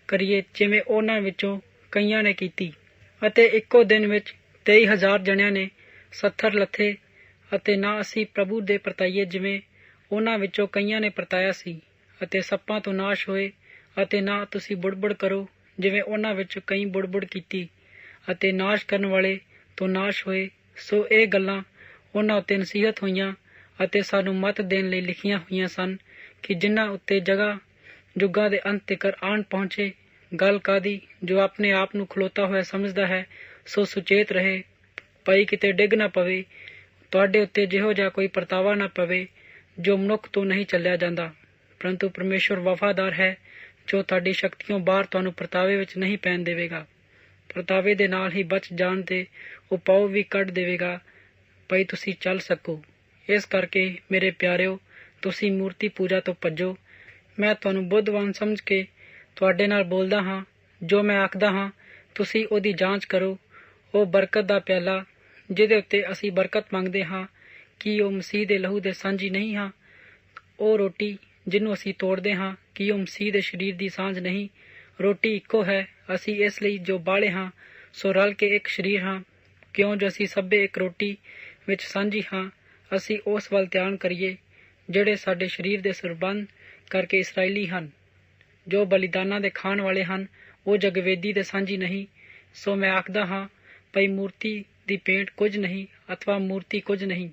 ਕਰੀਏ ਜਿਵੇਂ ਉਹਨਾਂ ਵਿੱਚੋਂ ਕਈਆਂ ਨੇ ਕੀਤੀ। ਅਤੇ ਇੱਕੋ ਦਿਨ ਵਿੱਚ 23,000 ਜਣਿਆਂ ਨੇ ਸੱਥਰ ਲੱਥੇ ਅਤੇ ਨਾ ਅਸੀਂ ਪ੍ਰਭੂ ਦੇ ਪਰਤਾਈਏ ਜਿਵੇਂ ਉਹਨਾਂ ਵਿੱਚੋਂ ਕਈਆਂ ਨੇ ਪਰਤਾਇਆ ਸੀ ਅਤੇ ਸੱਪਾਂ ਤੋਂ ਨਾਸ਼ ਹੋਏ, ਅਤੇ ਨਾ ਤੁਸੀਂ ਬੁੜਬੁੜ ਕਰੋ ਜਿਵੇਂ ਉਹਨਾਂ ਵਿੱਚੋਂ ਕਈ ਬੁੜਬੁੜ ਕੀਤੀ ਅਤੇ ਨਾਸ਼ ਕਰਨ ਵਾਲੇ ਤੋਂ ਨਾਸ਼ ਹੋਏ। ਸੋ ਇਹ ਗੱਲਾਂ ਉਹਨਾਂ ਉੱਤੇ ਨਸੀਹਤ ਹੋਈਆਂ ਅਤੇ ਸਾਨੂੰ ਮੱਤ ਦੇਣ ਲਈ ਲਿਖੀਆਂ ਹੋਈਆਂ ਸਨ ਕਿ ਜਿਨ੍ਹਾਂ ਉੱਤੇ ਜਗ੍ਹਾ ਜੁੱਗਾਂ ਦੇ ਅੰਤ ਤੀਕਰ ਆਣ ਪਹੁੰਚੇ। ਗੱਲ ਕਾਦੀ ਜੋ ਆਪਣੇ ਆਪ ਨੂੰ ਖਲੋਤਾ ਹੋਇਆ ਸਮਝਦਾ ਹੈ, ਸੋ ਸੁਚੇਤ ਰਹੇ, ਭਾਈ ਕਿਤੇ ਡਿੱਗ ਨਾ ਪਵੇ। ਤੁਹਾਡੇ ਉੱਤੇ ਜਿਹੋ ਜਿਹਾ ਕੋਈ ਪਰਤਾਵਾ ਨਾ ਪਵੇ ਜੋ ਮਨੁੱਖ ਤੋਂ ਨਹੀਂ ਚੱਲਿਆ ਜਾਂਦਾ, ਪਰੰਤੂ ਪਰਮੇਸ਼ਵਰ ਵਫਾਦਾਰ ਹੈ ਜੋ ਤੁਹਾਡੀ ਸ਼ਕਤੀਓਂ ਬਾਹਰ ਤੁਹਾਨੂੰ ਪਰਤਾਵੇ ਵਿੱਚ ਨਹੀਂ ਪੈਣ ਦੇਵੇਗਾ। ਪਰਤਾਵੇ ਦੇ ਨਾਲ ਹੀ ਬਚ ਜਾਣ ਤੇ ਉਪਾਅ ਵੀ ਕੱਢ ਦੇਵੇਗਾ, ਭਾਈ ਤੁਸੀਂ ਚੱਲ ਸਕੋ। ਇਸ ਕਰਕੇ ਮੇਰੇ ਪਿਆਰਿਓ, ਤੁਸੀਂ ਮੂਰਤੀ ਪੂਜਾ ਤੋਂ ਭੱਜੋ। ਮੈਂ ਤੁਹਾਨੂੰ ਬੁੱਧਵਾਨ ਸਮਝ ਕੇ ਤੁਹਾਡੇ ਨਾਲ ਬੋਲਦਾ ਹਾਂ। ਜੋ ਮੈਂ ਆਖਦਾ ਹਾਂ ਤੁਸੀਂ ਉਹਦੀ ਜਾਂਚ ਕਰੋ। ਉਹ ਬਰਕਤ ਦਾ ਪਿਆਲਾ ਜਿਹਦੇ ਉੱਤੇ ਅਸੀਂ ਬਰਕਤ ਮੰਗਦੇ ਹਾਂ, ਕੀ ਉਹ ਮਸੀਹ ਦੇ ਲਹੂ ਦੇ ਸਾਂਝੀ ਨਹੀਂ ਹਾਂ? ਉਹ ਰੋਟੀ ਜਿਹਨੂੰ ਅਸੀਂ ਤੋੜਦੇ ਹਾਂ, ਕੀ ਉਹ ਮਸੀਹ ਦੇ ਸਰੀਰ ਦੀ ਸਾਂਝ ਨਹੀਂ? ਰੋਟੀ ਇੱਕੋ ਹੈ। ਅਸੀਂ ਇਸ ਲਈ ਜੋ ਬਾਲੇ ਹਾਂ ਸੋ ਰਲ ਕੇ ਇੱਕ ਸਰੀਰ ਹਾਂ, ਕਿਉਂ ਜੋ ਅਸੀਂ ਸਭੇ ਇੱਕ ਰੋਟੀ ਵਿੱਚ ਸਾਂਝੀ ਹਾਂ। ਅਸੀਂ ਉਸ ਵੱਲ ਧਿਆਨ ਕਰੀਏ ਜਿਹੜੇ ਸਾਡੇ ਸਰੀਰ ਦੇ ਸਰਬੰਧ ਕਰਕੇ ਇਸਰਾਏਲੀ ਹਨ। ਜੋ ਬਲੀਦਾਨਾਂ ਦੇ ਖਾਣ ਵਾਲੇ ਹਨ ਉਹ ਜਗਵੇਦੀ ਦੇ ਸਾਂਝੀ ਨਹੀਂ। ਸੋ ਮੈਂ ਆਖਦਾ ਹਾਂ, ਭਈ ਮੂਰਤੀ ਦੀ ਭੇਂਟ ਕੁਝ ਨਹੀਂ ਅਥਵਾ ਮੂਰਤੀ ਕੁਝ ਨਹੀਂ।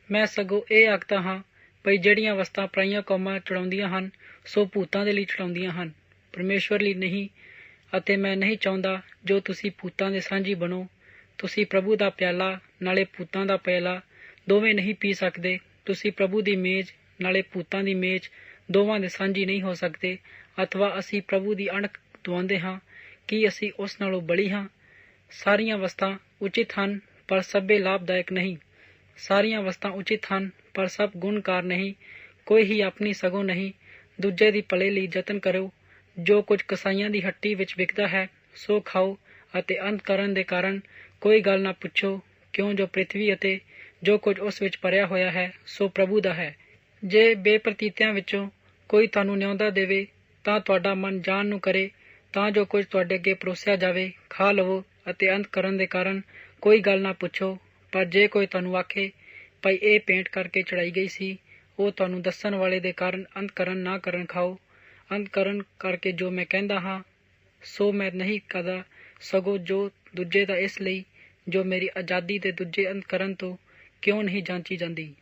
ਮੈਂ ਸਗੋਂ ਇਹ ਆਖਦਾ ਹਾਂ, ਭਈ ਜਿਹੜੀਆਂ ਵਸਤਾਂ ਪਰਾਈਆਂ ਕੌਮਾਂ ਚੜਾਉਂਦੀਆਂ ਹਨ ਸੋ ਭੂਤਾਂ ਦੇ ਲਈ ਚੜਾਉਂਦੀਆਂ ਹਨ, ਪਰਮੇਸ਼ਵਰ ਲਈ ਨਹੀਂ। ਅਤੇ ਮੈਂ ਨਹੀਂ ਚਾਹੁੰਦਾ ਜੋ ਤੁਸੀਂ ਭੂਤਾਂ ਦੇ ਸਾਂਝੀ ਬਣੋ। ਤੁਸੀਂ ਪ੍ਰਭੂ ਦਾ ਪਿਆਲਾ ਨਾਲੇ ਭੂਤਾਂ ਦਾ ਪਿਆਲਾ ਦੋਵੇਂ ਨਹੀਂ ਪੀ ਸਕਦੇ। ਤੁਸੀਂ ਪ੍ਰਭੂ ਦੀ ਮੇਜ਼ ਨਾਲੇ ਭੂਤਾਂ ਦੀ ਮੇਜ਼ ਦੋਵਾਂ ਦੇ ਸਾਂਝੀ ਨਹੀਂ ਹੋ ਸਕਦੇ। ਅਥਵਾ ਅਸੀਂ ਪ੍ਰਭੂ ਦੀ ਅਣਖ ਦਵਾਉਂਦੇ ਹਾਂ, ਕੀ ਅਸੀਂ ਉਸ ਨਾਲੋਂ ਬਲੀ ਹਾਂ? ਸਾਰੀਆਂ ਵਸਤਾਂ ਉਚਿਤ ਹਨ ਪਰ ਸਭੇ ਲਾਭਦਾਇਕ ਨਹੀਂ। ਸਾਰੀਆਂ ਵਸਤਾਂ ਉਚਿਤ ਹਨ ਪਰ ਸਭ ਗੁਣਕਾਰ ਨਹੀਂ। ਕੋਈ ਹੀ ਆਪਣੀ ਸਗੋਂ ਨਹੀਂ। ਦੂਜੇ ਦੀ ਭਲੇ ਲਈ ਯਤਨ ਕਰੋ ਜੋ ਕੁਝ ਕਸਾਈਆਂ ਦੀ ਹੱਟੀ ਵਿੱਚ ਵਿਕਦਾ ਹੈ ਸੋ ਖਾਓ ਅਤੇ ਅੰਤ ਕਰਨ ਦੇ ਕਾਰਨ ਕੋਈ ਗੱਲ ਨਾ ਪੁੱਛੋ, ਕਿਉਂ ਜੋ ਪ੍ਰਿਥਵੀ ਅਤੇ ਜੋ ਕੁਝ ਉਸ ਵਿੱਚ ਭਰਿਆ ਹੋਇਆ ਹੈ ਸੋ ਪ੍ਰਭੂ ਦਾ ਹੈ। ਜੇ ਬੇਪ੍ਰਤੀਤਿਆਂ ਵਿੱਚੋਂ ਕੋਈ ਤੁਹਾਨੂੰ ਨਿਆਉਂਦਾ ਦੇਵੇ ਤਾਂ ਤੁਹਾਡਾ ਮਨ ਜਾਣ ਨੂੰ ਕਰੇ, ਤਾਂ ਜੋ ਕੁਝ ਤੁਹਾਡੇ ਅੱਗੇ ਪਰੋਸਿਆ ਜਾਵੇ ਖਾ ਲਵੋ ਅਤੇ ਅੰਤ ਕਰਨ ਦੇ ਕਾਰਨ ਕੋਈ ਗੱਲ ਨਾ ਪੁੱਛੋ। ਪਰ ਜੇ ਕੋਈ ਤੁਹਾਨੂੰ ਆਖੇ ਭਾਈ ਇਹ ਭੇਂਟ ਕਰਕੇ ਚੜਾਈ ਗਈ ਸੀ, ਉਹ ਤੁਹਾਨੂੰ ਦੱਸਣ ਵਾਲੇ ਦੇ ਕਾਰਨ ਅੰਤ ਕਰਨ ਨਾ ਕਰਨ ਖਾਓ। ਅੰਤ ਕਰਨ ਕਰਕੇ ਜੋ ਮੈਂ ਕਹਿੰਦਾ ਹਾਂ ਸੋ ਮੈਂ ਨਹੀਂ ਕਰਦਾ, ਸਗੋਂ ਜੋ ਦੂਜੇ ਦਾ, ਇਸ ਲਈ ਜੋ ਮੇਰੀ ਆਜ਼ਾਦੀ ਦੇ ਦੂਜੇ ਅੰਤ ਕਰਨ ਤੋਂ ਕਿਉਂ ਨਹੀਂ ਜਾਂਚੀ ਜਾਂਦੀ।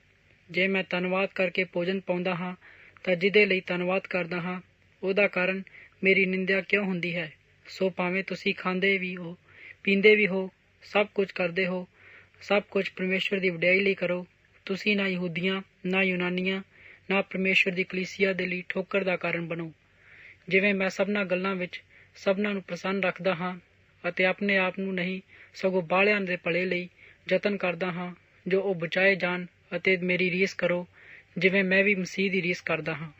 ਜੇ ਮੈਂ ਧੰਨਵਾਦ ਕਰਕੇ ਭੋਜਨ ਪਾਉਂਦਾ ਹਾਂ ਤਾਂ ਜਿਹਦੇ ਲਈ ਧੰਨਵਾਦ ਕਰਦਾ ਹਾਂ ਉਹਦਾ ਕਾਰਨ ਮੇਰੀ ਨਿੰਦਿਆ ਕਿਉਂ ਹੁੰਦੀ ਹੈ। ਸੋ ਭਾਵੇਂ ਤੁਸੀਂ ਖਾਂਦੇ ਵੀ ਹੋ, ਪੀਂਦੇ ਵੀ ਹੋ, ਸਭ ਕੁਝ ਕਰਦੇ ਹੋ, ਸਭ ਕੁਝ ਪਰਮੇਸ਼ਵਰ ਦੀ ਵਡਿਆਈ ਲਈ ਕਰੋ। ਤੁਸੀਂ ਨਾ ਯਹੂਦੀਆਂ, ਨਾ ਯੂਨਾਨੀਆਂ, ਨਾ ਪਰਮੇਸ਼ਵਰ ਦੀ ਕਲੀਸਿਆ ਦੇ ਲਈ ਠੋਕਰ ਦਾ ਕਾਰਨ ਬਣੋ। ਜਿਵੇਂ ਮੈਂ ਸਭਨਾਂ ਗੱਲਾਂ ਵਿੱਚ ਸਭਨਾਂ ਨੂੰ ਪ੍ਰਸੰਨ ਰੱਖਦਾ ਹਾਂ ਅਤੇ ਆਪਣੇ ਆਪ ਨੂੰ ਨਹੀਂ ਸਗੋਂ ਬਾਹਲਿਆਂ ਦੇ ਭਲੇ ਲਈ ਯਤਨ ਕਰਦਾ ਹਾਂ, ਜੋ ਉਹ ਬਚਾਏ ਜਾਣ ਅਤੇ ਮੇਰੀ ਰੀਸ ਕਰੋ ਜਿਵੇਂ ਮੈਂ ਵੀ ਮਸੀਹ ਦੀ ਰੀਸ ਕਰਦਾ ਹਾਂ।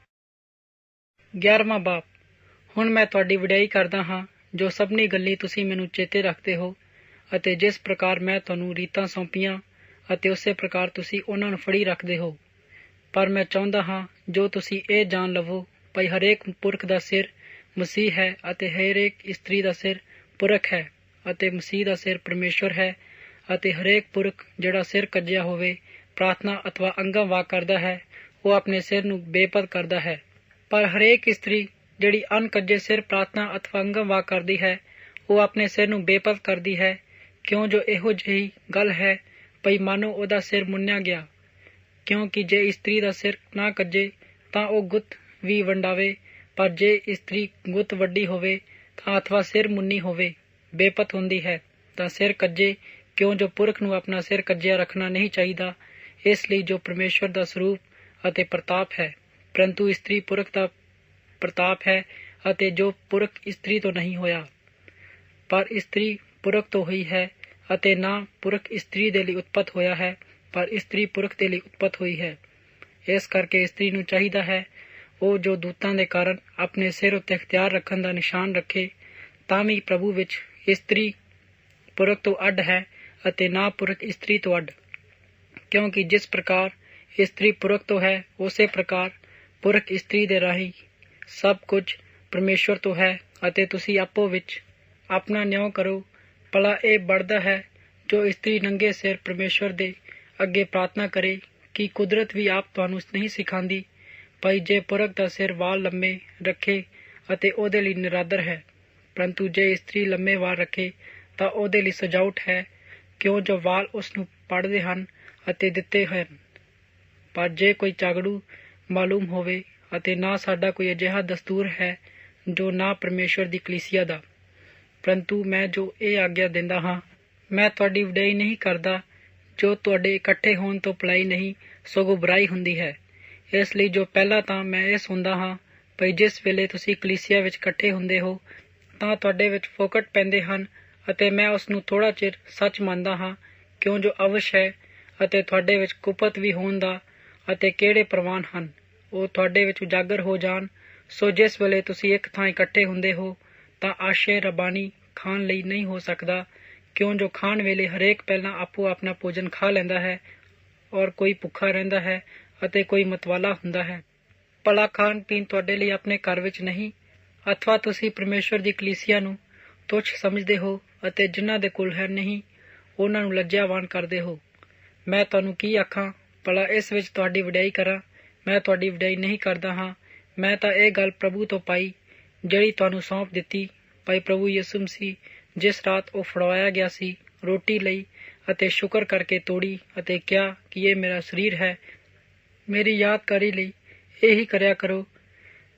11ਵਾਂ ਬਾਬ। ਹੁਣ ਮੈਂ ਤੁਹਾਡੀ ਵਡਿਆਈ ਕਰਦਾ ਹਾਂ ਜੋ ਸਭਨੀ ਗੱਲੀ ਤੁਸੀਂ ਮੈਨੂੰ ਚੇਤੇ ਰੱਖਦੇ ਹੋ ਅਤੇ ਜਿਸ ਪ੍ਰਕਾਰ ਮੈਂ ਤੁਹਾਨੂੰ ਰੀਤਾਂ ਸੌਂਪੀਆਂ ਅਤੇ ਉਸੇ ਪ੍ਰਕਾਰ ਤੁਸੀਂ ਉਹਨਾਂ ਨੂੰ ਫੜੀ ਰੱਖਦੇ ਹੋ। ਪਰ ਮੈਂ ਚਾਹੁੰਦਾ ਹਾਂ ਜੋ ਤੁਸੀਂ ਇਹ ਜਾਣ ਲਵੋ ਭਾਈ ਹਰੇਕ ਪੁਰਖ ਦਾ ਸਿਰ ਮਸੀਹ ਹੈ ਅਤੇ ਹਰੇਕ ਇਸਤਰੀ ਦਾ ਸਿਰ ਪੁਰਖ ਹੈ ਅਤੇ ਮਸੀਹ ਦਾ ਸਿਰ ਪਰਮੇਸ਼ਵਰ ਹੈ ਅਤੇ ਹਰੇਕ ਪੁਰਖ ਜਿਹੜਾ ਸਿਰ ਕੱਜਿਆ ਹੋਵੇ ਪ੍ਰਾਰਥਨਾ ਅਥਵਾ ਅੰਗਮ ਵਾਕ ਕਰਦਾ ਹੈ ਉਹ ਆਪਣੇ ਸਿਰ ਨੂੰ ਬੇਪਤ ਕਰਦਾ ਹੈ। ਪਰ ਹਰੇਕ ਇਸਤਰੀ ਜਿਹੜੀ ਅਣਕੱਜੇ ਸਿਰ ਪ੍ਰਾਰਥਨਾ ਅਥਵਾ ਅੰਗਮ ਵਾਕ ਕਰਦੀ ਹੈ ਉਹ ਆਪਣੇ ਸਿਰ ਨੂੰ ਬੇਪਤ ਕਰਦੀ ਹੈ, ਕਿਉਂ ਜੋ ਇਹੋ ਜਿਹੀ ਗੱਲ ਹੈ ਭਈ ਮਾਨੋ ਉਹਦਾ ਸਿਰ ਮੁੰਨਿਆ ਗਿਆ। ਕਿਉਂਕਿ ਜੇ ਇਸਤਰੀ ਦਾ ਸਿਰ ਨਾ ਕੱਜੇ ਤਾਂ ਉਹ ਗੁੱਤ ਵੀ ਵੰਡਾਵੇ, ਪਰ ਜੇ ਇਸਤਰੀ ਗੁੱਤ ਵੱਡੀ ਹੋਵੇ ਤਾਂ ਅਥਵਾ ਸਿਰ ਮੁੰਨੀ ਹੋਵੇ ਬੇਪਤ ਹੁੰਦੀ ਹੈ ਤਾਂ ਸਿਰ ਕੱਜੇ, ਕਿਉਂ ਜੋ ਪੁਰਖ ਨੂੰ ਆਪਣਾ ਸਿਰ ਕੱਜਿਆ ਰੱਖਣਾ ਨਹੀਂ ਚਾਹੀਦਾ, ਇਸ ਲਈ ਜੋ ਪਰਮੇਸ਼ਵਰ ਦਾ ਸਰੂਪ ਅਤੇ ਪ੍ਰਤਾਪ ਹੈ। ਪਰੰਤੂ ਇਸਤਰੀ ਪੁਰਖ ਦਾ ਪ੍ਰਤਾਪ ਹੈ ਅਤੇ ਜੋ ਪੁਰਖ ਇਸਤਰੀ ਤੋਂ ਨਹੀਂ ਹੋਇਆ, ਪਰ ਇਸਤਰੀ ਪੁਰਖ ਤੋਂ ਹੋਈ ਹੈ ਅਤੇ ਨਾ ਪੁਰਖ ਇਸਤਰੀ ਦੇ ਲਈ ਉਤਪਤ ਹੋਇਆ ਹੈ, ਪਰ ਇਸਤਰੀ ਪੁਰਖ ਦੇ ਲਈ ਉਤਪਤ ਹੋਈ ਹੈ। ਇਸ ਕਰਕੇ ਇਸਤਰੀ ਨੂੰ ਚਾਹੀਦਾ ਹੈ ਉਹ ਜੋ ਦੂਤਾਂ ਦੇ ਕਾਰਨ ਆਪਣੇ ਸਿਰ ਉੱਤੇ ਅਖਤਿਆਰ ਰੱਖਣ ਦਾ ਨਿਸ਼ਾਨ ਰੱਖੇ, ਤਾਂ ਵੀ ਪ੍ਰਭੂ ਵਿੱਚ ਇਸਤਰੀ ਪੁਰਖ ਤੋਂ ਅੱਡ ਹੈ ਅਤੇ ਨਾ ਪੁਰਖ ਇਸਤਰੀ ਤੋਂ ਅੱਡ। ਕਿਉਂਕਿ ਜਿਸ ਪ੍ਰਕਾਰ ਇਸਤਰੀ ਪੁਰਖ ਤੋਂ ਹੈ ਉਸੇ ਪ੍ਰਕਾਰ ਪੁਰਖ ਇਸਤਰੀ ਦੇ ਰਾਹੀਂ ਸਭ ਕੁਝ ਪਰਮੇਸ਼ਵਰ ਤੋਂ ਹੈ ਅਤੇ ਤੁਸੀਂ ਆਪੋ ਵਿੱਚ ਆਪਣਾ ਨਿਆਂ ਕਰੋ। ਭਲਾ ਇਹ ਬਣਦਾ ਹੈ ਜੋ ਇਸਤਰੀ ਨੰਗੇ ਸਿਰ ਪਰਮੇਸ਼ਵਰ ਦੇ ਅੱਗੇ ਪ੍ਰਾਰਥਨਾ ਕਰੇ ਕਿ ਕੁਦਰਤ ਵੀ ਆਪ ਤੁਹਾਨੂੰ ਨਹੀਂ ਸਿਖਾਉਂਦੀ ਭਾਈ ਜੇ ਪੁਰਖ ਦਾ ਸਿਰ ਵਾਲ ਲੰਮੇ ਰੱਖੇ ਅਤੇ ਉਹਦੇ ਲਈ ਨਿਰਾਦਰ ਹੈ, ਪਰੰਤੂ ਜੇ ਇਸਤਰੀ ਲੰਮੇ ਵਾਲ ਰੱਖੇ ਤਾਂ ਉਹਦੇ ਲਈ ਸਜਾਵਟ ਹੈ, ਕਿਉਂ ਜੋ ਵਾਲ ਉਸ ਨੂੰ ਪੜ੍ਹਦੇ ਹਨ ਅਤੇ ਦਿੱਤੇ ਹਨ। ਪਰ ਜੇ ਕੋਈ ਝਗੜੂ ਮਾਲੂਮ ਹੋਵੇ ਅਤੇ ਨਾ ਸਾਡਾ ਕੋਈ ਅਜਿਹਾ ਦਸਤੂਰ ਹੈ ਜੋ ਨਾ ਪਰਮੇਸ਼ਵਰ ਦੀ ਕਲੀਸਿਆ ਦਾ, ਪਰੰਤੂ ਮੈਂ ਜੋ ਇਹ ਆਗਿਆ ਦਿੰਦਾ ਹਾਂ, ਮੈਂ ਤੁਹਾਡੀ ਵਡਿਆਈ ਨਹੀਂ ਕਰਦਾ ਜੋ ਤੁਹਾਡੇ ਇਕੱਠੇ ਹੋਣ ਤੋਂ ਭਲਾਈ ਨਹੀਂ ਸਗੋਂ ਬੁਰਾਈ ਹੁੰਦੀ ਹੈ। ਇਸ ਲਈ ਜੋ ਪਹਿਲਾਂ ਤਾਂ ਮੈਂ ਇਹ ਸੁਣਦਾ ਹਾਂ ਭਈ ਜਿਸ ਵੇਲੇ ਤੁਸੀਂ ਕਲੀਸਿਆ ਵਿੱਚ ਇਕੱਠੇ ਹੁੰਦੇ ਹੋ ਤਾਂ ਤੁਹਾਡੇ ਵਿੱਚ ਫੋਕਟ ਪੈਂਦੇ ਹਨ ਅਤੇ ਮੈਂ ਉਸ ਨੂੰ ਥੋੜ੍ਹਾ ਚਿਰ ਸੱਚ ਮੰਨਦਾ ਹਾਂ, ਕਿਉਂ ਜੋ ਅਵਸ਼ ਹੈ ਅਤੇ ਤੁਹਾਡੇ ਵਿੱਚ ਕੁਪਤ ਵੀ ਹੋਣ ਦਾ ਅਤੇ ਕਿਹੜੇ ਪ੍ਰਵਾਨ ਹਨ ਉਹ ਤੁਹਾਡੇ ਵਿੱਚ ਉਜਾਗਰ ਹੋ ਜਾਣ। ਸੋ ਜਿਸ ਵੇਲੇ ਤੁਸੀਂ ਇੱਕ ਥਾਂ ਇਕੱਠੇ ਹੁੰਦੇ ਹੋ ਤਾਂ ਆਸ਼ੇ ਰਬਾਨੀ ਖਾਣ ਲਈ ਨਹੀਂ ਹੋ ਸਕਦਾ, ਕਿਉਂ ਜੋ ਖਾਣ ਵੇਲੇ ਹਰੇਕ ਪਹਿਲਾਂ ਆਪੋ ਆਪਣਾ ਭੋਜਨ ਖਾ ਲੈਂਦਾ ਹੈ ਔਰ ਕੋਈ ਭੁੱਖਾ ਰਹਿੰਦਾ ਹੈ ਅਤੇ ਕੋਈ ਮਤਵਾਲਾ ਹੁੰਦਾ ਹੈ। ਭਲਾ ਖਾਣ ਪੀਣ ਤੁਹਾਡੇ ਲਈ ਆਪਣੇ ਘਰ ਵਿੱਚ ਨਹੀਂ, ਅਥਵਾ ਤੁਸੀਂ ਪਰਮੇਸ਼ਵਰ ਦੀ ਕਲੀਸਿਆ ਨੂੰ ਤੁੱਛ ਸਮਝਦੇ ਹੋ ਅਤੇ ਜਿਨ੍ਹਾਂ ਦੇ ਕੋਲ ਹੈ ਨਹੀਂ ਉਹਨਾਂ ਨੂੰ ਲੱਜਿਆਵਾਨ ਕਰਦੇ ਹੋ। ਮੈਂ ਤੁਹਾਨੂੰ ਕੀ ਆਖਾਂ, ਭਲਾ ਇਸ ਵਿੱਚ ਤੁਹਾਡੀ ਵਡਿਆਈ ਕਰਾਂ? ਮੈਂ ਤੁਹਾਡੀ ਵਡਿਆਈ ਨਹੀਂ ਕਰਦਾ ਹਾਂ, ਮੈਂ ਤਾਂ ਇਹ ਗੱਲ ਪ੍ਰਭੂ ਤੋਂ ਪਾਈ ਜਿਹੜੀ ਤੁਹਾਨੂੰ ਸੌਂਪ ਦਿੱਤੀ। ਭਾਈ ਪ੍ਰਭੂ ਯਿਸੂ ਮਸੀਹ ਜਿਸ ਰਾਤ ਉਹ ਫੜਵਾਇਆ ਗਿਆ ਸੀ ਰੋਟੀ ਲਈ ਅਤੇ ਸ਼ੁਕਰ ਕਰਕੇ ਤੋੜੀ ਅਤੇ ਕਿਹਾ ਕਿ ਇਹ ਮੇਰਾ ਸਰੀਰ ਹੈ, ਮੇਰੀ ਯਾਦਗਾਰੀ ਲਈ ਇਹੀ ਕਰਿਆ ਕਰੋ।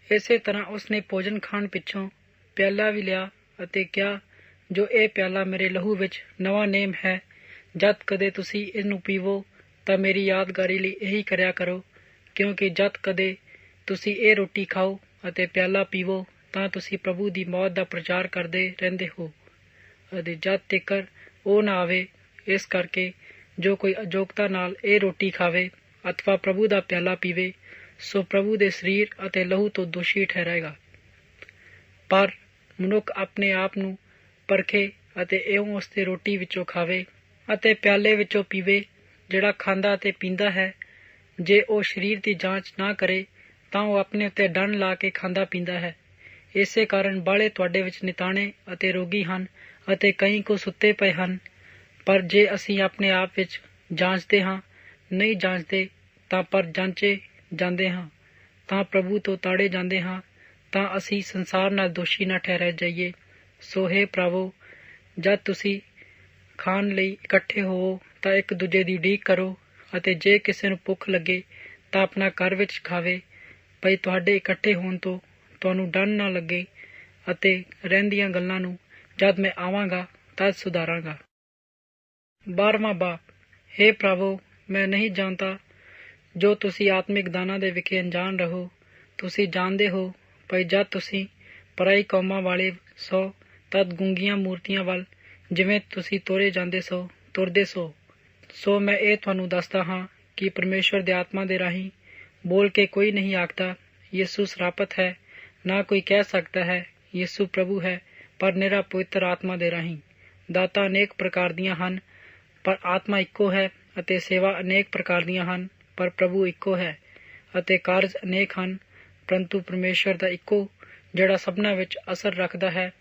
ਇਸੇ ਤਰ੍ਹਾਂ ਉਸਨੇ ਭੋਜਨ ਖਾਣ ਪਿੱਛੋਂ ਪਿਆਲਾ ਵੀ ਲਿਆ ਅਤੇ ਕਿਹਾ ਜੋ ਇਹ ਪਿਆਲਾ ਮੇਰੇ ਲਹੂ ਵਿੱਚ ਨਵਾਂ ਨੇਮ ਹੈ, ਜਦ ਕਦੇ ਤੁਸੀਂ ਇਹਨੂੰ ਪੀਵੋ ਤਾਂ ਮੇਰੀ ਯਾਦਗਾਰੀ ਲਈ ਇਹੀ ਕਰਿਆ ਕਰੋ। ਕਿਉਂਕਿ ਜਦ ਕਦੇ ਤੁਸੀਂ ਇਹ ਰੋਟੀ ਖਾਓ ਅਤੇ ਪਿਆਲਾ ਪੀਵੋ ਤਾਂ ਤੁਸੀਂ ਪ੍ਰਭੂ ਦੀ ਮੌਤ ਦਾ ਪ੍ਰਚਾਰ ਕਰਦੇ ਰਹਿੰਦੇ ਹੋ ਅਤੇ ਜਦ ਤੀਕਰ ਉਹ ਨਾ ਆਵੇ। ਇਸ ਕਰਕੇ ਜੋ ਕੋਈ ਅਯੋਗਤਾ ਨਾਲ ਇਹ ਰੋਟੀ ਖਾਵੇ ਅਥਵਾ ਪ੍ਰਭੂ ਦਾ ਪਿਆਲਾ ਪੀਵੇ ਸੋ ਪ੍ਰਭੂ ਦੇ ਸਰੀਰ ਅਤੇ ਲਹੂ ਤੋਂ ਦੋਸ਼ੀ ਠਹਿਰਾਏਗਾ। ਪਰ ਮਨੁੱਖ ਆਪਣੇ ਆਪ ਨੂੰ ਪਰਖੇ ਅਤੇ ਇਉਂ ਉਸ ਦੀ ਰੋਟੀ ਵਿੱਚੋਂ ਖਾਵੇ ਅਤੇ ਪਿਆਲੇ ਵਿੱਚੋਂ ਪੀਵੇ ਜਿਹੜਾ ਖਾਂਦਾ ਅਤੇ ਪੀਂਦਾ ਹੈ। ਜੇ ਉਹ ਸਰੀਰ ਦੀ ਜਾਂਚ ਨਾ ਕਰੇ ਤਾਂ ਉਹ ਆਪਣੇ ਉੱਤੇ ਡੰਨ ਲਾ ਕੇ ਖਾਂਦਾ ਪੀਂਦਾ ਹੈ। ਇਸੇ ਕਾਰਨ ਬਾਹਲੇ ਤੁਹਾਡੇ ਵਿੱਚ ਨਿਤਾਣੇ ਅਤੇ ਰੋਗੀ ਹਨ ਅਤੇ ਕਈ ਕੁ ਸੁੱਤੇ ਪਏ ਹਨ। ਪਰ ਜੇ ਅਸੀਂ ਆਪਣੇ ਆਪ ਵਿੱਚ ਜਾਂਚਦੇ ਹਾਂ, ਨਹੀਂ ਜਾਂਚਦੇ ਤਾਂ ਪਰ ਜਾਂਚੇ ਜਾਂਦੇ ਹਾਂ ਤਾਂ ਪ੍ਰਭੂ ਤੋਂ ਤਾੜੇ ਜਾਂਦੇ ਹਾਂ, ਤਾਂ ਅਸੀਂ ਸੰਸਾਰ ਨਾਲ ਦੋਸ਼ੀ ਨਾ ਠਹਿਰਾਏ ਜਾਈਏ। ਸੋ ਹੇ ਭਰਾਵੋ, ਜਦ ਤੁਸੀਂ ਖਾਣ ਲਈ ਇਕੱਠੇ ਹੋਵੋ ਤਾਂ ਇੱਕ ਦੂਜੇ ਦੀ ਉਡੀਕ ਕਰੋ, ਅਤੇ ਜੇ ਕਿਸੇ ਨੂੰ ਭੁੱਖ ਲੱਗੇ ਤਾਂ ਆਪਣਾ ਘਰ ਵਿੱਚ ਖਾਵੇ, ਭਈ ਤੁਹਾਡੇ ਇਕੱਠੇ ਹੋਣ ਤੋਂ ਤੁਹਾਨੂੰ ਡੰਨ ਨਾ ਲੱਗੇ, ਅਤੇ ਰਹਿੰਦੀਆਂ ਗੱਲਾਂ ਨੂੰ ਜਦ ਮੈਂ ਆਵਾਂਗਾ ਤਦ ਸੁਧਾਰਾਂਗਾ। 12ਵਾਂ ਬਾਬ। ਹੇ ਭਰਾਵੋ, ਮੈਂ ਨਹੀਂ ਜਾਣਦਾ ਜੋ ਤੁਸੀਂ ਆਤਮਿਕ ਦਾਨਾਂ ਦੇ ਵਿਖੇ ਅਣਜਾਣ ਰਹੋ। ਤੁਸੀਂ ਜਾਣਦੇ ਹੋ ਭਈ ਜਦ ਤੁਸੀਂ ਪਰਾਈ ਕੌਮਾਂ ਵਾਲੇ ਸੋ ਤਦ ਗੂੰਗੀਆਂ ਮੂਰਤੀਆਂ ਵੱਲ ਜਿਵੇਂ ਤੁਸੀਂ ਤੋਰੇ ਜਾਂਦੇ ਸੋ ਤੁਰਦੇ ਸੋ ਮੈਂ ਇਹ ਤੁਹਾਨੂੰ ਦੱਸਦਾ ਹਾਂ ਕਿ ਪਰਮੇਸ਼ਵਰ ਦੇ ਆਤਮਾ ਦੇ ਰਾਹੀਂ ਬੋਲ ਕੇ ਕੋਈ ਨਹੀਂ ਆਖਦਾ ਯਿਸੂ ਸਰਾਪਤ ਹੈ, ਨਾ ਕੋਈ ਕਹਿ ਸਕਦਾ ਹੈ ਯਿਸੂ ਪ੍ਰਭੂ ਹੈ, ਪਰ ਨਿਰਾ ਪਵਿੱਤਰ ਆਤਮਾ ਦੇ ਰਾਹੀਂ। ਦਾਤਾਂ ਅਨੇਕ ਪ੍ਰਕਾਰ ਦੀਆਂ ਹਨ, ਪਰ ਆਤਮਾ ਇੱਕੋ ਹੈ, ਅਤੇ ਸੇਵਾ ਅਨੇਕ ਪ੍ਰਕਾਰ ਦੀਆਂ ਹਨ, ਪਰ ਪ੍ਰਭੂ ਇੱਕੋ ਹੈ, ਅਤੇ ਕਾਰਜ ਅਨੇਕ ਹਨ, ਪਰੰਤੂ ਪਰਮੇਸ਼ਵਰ ਦਾ ਇੱਕੋ ਜਿਹੜਾ ਸਭਨਾਂ ਵਿੱਚ ਅਸਰ ਰੱਖਦਾ ਹੈ।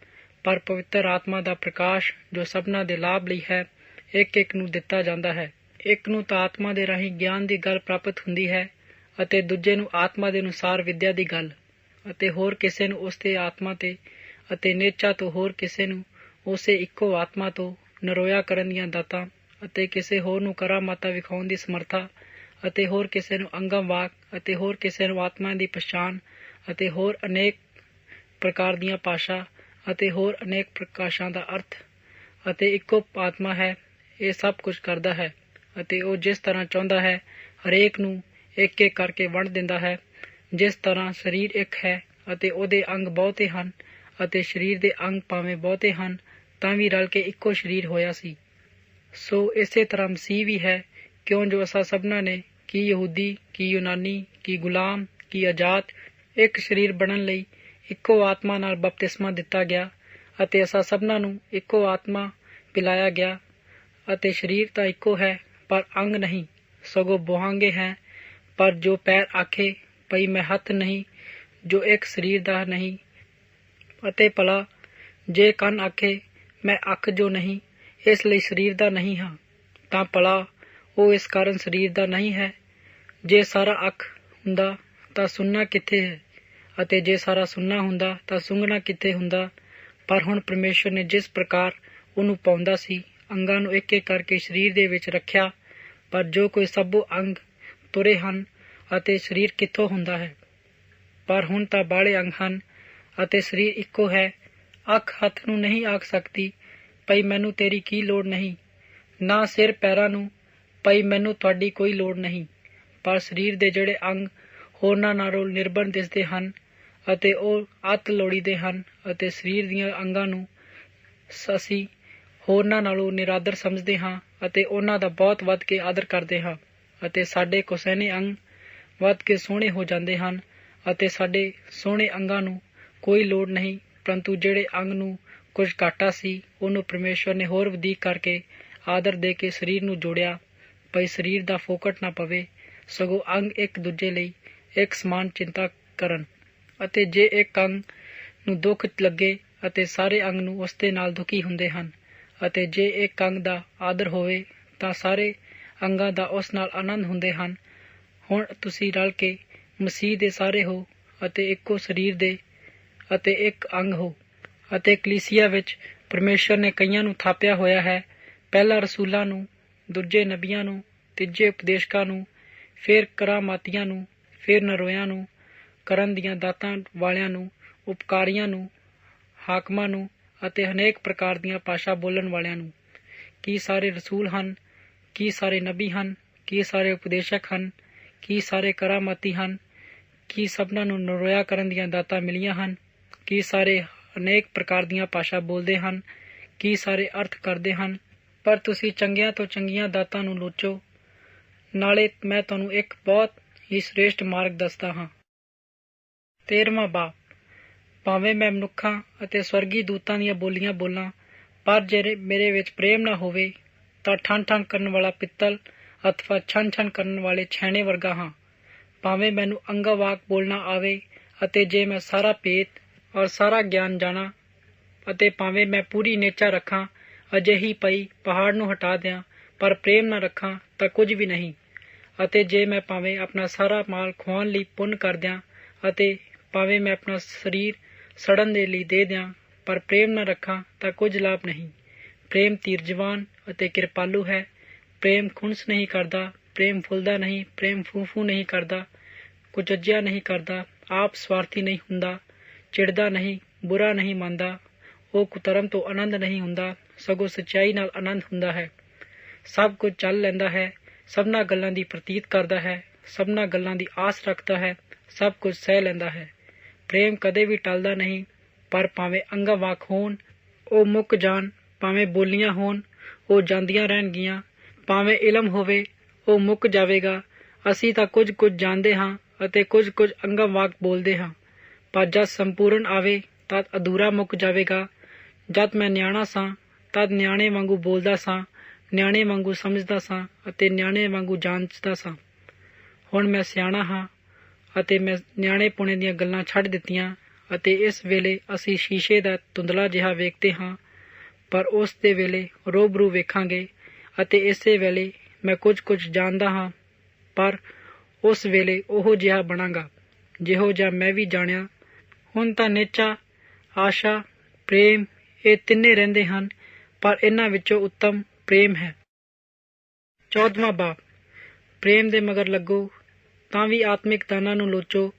ਪਰ ਪਵਿੱਤਰ ਆਤਮਾ ਦਾ ਪ੍ਰਕਾਸ਼ ਜੋ ਸਭਨਾਂ ਦੇ ਲਾਭ ਲਈ ਹੈ, ਇੱਕ ਇੱਕ ਨੂੰ ਦਿੱਤਾ ਜਾਂਦਾ ਹੈ। ਇੱਕ ਨੂੰ ਤਾਂ ਆਤਮਾ ਦੇ ਰਾਹੀਂ ਗਿਆਨ ਦੀ ਗੱਲ ਪ੍ਰਾਪਤ ਹੁੰਦੀ ਹੈ, ਅਤੇ ਦੂਜੇ ਨੂੰ ਆਤਮਾ ਦੇ ਅਨੁਸਾਰ ਵਿਦਿਆ ਦੀ ਗੱਲ, ਅਤੇ ਹੋਰ ਕਿਸੇ ਨੂੰ ਉਸ ਦੇ ਆਤਮਾ ਤੇ, ਅਤੇ ਨੇਚਾ ਤੋਂ ਹੋਰ ਕਿਸੇ ਨੂੰ ਉਸੇ ਇੱਕੋ ਆਤਮਾ ਤੋਂ ਨਰੋਇਆ ਕਰਨ ਦੀਆਂ ਦਾਤਾਂ, ਅਤੇ ਕਿਸੇ ਹੋਰ ਨੂੰ ਕਰਾਮਾਤਾਂ ਵਿਖਾਉਣ ਦੀ ਸਮਰੱਥਾ, ਅਤੇ ਹੋਰ ਕਿਸੇ ਨੂੰ ਅੰਗਮ ਵਾਕ, ਅਤੇ ਹੋਰ ਕਿਸੇ ਨੂੰ ਆਤਮਾ ਦੀ ਪਛਾਣ, ਅਤੇ ਹੋਰ ਅਨੇਕ ਪ੍ਰਕਾਰ ਦੀਆਂ ਭਾਸ਼ਾ, ਅਤੇ ਹੋਰ ਅਨੇਕ ਪ੍ਰਕਾਸ਼ਾਂ ਦਾ ਅਰਥ। ਅਤੇ ਇੱਕੋ ਆਤਮਾ ਹੈ, ਇਹ ਸਭ ਕੁਝ ਕਰਦਾ ਹੈ, ਅਤੇ ਉਹ ਜਿਸ ਤਰ੍ਹਾਂ ਚਾਹੁੰਦਾ ਹੈ ਹਰੇਕ ਨੂੰ ਇੱਕ ਇੱਕ ਕਰਕੇ ਵੰਡ ਦਿੰਦਾ ਹੈ। ਜਿਸ ਤਰ੍ਹਾਂ ਸਰੀਰ ਇੱਕ ਹੈ ਅਤੇ ਉਹਦੇ ਅੰਗ ਬਹੁਤੇ ਹਨ, ਅਤੇ ਸਰੀਰ ਦੇ ਅੰਗ ਭਾਵੇਂ ਬਹੁਤੇ ਹਨ ਤਾਂ ਵੀ ਰਲ ਕੇ ਇੱਕੋ ਸਰੀਰ ਹੋਇਆ ਸੀ। ਸੋ ਇਸੇ ਤਰ੍ਹਾਂ ਮਸੀਹ ਵੀ ਹੈ, ਕਿਉਂ ਜੋ ਅਸਾਂ ਸਭਨਾਂ ਨੇ, ਕੀ ਯਹੂਦੀ, ਕੀ ਯੂਨਾਨੀ, ਕੀ ਗੁਲਾਮ, ਕੀ ਆਜ਼ਾਦ, ਇੱਕ ਸਰੀਰ ਬਣਨ ਲਈ ਇੱਕੋ ਆਤਮਾ ਨਾਲ ਬਪਤਿਸਮਾ ਦਿੱਤਾ ਗਿਆ, ਅਤੇ ਅਸਾਂ ਸਭਨਾਂ ਨੂੰ ਇੱਕੋ ਆਤਮਾ ਪਿਲਾਇਆ ਗਿਆ। ਅਤੇ ਸਰੀਰ ਤਾਂ ਇੱਕੋ ਹੈ, ਪਰ ਅੰਗ ਨਹੀਂ, ਸਗੋਂ ਬਹੁਅੰਗੇ ਹੈ। ਪਰ ਜੋ ਪੈਰ ਆਖੇ ਭਈ ਮੈਂ ਹੱਥ ਨਹੀਂ, ਜੋ ਇੱਕ ਸਰੀਰ ਦਾ ਨਹੀਂ, ਅਤੇ ਭਲਾ ਜੇ ਕੰਨ ਆਖੇ ਮੈਂ ਅੱਖ ਜੋ ਨਹੀਂ, ਇਸ ਲਈ ਸਰੀਰ ਦਾ ਨਹੀਂ ਹਾਂ, ਤਾਂ ਭਲਾ ਉਹ ਇਸ ਕਾਰਨ ਸਰੀਰ ਦਾ ਨਹੀਂ ਹੈ। ਜੇ ਸਾਰਾ ਅੱਖ ਹੁੰਦਾ ਤਾਂ ਸੁਣਨਾ ਕਿੱਥੇ ਹੈ, ਅਤੇ ਜੇ ਸਾਰਾ ਸੁਣਨਾ ਹੁੰਦਾ ਤਾਂ ਸੁੰਘਣਾ ਕਿੱਥੇ ਹੁੰਦਾ। ਪਰ ਹੁਣ ਪਰਮੇਸ਼ਵਰ ਨੇ ਜਿਸ ਪ੍ਰਕਾਰ ਉਹਨੂੰ ਪਾਉਂਦਾ ਸੀ, ਅੰਗਾਂ ਨੂੰ ਇੱਕ ਇੱਕ ਕਰਕੇ ਸਰੀਰ ਦੇ ਵਿੱਚ ਰੱਖਿਆ, ਪਰ ਜੋ ਕੋਈ ਸਭੋ ਅੰਗ ਤੁਰੇ ਹਨ, ਅਤੇ ਸਰੀਰ ਕਿੱਥੋਂ ਹੁੰਦਾ ਹੈ। ਪਰ ਹੁਣ ਤਾਂ ਬਾਹਲੇ ਅੰਗ ਹਨ, ਅਤੇ ਸਰੀਰ ਇੱਕੋ ਹੈ। ਅੱਖ ਹੱਥ ਨੂੰ ਨਹੀਂ ਆਖ ਸਕਦੀ ਭਈ ਮੈਨੂੰ ਤੇਰੀ ਕੀ ਲੋੜ ਨਹੀਂ, ਨਾ ਸਿਰ ਪੈਰਾਂ ਨੂੰ ਭਈ ਮੈਨੂੰ ਤੁਹਾਡੀ ਕੋਈ ਲੋੜ ਨਹੀਂ। ਪਰ ਸਰੀਰ ਦੇ ਜਿਹੜੇ ਅੰਗ ਹੋਰਨਾਂ ਨਾਲੋਂ ਨਿਰਬਲ ਦਿਸਦੇ ਹਨ, ਅਤੇ ਉਹ ਅਤ ਲੋੜੀਦੇ ਹਨ, ਅਤੇ ਸਰੀਰ ਦੀਆਂ ਅੰਗਾਂ ਨੂੰ ਅਸੀਂ ਹੋਰਨਾਂ ਨਾਲੋਂ ਨਿਰਾਦਰ ਸਮਝਦੇ ਹਾਂ, ਅਤੇ ਉਹਨਾਂ ਦਾ ਬਹੁਤ ਵੱਧ ਕੇ ਆਦਰ ਕਰਦੇ ਹਾਂ। ਅਤੇ ਸਾਡੇ ਕੁਸੈਨੇ ਅੰਗ ਵੱਧ ਕੇ ਸੋਹਣੇ ਹੋ ਜਾਂਦੇ ਹਨ, ਅਤੇ ਸਾਡੇ ਸੋਹਣੇ ਅੰਗਾਂ ਨੂੰ ਕੋਈ ਲੋੜ ਨਹੀਂ, ਪਰੰਤੂ ਜਿਹੜੇ ਅੰਗ ਨੂੰ ਕੁਝ ਘਾਟਾ ਸੀ, ਉਹਨੂੰ ਪਰਮੇਸ਼ਵਰ ਨੇ ਹੋਰ ਵਧੀਕ ਕਰਕੇ ਆਦਰ ਦੇ ਕੇ ਸਰੀਰ ਨੂੰ ਜੋੜਿਆ, ਭਈ ਸਰੀਰ ਦਾ ਫੋਕਟ ਨਾ ਪਵੇ, ਸਗੋਂ ਅੰਗ ਇੱਕ ਦੂਜੇ ਲਈ ਇੱਕ ਸਮਾਨ ਚਿੰਤਾ ਕਰਨ। ਅਤੇ ਜੇ ਇੱਕ ਅੰਗ ਨੂੰ ਦੁੱਖ ਲੱਗੇ ਅਤੇ ਸਾਰੇ ਅੰਗ ਨੂੰ ਉਸ ਦੇ ਨਾਲ ਦੁਖੀ ਹੁੰਦੇ ਹਨ, ਅਤੇ ਜੇ ਇੱਕ ਅੰਗ ਦਾ ਆਦਰ ਹੋਵੇ ਤਾਂ ਸਾਰੇ ਅੰਗਾਂ ਦਾ ਉਸ ਨਾਲ ਆਨੰਦ ਹੁੰਦੇ ਹਨ। ਹੁਣ ਤੁਸੀਂ ਰਲ ਕੇ ਮਸੀਹ ਦੇ ਸਾਰੇ ਹੋ, ਅਤੇ ਇੱਕੋ ਸਰੀਰ ਦੇ, ਅਤੇ ਇੱਕ ਅੰਗ ਹੋ। ਅਤੇ ਕਲੀਸਿਆ ਵਿੱਚ ਪਰਮੇਸ਼ਵਰ ਨੇ ਕਈਆਂ ਨੂੰ ਥਾਪਿਆ ਹੋਇਆ ਹੈ, ਪਹਿਲਾਂ ਰਸੂਲਾਂ ਨੂੰ, ਦੂਜੇ ਨਬੀਆਂ ਨੂੰ, ਤੀਜੇ ਉਪਦੇਸ਼ਕਾਂ ਨੂੰ, ਫਿਰ ਕਰਾਮਾਤੀਆਂ ਨੂੰ, ਫਿਰ ਨਰੋਇਆਂ ਨੂੰ, ਕਰਨ ਦੀਆਂ ਦਾਤਾਂ ਵਾਲਿਆਂ ਨੂੰ, ਉਪਕਾਰੀਆਂ ਨੂੰ, ਹਾਕਮਾਂ ਨੂੰ, ਅਤੇ ਅਨੇਕ ਪ੍ਰਕਾਰ ਦੀਆਂ ਭਾਸ਼ਾ ਬੋਲਣ ਵਾਲਿਆਂ ਨੂੰ। ਕੀ ਸਾਰੇ ਰਸੂਲ ਹਨ? ਕੀ ਸਾਰੇ ਨਬੀ ਹਨ? ਕੀ ਸਾਰੇ ਉਪਦੇਸ਼ਕ ਹਨ? ਕੀ ਸਾਰੇ ਕਰਾਮਾਤੀ ਹਨ? ਕੀ ਸਭਨਾਂ ਨੂੰ ਨਰੋਇਆ ਕਰਨ ਦੀਆਂ ਦਾਤਾਂ ਮਿਲੀਆਂ ਹਨ? ਕੀ ਸਾਰੇ ਅਨੇਕ ਪ੍ਰਕਾਰ ਦੀਆਂ ਭਾਸ਼ਾ ਬੋਲਦੇ ਹਨ? ਕੀ ਸਾਰੇ ਅਰਥ ਕਰਦੇ ਹਨ? ਪਰ ਤੁਸੀਂ ਚੰਗੀਆਂ ਤੋਂ ਚੰਗੀਆਂ ਦਾਤਾਂ ਨੂੰ ਲੋਚੋ। ਨਾਲੇ ਮੈਂ ਤੁਹਾਨੂੰ ਇੱਕ ਬਹੁਤ ਹੀ ਸ੍ਰੇਸ਼ਟ ਮਾਰਗ ਦੱਸਦਾ ਹਾਂ। 13ਵਾਂ ਬਾਬ। ਭਾਵੇਂ ਮੈਂ ਮਨੁੱਖਾਂ ਅਤੇ ਸਵਰਗੀ ਦੂਤਾਂ ਦੀਆਂ ਬੋਲੀਆਂ ਬੋਲਾਂ, ਪਰ ਜੇ ਮੇਰੇ ਵਿੱਚ ਪ੍ਰੇਮ ਨਾ ਹੋਵੇ ਤਾਂ ਠਣ ਠਣ ਕਰਨ ਵਾਲਾ ਪਿੱਤਲ ਅਥਵਾ ਛਣ ਛਣ ਕਰਨ ਵਾਲੇ ਛੈਣੇ ਵਰਗਾ ਹਾਂ। ਭਾਵੇਂ ਮੈਨੂੰ ਅੰਗਾ ਵਾਕ ਬੋਲਣਾ ਆਵੇ ਅਤੇ ਜੇ ਮੈਂ ਸਾਰਾ ਭੇਤ ਔਰ ਸਾਰਾ ਗਿਆਨ ਜਾਣਾ, ਅਤੇ ਭਾਵੇਂ ਮੈਂ ਪੂਰੀ ਨੇਚਾ ਰੱਖਾਂ, ਅਜਿਹੀ ਪਈ ਪਹਾੜ ਨੂੰ ਹਟਾ ਦਿਆਂ, ਪਰ ਪ੍ਰੇਮ ਨਾ ਰੱਖਾਂ ਤਾਂ ਕੁਝ ਵੀ ਨਹੀਂ। ਅਤੇ ਜੇ ਮੈਂ ਭਾਵੇਂ ਆਪਣਾ ਸਾਰਾ ਮਾਲ ਖੁਆਉਣ ਲਈ ਪੁੰਨ ਕਰ ਦਿਆਂ, ਅਤੇ ਭਾਵੇਂ ਮੈਂ ਆਪਣਾ ਸਰੀਰ ਸੜਨ ਦੇ ਲਈ ਦੇ ਦਿਆਂ, ਪਰ ਪ੍ਰੇਮ ਨਾ ਰੱਖਾਂ ਤਾਂ ਕੁਝ ਲਾਭ ਨਹੀਂ। ਪ੍ਰੇਮ ਧੀਰਜਵਾਨ ਅਤੇ ਕਿਰਪਾਲੂ ਹੈ। ਪ੍ਰੇਮ ਖੁਣਸ ਨਹੀਂ ਕਰਦਾ, ਪ੍ਰੇਮ ਫੁੱਲਦਾ ਨਹੀਂ, ਪ੍ਰੇਮ ਫੂ ਨਹੀਂ ਕਰਦਾ, ਕੁਚੱਜਿਆ ਨਹੀਂ ਕਰਦਾ, ਆਪ ਸਵਾਰਥੀ ਨਹੀਂ ਹੁੰਦਾ, ਚਿੜਦਾ ਨਹੀਂ, ਬੁਰਾ ਨਹੀਂ ਮੰਨਦਾ। ਉਹ ਕੁਧਰਮ ਤੋਂ ਆਨੰਦ ਨਹੀਂ ਹੁੰਦਾ, ਸਗੋਂ ਸੱਚਾਈ ਨਾਲ ਆਨੰਦ ਹੁੰਦਾ ਹੈ। ਸਭ ਕੁਝ ਚੱਲ ਲੈਂਦਾ ਹੈ, ਸਭਨਾਂ ਗੱਲਾਂ ਦੀ ਪ੍ਰਤੀਤ ਕਰਦਾ ਹੈ, ਸਭਨਾਂ ਗੱਲਾਂ ਦੀ ਆਸ ਰੱਖਦਾ ਹੈ, ਸਭ ਕੁਝ ਸਹਿ ਲੈਂਦਾ ਹੈ। ਪ੍ਰੇਮ ਕਦੇ ਵੀ ਟਲਦਾ ਨਹੀਂ, ਪਰ ਭਾਵੇਂ ਅੰਗਾ ਵਾਕ ਹੋਣ ਉਹ ਮੁੱਕ ਜਾਣ, ਭਾਵੇਂ ਬੋਲੀਆਂ ਹੋਣ ਉਹ ਜਾਂਦੀਆਂ ਰਹਿਣਗੀਆਂ, ਭਾਵੇਂ ਇਲਮ ਹੋਵੇ ਉਹ ਮੁੱਕ ਜਾਵੇਗਾ। ਅਸੀਂ ਤਾਂ ਕੁਝ ਕੁਝ ਜਾਣਦੇ ਹਾਂ ਅਤੇ ਕੁਝ ਕੁਝ ਅੰਗਾ ਵਾਕ ਬੋਲਦੇ ਹਾਂ, ਪਰ ਜਦ ਸੰਪੂਰਨ ਆਵੇ ਤਦ ਅਧੂਰਾ ਮੁੱਕ ਜਾਵੇਗਾ। ਜਦ ਮੈਂ ਨਿਆਣਾ ਸਾਂ ਤਦ ਨਿਆਣੇ ਵਾਂਗੂ ਬੋਲਦਾ ਸਾਂ, ਨਿਆਣੇ ਵਾਂਗੂ ਸਮਝਦਾ ਸਾਂ ਅਤੇ ਨਿਆਣੇ ਵਾਂਗੂ ਜਾਣਦਾ ਸਾਂ। ਹੁਣ ਮੈਂ ਸਿਆਣਾ ਹਾਂ ਅਤੇ ਮੈਂ ਨਿਆਣੇਪੁਣੇ ਦੀਆਂ ਗੱਲਾਂ ਛੱਡ ਦਿੱਤੀਆਂ, ਅਤੇ ਇਸ ਵੇਲੇ ਅਸੀਂ ਸ਼ੀਸ਼ੇ ਦਾ ਧੁੰਦਲਾ ਜਿਹਾ ਵੇਖਦੇ ਹਾਂ, ਪਰ ਉਸ ਦੇ ਵੇਲੇ ਰੂਬਰੂ ਵੇਖਾਂਗੇ। ਅਤੇ ਇਸੇ ਵੇਲੇ ਮੈਂ ਕੁਝ ਕੁਝ ਜਾਣਦਾ ਹਾਂ, ਪਰ ਉਸ ਵੇਲੇ ਉਹੋ ਜਿਹਾ ਬਣਾਂਗਾ ਜਿਹੋ ਜਿਹਾ ਮੈਂ ਵੀ ਜਾਣਿਆ। ਹੁਣ ਤਾਂ ਨਿਹਚਾ, ਆਸ਼ਾ, ਪ੍ਰੇਮ ਇਹ ਤਿੰਨੇ ਰਹਿੰਦੇ ਹਨ, ਪਰ ਇਹਨਾਂ ਵਿੱਚੋਂ ਉੱਤਮ ਪ੍ਰੇਮ ਹੈ। 14ਵਾਂ ਬਾਬ। ਪ੍ਰੇਮ ਦੇ ਮਗਰ ਲੱਗੋ ਤਾਂ ਵੀ ਆਤਮਿਕ ਦਾਨਾਂ ਨੂੰ ਲੋਚੋ,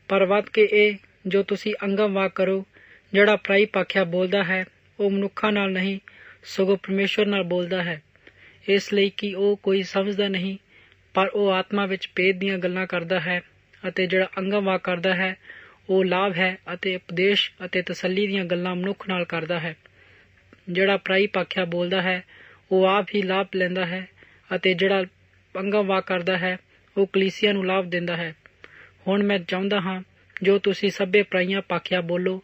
ਪਰ ਵੱਧ ਕੇ ਇਹ ਜੋ ਤੁਸੀਂ ਅੰਗਮ ਵਾਕ ਕਰੋ। ਜਿਹੜਾ ਪਰਾਈ ਭਾਖਿਆ ਬੋਲਦਾ ਹੈ ਉਹ ਮਨੁੱਖਾਂ ਨਾਲ ਨਹੀਂ, ਸਗੋਂ ਪਰਮੇਸ਼ਵਰ ਨਾਲ ਬੋਲਦਾ ਹੈ, ਇਸ ਲਈ ਕਿ ਉਹ ਕੋਈ ਸਮਝਦਾ ਨਹੀਂ, ਪਰ ਉਹ ਆਤਮਾ ਵਿੱਚ ਭੇਦ ਦੀਆਂ ਗੱਲਾਂ ਕਰਦਾ ਹੈ। ਅਤੇ ਜਿਹੜਾ ਅੰਗਮ ਵਾਕ ਕਰਦਾ ਹੈ ਉਹ ਲਾਭ ਹੈ ਅਤੇ ਉਪਦੇਸ਼ ਅਤੇ ਤਸੱਲੀ ਦੀਆਂ ਗੱਲਾਂ ਮਨੁੱਖ ਨਾਲ ਕਰਦਾ ਹੈ। ਜਿਹੜਾ ਪਰਾਈ ਭਾਖਿਆ ਬੋਲਦਾ ਹੈ ਉਹ ਆਪ ਹੀ ਲਾਭ ਲੈਂਦਾ ਹੈ, ਅਤੇ ਜਿਹੜਾ ਅੰਗਮ ਵਾਕ ਕਰਦਾ ਹੈ ਉਹ ਕਲੀਸਿਆ ਨੂੰ ਲਾਭ ਦਿੰਦਾ ਹੈ। ਹੁਣ ਮੈਂ ਚਾਹੁੰਦਾ ਹਾਂ ਜੋ ਤੁਸੀਂ ਸਭੇ ਪਰਾਈਆਂ ਭਾਖਿਆ ਬੋਲੋ,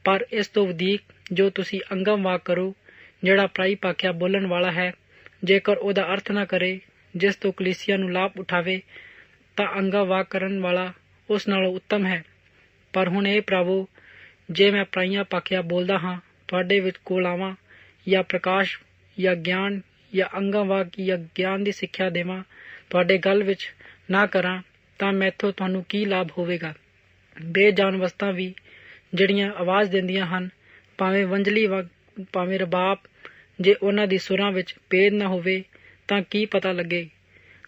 ਪਰ ਇਸ ਤੋਂ ਵਧੇਕ ਜੋ ਤੁਸੀਂ ਅੰਗਮ ਵਾਕ ਕਰੋ। ਜਿਹੜਾ ਪਰਾਈ ਭਾਖਿਆ ਬੋਲਣ ਵਾਲਾ ਹੈ, ਜੇਕਰ ਉਹਦਾ ਅਰਥ ਨਾ ਕਰੇ ਜਿਸ ਤੋਂ ਕਲੀਸਿਆ ਨੂੰ ਲਾਭ ਉਠਾਵੇ, ਤਾਂ ਅੰਗਮ ਵਾਕ ਕਰਨ ਵਾਲਾ ਉਸ ਨਾਲੋਂ ਉੱਤਮ ਹੈ। ਪਰ ਹੁਣ ਇਹ ਭਰਾਵੋ, ਜੇ ਮੈਂ ਪਰਾਈਆਂ ਭਾਖਿਆ ਬੋਲਦਾ ਹਾਂ, ਤੁਹਾਡੇ ਵਿੱਚ ਕੋਲ ਆਵਾਂ ਜਾਂ ਪ੍ਰਕਾਸ਼ ਜਾਂ ਗਿਆਨ ਜਾਂ ਅੰਗਮ ਵਾਕ ਜਾਂ ਗਿਆਨ ਦੀ ਸਿੱਖਿਆ ਦੇਵਾਂ, ਤੁਹਾਡੇ ਗੱਲ ਵਿੱਚ ਨਾ ਕਰਾਂ, ਤਾਂ ਮੈਥੋਂ ਤੁਹਾਨੂੰ ਕੀ ਲਾਭ ਹੋਵੇਗਾ। ਬੇਜਾਨ ਵਸਤਾਂ ਵੀ ਜਿਹੜੀਆਂ ਆਵਾਜ਼ ਦਿੰਦੀਆਂ ਹਨ, ਭਾਵੇਂ ਵੰਜਲੀ ਭਾਵੇਂ ਰਬਾਬ, ਜੇ ਉਹਨਾਂ ਦੀ ਸੁਰਾਂ ਵਿੱਚ ਭੇਦ ਨਾ ਹੋਵੇ ਤਾਂ ਕੀ ਪਤਾ ਲੱਗੇ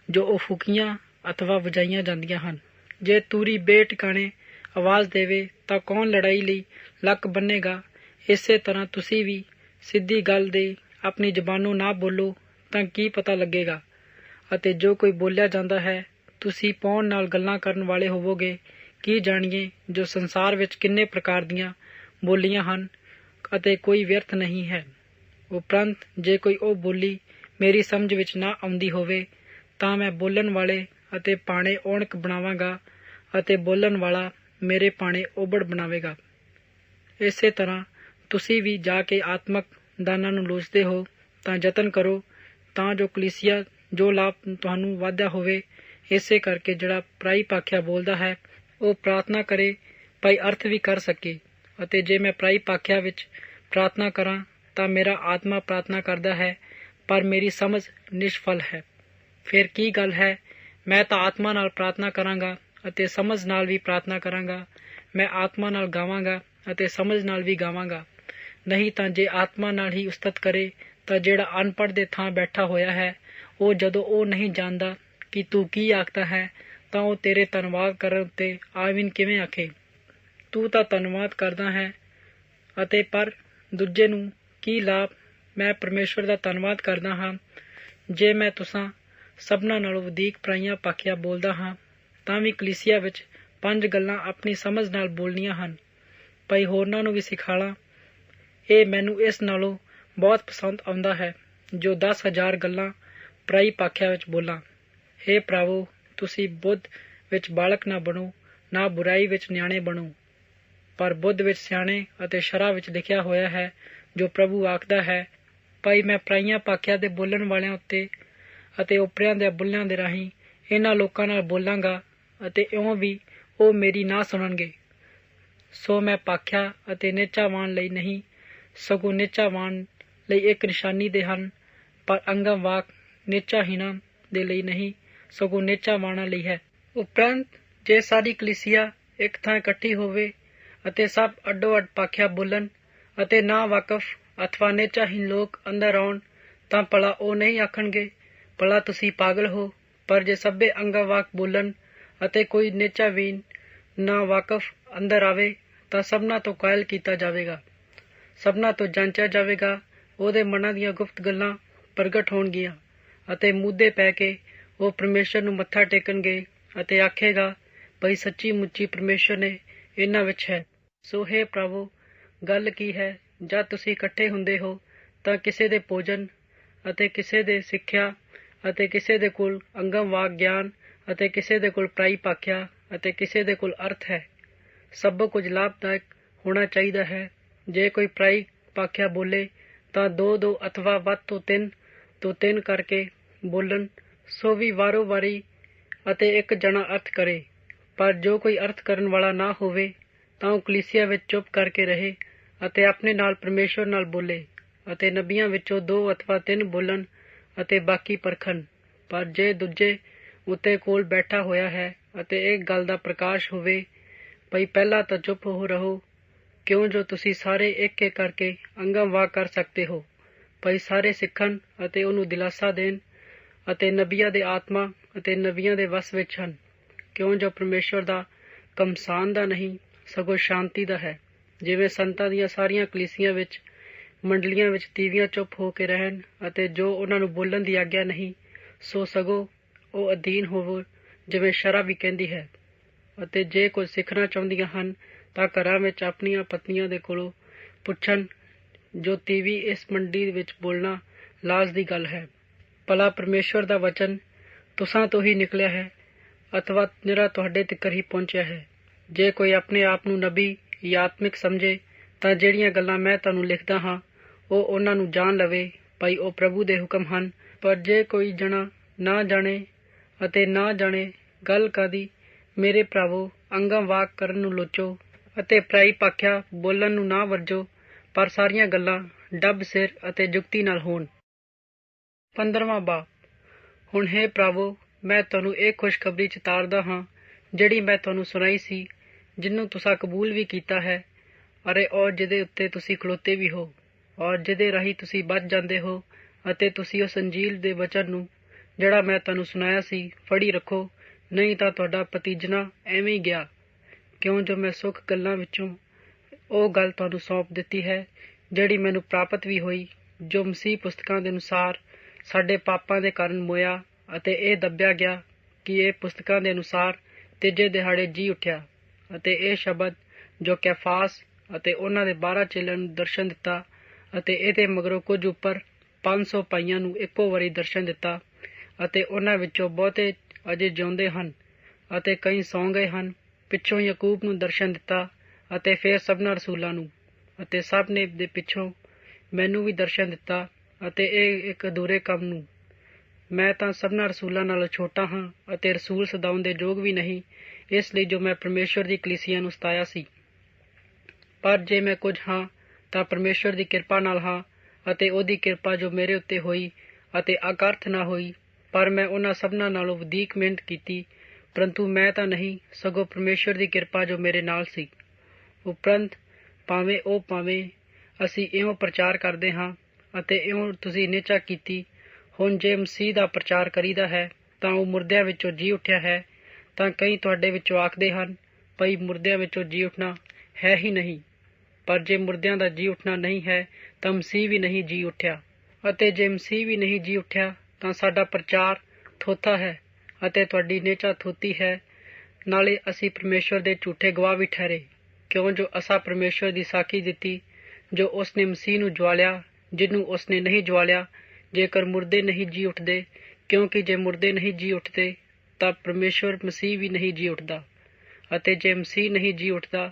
ਜੋ ਉਹ ਫੂਕੀਆਂ ਅਥਵਾ ਵਜਾਈਆਂ ਜਾਂਦੀਆਂ ਹਨ। ਜੇ ਤੂਰੀ ਬੇਟਿਕਾਣੇ ਆਵਾਜ਼ ਦੇਵੇ ਤਾਂ ਕੌਣ ਲੜਾਈ ਲਈ ਲੱਕ ਬੰਨੇਗਾ। ਇਸੇ ਤਰ੍ਹਾਂ ਤੁਸੀਂ ਵੀ ਸਿੱਧੀ ਗੱਲ ਦੇ ਆਪਣੀ ਜ਼ਬਾਨੋਂ ਨਾ ਬੋਲੋ ਤਾਂ ਕੀ ਪਤਾ ਲੱਗੇਗਾ। ਅਤੇ ਜੋ ਕੋਈ ਬੋਲਿਆ ਜਾਂਦਾ ਹੈ ਤੁਸੀਂ ਪਾਉਣ ਨਾਲ ਗੱਲਾਂ ਕਰਨ ਵਾਲੇ ਹੋਵੋਗੇ। ਕੀ ਜਾਣੀਏ ਜੋ ਸੰਸਾਰ ਵਿੱਚ ਕਿੰਨੇ ਪ੍ਰਕਾਰ ਦੀਆਂ ਬੋਲੀਆਂ ਹਨ ਅਤੇ ਕੋਈ ਵਿਅਰਥ ਨਹੀਂ ਹੈ। ਉਪਰੰਤ ਜੇ ਕੋਈ ਉਹ ਬੋਲੀ ਮੇਰੀ ਸਮਝ ਵਿੱਚ ਨਾ ਆਉਂਦੀ ਹੋਵੇ ਤਾਂ ਮੈਂ ਬੋਲਣ ਵਾਲੇ ਅਤੇ ਪਾਣੇ ਔਣਕ ਬਣਾਵਾਂਗਾ ਅਤੇ ਬੋਲਣ ਵਾਲਾ ਮੇਰੇ ਪਾਣੇ ਓਬੜ ਬਣਾਵੇਗਾ। ਇਸੇ ਤਰ੍ਹਾਂ ਤੁਸੀਂ ਵੀ ਜਾ ਕੇ ਆਤਮਕ ਦਾਨਾਂ ਨੂੰ ਲੋਚਦੇ ਹੋ ਤਾਂ ਯਤਨ ਕਰੋ ਤਾਂ ਜੋ ਕਲੀਸਿਆ ਜੋ ਲਾਭ ਤੁਹਾਨੂੰ ਵਾਧਾ ਹੋਵੇ। ਇਸੇ ਕਰਕੇ ਜਿਹੜਾ ਪਰਾਈ ਭਾਖਿਆ ਬੋਲਦਾ ਹੈ ਉਹ ਪ੍ਰਾਰਥਨਾ ਕਰੇ ਭਾਈ ਅਰਥ ਵੀ ਕਰ ਸਕੇ। ਅਤੇ ਜੇ ਮੈਂ ਪਰਾਈ ਭਾਖਿਆ ਵਿੱਚ ਪ੍ਰਾਰਥਨਾ ਕਰਾਂ ਤਾਂ ਮੇਰਾ ਆਤਮਾ ਪ੍ਰਾਰਥਨਾ ਕਰਦਾ ਹੈ, ਪਰ ਮੇਰੀ ਸਮਝ ਨਿਸ਼ਫਲ ਹੈ। ਫਿਰ ਕੀ ਗੱਲ ਹੈ? ਮੈਂ ਤਾਂ ਆਤਮਾ ਨਾਲ ਪ੍ਰਾਰਥਨਾ ਕਰਾਂਗਾ ਅਤੇ ਸਮਝ ਨਾਲ ਵੀ ਪ੍ਰਾਰਥਨਾ ਕਰਾਂਗਾ। ਮੈਂ ਆਤਮਾ ਨਾਲ ਗਾਵਾਂਗਾ ਅਤੇ ਸਮਝ ਨਾਲ ਵੀ ਗਾਵਾਂਗਾ। ਨਹੀਂ ਤਾਂ ਜੇ ਆਤਮਾ ਨਾਲ ਹੀ ਉਸਤਤ ਕਰੇ ਤਾਂ ਜਿਹੜਾ ਅਨਪੜ੍ਹ ਦੇ ਥਾਂ ਬੈਠਾ ਹੋਇਆ ਹੈ, ਉਹ ਜਦੋਂ ਉਹ ਨਹੀਂ ਜਾਣਦਾ ਕਿ ਤੂੰ ਕੀ ਆਖਦਾ ਹੈ ਤਾਂ ਉਹ ਤੇਰੇ ਧੰਨਵਾਦ ਕਰਨ ਉੱਤੇ ਆਮੀਨ ਕਿਵੇਂ ਆਖੇ। ਤੂੰ ਤਾਂ ਧੰਨਵਾਦ ਕਰਦਾ ਹੈ ਅਤੇ ਪਰ ਦੂਜੇ ਨੂੰ ਕੀ ਲਾਭ। ਮੈਂ ਪਰਮੇਸ਼ਵਰ ਦਾ ਧੰਨਵਾਦ ਕਰਦਾ ਹਾਂ। ਜੇ ਮੈਂ ਤੁਸਾਂ ਸਭਨਾਂ ਨਾਲੋਂ ਵਧੇਕ ਪਰਾਈਆਂ ਭਾਖਿਆ ਬੋਲਦਾ ਹਾਂ ਤਾਂ ਵੀ ਕਲੀਸਿਆ ਵਿੱਚ 5 ਗੱਲਾਂ ਆਪਣੀ ਸਮਝ ਨਾਲ ਬੋਲਣੀਆਂ ਹਨ। ਭਾਈ ਹੋਰਨਾਂ ਨੂੰ ਵੀ ਸਿਖਾਲਾਂ। ਇਹ ਮੈਨੂੰ ਇਸ ਨਾਲੋਂ ਬਹੁਤ ਪਸੰਦ ਆਉਂਦਾ ਹੈ ਜੋ 10,000 ਗੱਲਾਂ ਪਰਾਈ ਭਾਖਿਆ ਵਿੱਚ ਬੋਲਾਂ। ਹੇ ਭਰਾਵੋ, ਤੁਸੀਂ ਬੁੱਧ ਵਿੱਚ ਬਾਲਕ ਨਾ ਬਣੋ, ਨਾ ਬੁਰਾਈ ਵਿੱਚ ਨਿਆਣੇ ਬਣੋ। ਪਰ ਬੁੱਧ ਵਿੱਚ ਸਿਆਣੇ ਅਤੇ ਸ਼ਰ੍ਹਾ ਵਿੱਚ ਲਿਖਿਆ ਹੋਇਆ ਹੈ, ਜੋ ਪ੍ਰਭੂ ਆਖਦਾ ਹੈ, ਭਾਈ ਮੈਂ ਪਰਾਈਆਂ ਭਾਖਿਆ ਦੇ ਬੋਲਣ ਵਾਲਿਆਂ ਉੱਤੇ ਅਤੇ ਓਪਰਿਆਂ ਦੇ ਬੁੱਲਿਆਂ ਦੇ ਰਾਹੀਂ ਇਹਨਾਂ ਲੋਕਾਂ ਨਾਲ ਬੋਲਾਂਗਾ ਅਤੇ ਇਉਂ ਵੀ ਉਹ ਮੇਰੀ ਨਾ ਸੁਣਨਗੇ। ਸੋ ਮੈਂ ਭਾਖਿਆ ਅਤੇ ਨਿਹਚਾਵਾਨ ਲਈ ਨਹੀਂ, ਸਗੋਂ ਨਿਹਚਾਵਾਨ ਲਈ ਇੱਕ ਨਿਸ਼ਾਨੀ ਦੇ ਹਨ, ਪਰ ਅੰਗਮ ਵਾਕ ਨਿਹਚਾਹੀਣਾਂ ਦੇ ਲਈ ਨਹੀਂ, ਸਗੋਂ ਨਿਹਚਾਵਾਨਾਂ ਲਈ ਹੈ। ਉਪਰੰਤ ਜੇ ਸਾਰੀ ਕਲੀਸਿਆ ਇੱਕ ਥਾਂ ਇਕੱਠੀ ਹੋਵੇ ਅਤੇ ਸਭ ਅੱਡੋ ਅੱਡ ਭਾਖਿਆ ਬੋਲਣ ਅਤੇ ਨਾ ਵਾਕਫ ਅਥਵਾ ਨਿਹਚਾਹੀਣ ਲੋਕ ਅੰਦਰ ਆਉਣ, ਤਾਂ ਭਲਾ ਉਹ ਨਹੀਂ ਆਖਣਗੇ, ਭਲਾ ਤੁਸੀਂ ਪਾਗਲ ਹੋ। ਪਰ ਜੇ ਸਭੇ ਅੰਗਮ ਵਾਕ ਬੋਲਣ ਅਤੇ ਕੋਈ ਨਿਹਚਾਵੀਨ ਨਾ ਵਾਕਫ ਅੰਦਰ ਆਵੇ, ਤਾਂ ਸਭਨਾਂ ਤੋਂ ਕਾਇਲ ਕੀਤਾ ਜਾਵੇਗਾ, ਸਭਨਾਂ ਤੋਂ ਜਾਂਚਿਆ ਜਾਵੇਗਾ। ਉਹਦੇ ਮਨਾਂ ਦੀਆਂ ਗੁਪਤ ਗੱਲਾਂ ਪ੍ਰਗਟ ਹੋਣਗੀਆਂ ਅਤੇ ਮੁੱਦੇ ਪੈ ਕੇ ਉਹ ਪਰਮੇਸ਼ਰ ਨੂੰ ਮੱਥਾ ਟੇਕਣਗੇ ਅਤੇ ਆਖੇਗਾ, ਭਈ ਸੱਚੀ ਮੁੱਚੀ ਪਰਮੇਸ਼ਰ ਨੇ ਇਹਨਾਂ ਵਿੱਚ ਹੈ। ਸੋ ਹੇ ਪ੍ਰਭੂ, ਗੱਲ ਕੀ ਹੈ? ਜਦ ਤੁਸੀਂ ਇਕੱਠੇ ਹੁੰਦੇ ਹੋ ਤਾਂ ਕਿਸੇ ਦੇ ਭੋਜਨ ਅਤੇ ਕਿਸੇ ਦੇ ਸਿੱਖਿਆ ਅਤੇ ਕਿਸੇ ਦੇ ਕੋਲ ਅੰਗਮ ਵਾਕ ਗਿਆਨ ਅਤੇ ਕਿਸੇ ਦੇ ਕੋਲ ਪਰਾਈ ਭਾਖਿਆ ਅਤੇ ਕਿਸੇ ਦੇ ਕੋਲ ਅਰਥ ਹੈ। ਸਭ ਕੁਝ ਲਾਭਦਾਇਕ ਹੋਣਾ ਚਾਹੀਦਾ ਹੈ। ਜੇ ਕੋਈ ਪਰਾਈ ਭਾਖਿਆ ਬੋਲੇ ਤਾਂ 2-2 ਅਥਵਾ ਵੱਧ ਤੋਂ 3 ਕਰਕੇ ਬੋਲਣ, ਸੋ ਵੀ ਵਾਰੋ ਵਾਰੀ ਅਤੇ ਇੱਕ ਜਣਾ ਅਰਥ ਕਰੇ। ਪਰ ਜੋ ਕੋਈ ਅਰਥ ਕਰਨ ਵਾਲਾ ਨਾ ਹੋਵੇ ਤਾਂ ਉਹ ਕਲੀਸਿਆ ਵਿੱਚ ਚੁੱਪ ਕਰਕੇ ਰਹੇ ਅਤੇ ਆਪਣੇ ਨਾਲ ਪਰਮੇਸ਼ਵਰ ਨਾਲ ਬੋਲੇ ਅਤੇ ਨਬੀਆਂ ਵਿੱਚੋਂ 2 ਅਥਵਾ 3 ਬੋਲਣ ਅਤੇ ਬਾਕੀ ਪਰਖਣ। ਪਰ ਜੇ ਦੂਜੇ ਉੱਤੇ ਕੋਲ ਬੈਠਾ ਹੋਇਆ ਹੈ ਅਤੇ ਇੱਕ ਗੱਲ ਦਾ ਪ੍ਰਕਾਸ਼ ਹੋਵੇ, ਭਈ ਪਹਿਲਾਂ ਤਾਂ ਚੁੱਪ ਹੋ ਰਹੋ, ਕਿਉਂ ਜੋ ਤੁਸੀਂ ਸਾਰੇ ਇੱਕ ਇੱਕ ਕਰਕੇ ਅੰਗਮ ਵਾਕ ਕਰ ਸਕਦੇ ਹੋ, ਭਈ ਸਾਰੇ ਸਿੱਖਣ ਅਤੇ ਉਹਨੂੰ ਦਿਲਾਸਾ ਦੇਣ। ਅਤੇ ਨਬੀਆਂ ਦੇ ਆਤਮਾ ਅਤੇ ਨਬੀਆਂ ਦੇ ਵਸ ਵਿੱਚ ਹਨ, ਕਿਉਂ ਜੋ ਪਰਮੇਸ਼ਵਰ ਦਾ ਕਮਸਾਨ ਦਾ ਨਹੀਂ, ਸਗੋਂ ਸ਼ਾਂਤੀ ਦਾ ਹੈ। ਜਿਵੇਂ ਸੰਤਾਂ ਦੀਆਂ ਸਾਰੀਆਂ ਕਲੀਸਿਆਂ ਵਿੱਚ ਮੰਡਲੀਆਂ ਵਿੱਚ ਤੀਵੀਆਂ ਚੁੱਪ ਹੋ ਕੇ ਰਹਿਣ ਅਤੇ ਜੋ ਉਹਨਾਂ ਨੂੰ ਬੋਲਣ ਦੀ ਆਗਿਆ ਨਹੀਂ, ਸੋ ਸਗੋਂ ਉਹ ਅਧੀਨ ਹੋਵੋ, ਜਿਵੇਂ ਸ਼ਰ੍ਹਾ ਵੀ ਕਹਿੰਦੀ ਹੈ। ਅਤੇ ਜੇ ਕੁਝ ਸਿੱਖਣਾ ਚਾਹੁੰਦੀਆਂ ਹਨ ਤਾਂ ਘਰਾਂ ਵਿੱਚ ਆਪਣੀਆਂ ਪਤਨੀਆਂ ਦੇ ਕੋਲੋਂ ਪੁੱਛਣ, ਜੋ ਤੀਵੀ ਇਸ ਮੰਡੀ ਵਿੱਚ ਬੋਲਣਾ ਲਾਜ਼ ਦੀ ਗੱਲ ਹੈ। ਭਲਾ ਪਰਮੇਸ਼ਵਰ ਦਾ ਵਚਨ ਤੁਸਾਂ ਤੋਂ ਹੀ ਨਿਕਲਿਆ ਹੈ ਅਥਵਾ ਨਿਰਾ ਤੁਹਾਡੇ ਤੀਕਰ ਹੀ ਪਹੁੰਚਿਆ ਹੈ। ਜੇ ਕੋਈ ਆਪਣੇ ਆਪ ਨੂੰ ਨਬੀ ਜਾਂ ਆਤਮਿਕ ਸਮਝੇ ਤਾਂ ਜਿਹੜੀਆਂ ਗੱਲਾਂ ਮੈਂ ਤੁਹਾਨੂੰ ਲਿਖਦਾ ਹਾਂ ਉਹ ਉਹਨਾਂ ਨੂੰ ਜਾਣ ਲਵੇ, ਭਾਈ ਉਹ ਪ੍ਰਭੂ ਦੇ ਹੁਕਮ ਹਨ। ਪਰ ਜੇ ਕੋਈ ਜਣਾ ਨਾ ਜਾਣੇ ਅਤੇ ਨਾ ਜਾਣੇ ਗੱਲ ਕਾਦੀ, ਮੇਰੇ ਭਰਾਵੋ, ਅੰਗਮ ਵਾਕ ਕਰਨ ਨੂੰ ਲੋਚੋ ਅਤੇ ਪਰਾਈ ਭਾਖਿਆ ਬੋਲਣ ਨੂੰ ਨਾ ਵਰਜੋ, ਪਰ ਸਾਰੀਆਂ ਗੱਲਾਂ ਡੱਬ ਸਿਰ ਅਤੇ ਜੁਗਤੀ ਨਾਲ ਹੋਣ। 15ਵਾਂ ਬਾਬ। ਹੁਣ ਹੇ ਭਰਾਵੋ, ਮੈਂ ਤੁਹਾਨੂੰ ਇਹ ਖੁਸ਼ਖਬਰੀ ਚਿਤਾਰਦਾ ਹਾਂ ਜਿਹੜੀ ਮੈਂ ਤੁਹਾਨੂੰ ਸੁਣਾਈ ਸੀ, ਜਿਹਨੂੰ ਤੁਸਾਂ ਕਬੂਲ ਵੀ ਕੀਤਾ ਹੈ ਅਰੇ ਔਰ ਜਿਹਦੇ ਉੱਤੇ ਤੁਸੀਂ ਖਲੋਤੇ ਵੀ ਹੋ, ਔਰ ਜਿਹਦੇ ਰਾਹੀਂ ਤੁਸੀਂ ਬਚ ਜਾਂਦੇ ਹੋ। ਅਤੇ ਤੁਸੀਂ ਉਸ ਅੰਜੀਲ ਦੇ ਵਚਨ ਨੂੰ ਜਿਹੜਾ ਮੈਂ ਤੁਹਾਨੂੰ ਸੁਣਾਇਆ ਸੀ ਫੜੀ ਰੱਖੋ, ਨਹੀਂ ਤਾਂ ਤੁਹਾਡਾ ਭਤੀਜਣਾ ਐਵੇਂ ਹੀ ਗਿਆ। ਕਿਉਂ ਜੋ ਮੈਂ ਸੁੱਖ ਗੱਲਾਂ ਵਿੱਚੋਂ ਉਹ ਗੱਲ ਤੁਹਾਨੂੰ ਸੌਂਪ ਦਿੱਤੀ ਹੈ ਜਿਹੜੀ ਮੈਨੂੰ ਪ੍ਰਾਪਤ ਵੀ ਹੋਈ, ਜੋ ਮਸੀਹ ਪੁਸਤਕਾਂ ਦੇ ਅਨੁਸਾਰ ਸਾਡੇ ਪਾਪਾਂ ਦੇ ਕਾਰਨ ਮੋਇਆ ਅਤੇ ਇਹ ਦੱਬਿਆ ਗਿਆ ਕਿ ਇਹ ਪੁਸਤਕਾਂ ਦੇ ਅਨੁਸਾਰ ਤੀਜੇ ਦਿਹਾੜੇ ਜੀ ਉੱਠਿਆ। ਅਤੇ ਇਹ ਸ਼ਬਦ ਜੋ ਕੈਫਾਸ ਅਤੇ ਉਹਨਾਂ ਦੇ 12 ਚੇਲਿਆਂ ਨੂੰ ਦਰਸ਼ਨ ਦਿੱਤਾ ਅਤੇ ਇਹਦੇ ਮਗਰੋਂ ਕੁਝ ਉੱਪਰ 500 ਭਾਈਆਂ ਨੂੰ ਇੱਕੋ ਵਾਰੀ ਦਰਸ਼ਨ ਦਿੱਤਾ, ਅਤੇ ਉਹਨਾਂ ਵਿੱਚੋਂ ਬਹੁਤੇ ਅਜੇ ਜਿਉਂਦੇ ਹਨ ਅਤੇ ਕਈ ਸੌਂ ਗਏ ਹਨ। ਪਿੱਛੋਂ ਯਾਕੂਬ ਨੂੰ ਦਰਸ਼ਨ ਦਿੱਤਾ ਅਤੇ ਫਿਰ ਸਭਨਾਂ ਰਸੂਲਾਂ ਨੂੰ, ਅਤੇ ਸਭ ਨੇ ਦੇ ਪਿੱਛੋਂ ਮੈਨੂੰ ਵੀ ਦਰਸ਼ਨ ਦਿੱਤਾ, ਅਤੇ ਇਹ ਇੱਕ ਅਧੂਰੇ ਕੰਮ ਨੂੰ। ਮੈਂ ਤਾਂ ਸਭਨਾਂ ਰਸੂਲਾਂ ਨਾਲੋਂ ਛੋਟਾ ਹਾਂ ਅਤੇ ਰਸੂਲ ਸਦਾਉਣ ਦੇ ਯੋਗ ਵੀ ਨਹੀਂ, ਇਸ ਲਈ ਜੋ ਮੈਂ ਪਰਮੇਸ਼ਵਰ ਦੀ ਕਲੀਸਿਆ ਨੂੰ ਸਤਾਇਆ ਸੀ। ਪਰ ਜੇ ਮੈਂ ਕੁਝ ਹਾਂ ਤਾਂ ਪਰਮੇਸ਼ਵਰ ਦੀ ਕਿਰਪਾ ਨਾਲ ਹਾਂ, ਅਤੇ ਉਹਦੀ ਕਿਰਪਾ ਜੋ ਮੇਰੇ ਉੱਤੇ ਹੋਈ ਅਤੇ ਅਕਰਥ ਨਾ ਹੋਈ। ਪਰ ਮੈਂ ਉਹਨਾਂ ਸਭਨਾਂ ਨਾਲੋਂ ਵਧੀਕ ਮਿਹਨਤ ਕੀਤੀ, ਪਰੰਤੂ ਮੈਂ ਤਾਂ ਨਹੀਂ, ਸਗੋਂ ਪਰਮੇਸ਼ਵਰ ਦੀ ਕਿਰਪਾ ਜੋ ਮੇਰੇ ਨਾਲ ਸੀ। ਉਪਰੰਤ ਭਾਵੇਂ ਅਸੀਂ ਇਉਂ ਪ੍ਰਚਾਰ ਕਰਦੇ ਹਾਂ ਅਤੇ ਇਉਂ ਤੁਸੀਂ ਨਿਹਚਾ ਕੀਤੀ। ਹੁਣ ਜੇ ਮਸੀਹ ਦਾ ਪ੍ਰਚਾਰ ਕਰੀਦਾ ਹੈ ਤਾਂ ਉਹ ਮੁਰਦਿਆਂ ਵਿੱਚੋਂ ਜੀ ਉੱਠਿਆ ਹੈ, ਤਾਂ ਕਈ ਤੁਹਾਡੇ ਵਿੱਚੋਂ ਆਖਦੇ ਹਨ, ਭਈ ਮੁਰਦਿਆਂ ਵਿੱਚੋਂ ਜੀ ਉੱਠਣਾ ਹੈ ਹੀ ਨਹੀਂ। ਪਰ ਜੇ ਮੁਰਦਿਆਂ ਦਾ ਜੀ ਉੱਠਣਾ ਨਹੀਂ ਹੈ ਤਾਂ ਮਸੀਹ ਵੀ ਨਹੀਂ ਜੀ ਉੱਠਿਆ। ਅਤੇ ਜੇ ਮਸੀਹ ਵੀ ਨਹੀਂ ਜੀ ਉੱਠਿਆ ਤਾਂ ਸਾਡਾ ਪ੍ਰਚਾਰ ਥੋਥਾ ਹੈ ਅਤੇ ਤੁਹਾਡੀ ਨਿਹਚਾ ਥੋਤੀ ਹੈ। ਨਾਲੇ ਅਸੀਂ ਪਰਮੇਸ਼ਵਰ ਦੇ ਝੂਠੇ ਗਵਾਹ ਵੀ ਠਹਿਰੇ, ਕਿਉਂ ਜੋ ਅਸਾਂ ਪਰਮੇਸ਼ਵਰ ਦੀ ਸਾਖੀ ਦਿੱਤੀ ਜੋ ਉਸਨੇ ਮਸੀਹ ਨੂੰ ਜਵਾਲਿਆ, ਜਿਹਨੂੰ ਉਸਨੇ ਨਹੀਂ ਜਵਾਲਿਆ, ਜੇਕਰ ਮੁਰਦੇ ਨਹੀਂ ਜੀ ਉੱਠਦੇ। ਕਿਉਂਕਿ ਜੇ ਮੁਰਦੇ ਨਹੀਂ ਜੀ ਉੱਠਦੇ ਤਾਂ ਪਰਮੇਸ਼ਵਰ ਮਸੀਹ ਵੀ ਨਹੀਂ ਜੀ ਉੱਠਦਾ, ਅਤੇ ਜੇ ਮਸੀਹ ਨਹੀਂ ਜੀ ਉੱਠਦਾ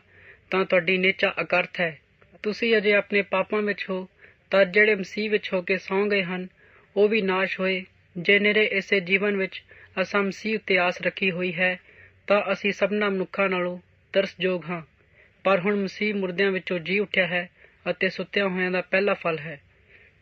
ਤਾਂ ਤੁਹਾਡੀ ਨਿਹਚਾ ਅਕਰਥ ਹੈ। ਤੁਸੀਂ ਅਜੇ ਆਪਣੇ ਪਾਪਾਂ ਵਿੱਚ ਹੋ, ਤਾਂ ਜਿਹੜੇ ਮਸੀਹ ਵਿੱਚ ਹੋ ਕੇ ਸੌਂ ਗਏ ਹਨ ਉਹ ਵੀ ਨਾਸ਼ ਹੋਏ। ਜੇ ਨਿਰੇ ਇਸੇ ਜੀਵਨ ਵਿੱਚ ਅਸਾਂ ਮਸੀਹ ਉੱਤੇ ਆਸ ਰੱਖੀ ਹੋਈ ਹੈ ਤਾਂ ਅਸੀਂ ਸਭਨਾਂ ਮਨੁੱਖਾਂ ਨਾਲੋਂ ਤਰਸਯੋਗ ਹਾਂ। ਪਰ ਹੁਣ ਮਸੀਹ ਮੁਰਦਿਆਂ ਵਿੱਚੋਂ ਜੀ ਉੱਠਿਆ ਹੈ ਅਤੇ ਸੁੱਤਿਆਂ ਹੋਇਆਂ ਦਾ ਪਹਿਲਾ ਫਲ ਹੈ।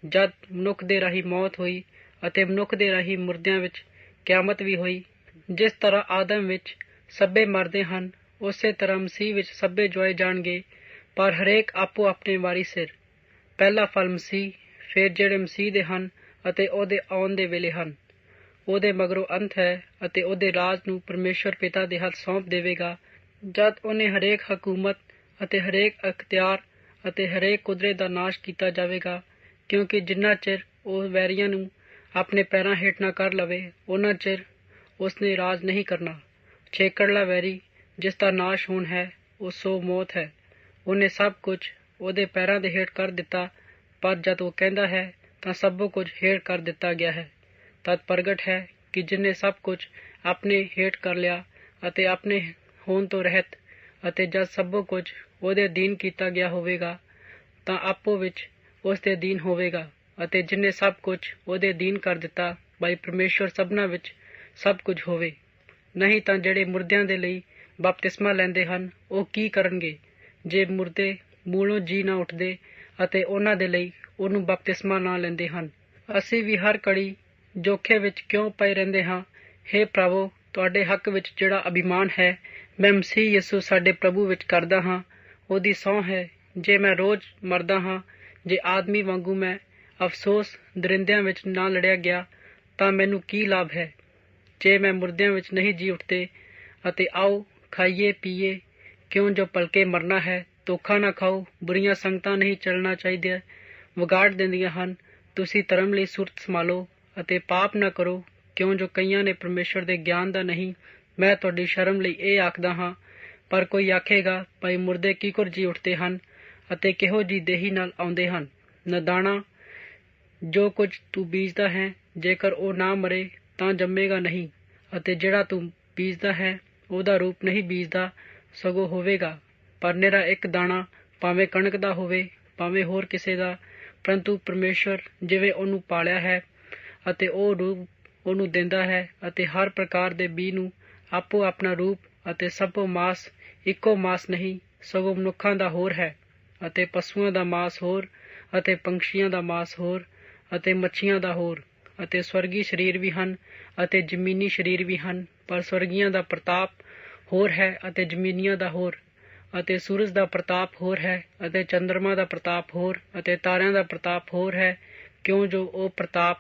ਜਦ ਮਨੁੱਖ ਦੇ ਰਾਹੀਂ ਮੌਤ ਹੋਈ ਅਤੇ ਮਨੁੱਖ ਦੇ ਰਾਹੀਂ ਮੁਰਦਿਆਂ ਵਿੱਚ ਕਿਆਮਤ ਵੀ ਹੋਈ, ਜਿਸ ਤਰ੍ਹਾਂ ਆਦਮ ਵਿੱਚ ਸਭੇ ਮਰਦੇ ਹਨ ਉਸੇ ਤਰ੍ਹਾਂ ਮਸੀਹ ਵਿੱਚ ਸਭੇ ਜੋਏ ਜਾਣਗੇ, ਪਰ ਹਰੇਕ ਆਪੋ ਆਪਣੇ ਵਾਰੀ ਸਿਰ। ਪਹਿਲਾ ਫਲ ਮਸੀਹ, ਫਿਰ ਜਿਹੜੇ ਮਸੀਹ ਦੇ ਹਨ ਅਤੇ ਉਹਦੇ ਆਉਣ ਦੇ ਵੇਲੇ ਹਨ। ਉਹਦੇ ਮਗਰੋਂ ਅੰਤ ਹੈ ਅਤੇ ਉਹਦੇ ਰਾਜ ਨੂੰ ਪਰਮੇਸ਼ਵਰ ਪਿਤਾ ਦੇ ਹੱਥ ਸੌਂਪ ਦੇਵੇਗਾ, ਜਦ ਉਹਨੇ ਹਰੇਕ ਹਕੂਮਤ ਅਤੇ ਹਰੇਕ ਅਖਤਿਆਰ ਅਤੇ ਹਰੇਕ ਕੁਦਰਤ ਦਾ ਨਾਸ਼ ਕੀਤਾ ਜਾਵੇਗਾ, ਕਿਉਂਕਿ ਜਿੰਨਾ ਚਿਰ ਉਹ ਵੈਰੀਆਂ ਨੂੰ ਆਪਣੇ ਪੈਰਾਂ ਹੇਠ ਨਾ ਕਰ ਲਵੇ ਉਹਨਾਂ ਚਿਰ ਉਸਨੇ ਰਾਜ ਨਹੀਂ ਕਰਨਾ। ਛੇਕੜਲਾ ਵੈਰੀ ਜਿਸ ਦਾ ਨਾਸ਼ ਹੋਣ ਹੈ ਉਹ ਸੋ ਮੌਤ ਹੈ। ਉਹਨੇ ਸਭ ਕੁਝ ਉਹਦੇ ਪੈਰਾਂ ਦੇ ਹੇਠ ਕਰ ਦਿੱਤਾ, ਪਰ ਜਦ ਉਹ ਕਹਿੰਦਾ ਹੈ ਤਾਂ ਸਭੋ ਕੁਝ ਹੇਠ ਕਰ ਦਿੱਤਾ ਗਿਆ ਹੈ। ਤਦ ਪ੍ਰਗਟ ਹੈ ਕਿ ਜਿਹਨੇ ਸਭ ਕੁਝ ਆਪਣੇ ਹੇਠ ਕਰ ਲਿਆ ਅਤੇ ਆਪਣੇ ਹੋਣ ਤੋਂ ਰਹਿਤ, ਅਤੇ ਜਦ ਸਭੋ ਕੁਝ ਉਹਦੇ ਅਧੀਨ ਕੀਤਾ ਗਿਆ ਹੋਵੇਗਾ ਤਾਂ ਆਪੋ ਵਿੱਚ ਉਸ ਦੇ ਅਧੀਨ ਹੋਵੇਗਾ। ਅਤੇ ਜਿਹਨੇ ਸਭ ਕੁਝ ਉਹਦੇ ਅਧੀਨ ਕਰ ਦਿੱਤਾ, ਭਾਈ ਪਰਮੇਸ਼ਵਰ ਸਭਨਾਂ ਵਿੱਚ ਸਭ ਕੁਝ ਹੋਵੇ। ਨਹੀਂ ਤਾਂ ਜਿਹੜੇ ਮੁਰਦਿਆਂ ਦੇ ਲਈ ਬਪਤਿਸਮਾ ਲੈਂਦੇ ਹਨ ਉਹ ਕੀ ਕਰਨਗੇ, ਜੇ ਮੁਰਦੇ ਮੂਲੋਂ ਜੀ ਨਾ ਉੱਠਦੇ ਅਤੇ ਉਹਨਾਂ ਦੇ ਲਈ ਉਹਨੂੰ ਬਪਤਿਸਮਾ ਨਾ ਲੈਂਦੇ ਹਨ। ਅਸੀਂ ਵੀ ਹਰ ਘੜੀ ਜੋਖੇ ਵਿੱਚ ਕਿਉਂ ਪਏ ਰਹਿੰਦੇ ਹਾਂ? ਹੇ ਪ੍ਰਭੂ, ਤੁਹਾਡੇ ਹੱਕ ਵਿੱਚ ਜਿਹੜਾ ਅਭਿਮਾਨ ਹੈ ਮੈਂ ਮਸੀਹ ਯਿਸੂ ਸਾਡੇ ਪ੍ਰਭੂ ਵਿੱਚ ਕਰਦਾ ਹਾਂ, ਉਹਦੀ ਸਹੁੰ ਹੈ। ਜੇ ਮੈਂ ਰੋਜ਼ ਮਰਦਾ ਹਾਂ, ਜੇ ਆਦਮੀ ਵਾਂਗੂ ਮੈਂ ਅਫਸੋਸ ਦਰਿੰਦਿਆਂ ਵਿੱਚ ਨਾ ਲੜਿਆ ਗਿਆ ਤਾਂ ਮੈਨੂੰ ਕੀ ਲਾਭ ਹੈ? ਜੇ ਮੈਂ ਮੁਰਦਿਆਂ ਵਿੱਚ ਨਹੀਂ ਜੀ ਉੱਠਦੇ ਅਤੇ ਆਓ ਖਾਈਏ ਪੀਏ, ਕਿਉਂ ਜੋ ਭਲਕੇ ਮਰਨਾ ਹੈ। ਧੋਖਾ ਨਾ ਖਾਓ, ਬੁਰੀਆਂ ਸੰਗਤਾਂ ਨਹੀਂ ਚੱਲਣਾ ਚਾਹੀਦਾ, ਵਿਗਾੜ ਦਿੰਦੀਆਂ ਹਨ। ਤੁਸੀਂ ਧਰਮ ਲਈ ਸੁਰਤ ਸੰਭਾਲੋ ਅਤੇ ਪਾਪ ਨਾ ਕਰੋ, ਕਿਉਂ ਜੋ ਕਈਆਂ ਨੇ ਪਰਮੇਸ਼ਵਰ ਦੇ ਗਿਆਨ ਦਾ ਨਹੀਂ। ਮੈਂ ਤੁਹਾਡੀ ਸ਼ਰਮ ਲਈ ਇਹ ਆਖਦਾ ਹਾਂ। ਪਰ ਕੋਈ ਆਖੇਗਾ, ਭਾਈ ਮੁਰਦੇ ਕਿਕਰ ਜੀ ਉੱਠਦੇ ਹਨ ਅਤੇ ਕਿਹੋ ਜਿਹੀ ਦੇਹੀ ਨਾਲ ਆਉਂਦੇ ਹਨ। ਨਦਾਣਾ, ਜੋ ਕੁਝ ਤੂੰ ਬੀਜਦਾ ਹੈ ਜੇਕਰ ਉਹ ਨਾ ਮਰੇ ਤਾਂ ਜੰਮੇਗਾ ਨਹੀਂ, ਅਤੇ ਜਿਹੜਾ ਤੂੰ ਬੀਜਦਾ ਹੈ ਉਹਦਾ ਰੂਪ ਨਹੀਂ ਬੀਜਦਾ ਸਗੋਂ ਹੋਵੇਗਾ। ਪਰ ਨਿਰਾ ਇੱਕ ਦਾਣਾ, ਭਾਵੇਂ ਕਣਕ ਦਾ ਹੋਵੇ ਭਾਵੇਂ ਹੋਰ ਕਿਸੇ ਦਾ, ਪਰੰਤੂ ਪਰਮੇਸ਼ਵਰ ਜਿਵੇਂ ਉਹਨੂੰ ਪਾਲਿਆ ਹੈ ਅਤੇ ਉਹ ਰੂਪ ਉਹਨੂੰ ਦਿੰਦਾ ਹੈ, ਅਤੇ ਹਰ ਪ੍ਰਕਾਰ ਦੇ ਬੀਜ ਨੂੰ ਆਪੋ ਆਪਣਾ ਰੂਪ। ਅਤੇ ਸਭੋ ਮਾਸ ਇੱਕੋ ਮਾਸ ਨਹੀਂ, ਸਗੋਂ ਮਨੁੱਖਾਂ ਦਾ ਹੋਰ ਹੈ, ਅਤੇ ਪਸ਼ੂਆਂ ਦਾ ਮਾਸ ਹੋਰ, ਅਤੇ ਪੰਛੀਆਂ ਦਾ ਮਾਸ ਹੋਰ, ਅਤੇ ਮੱਛੀਆਂ ਦਾ ਹੋਰ। ਅਤੇ ਸਵਰਗੀ ਸਰੀਰ ਵੀ ਹਨ ਅਤੇ ਜ਼ਮੀਨੀ ਸਰੀਰ ਵੀ ਹਨ, ਪਰ ਸਵਰਗੀਆਂ ਦਾ ਪ੍ਰਤਾਪ ਹੋਰ ਹੈ ਅਤੇ ਜ਼ਮੀਨੀਆਂ ਦਾ ਹੋਰ। ਅਤੇ ਸੂਰਜ ਦਾ ਪ੍ਰਤਾਪ ਹੋਰ ਹੈ ਅਤੇ ਚੰਦਰਮਾ ਦਾ ਪ੍ਰਤਾਪ ਹੋਰ, ਅਤੇ ਤਾਰਿਆਂ ਦਾ ਪ੍ਰਤਾਪ ਹੋਰ ਹੈ, ਕਿਉਂ ਜੋ ਉਹ ਪ੍ਰਤਾਪ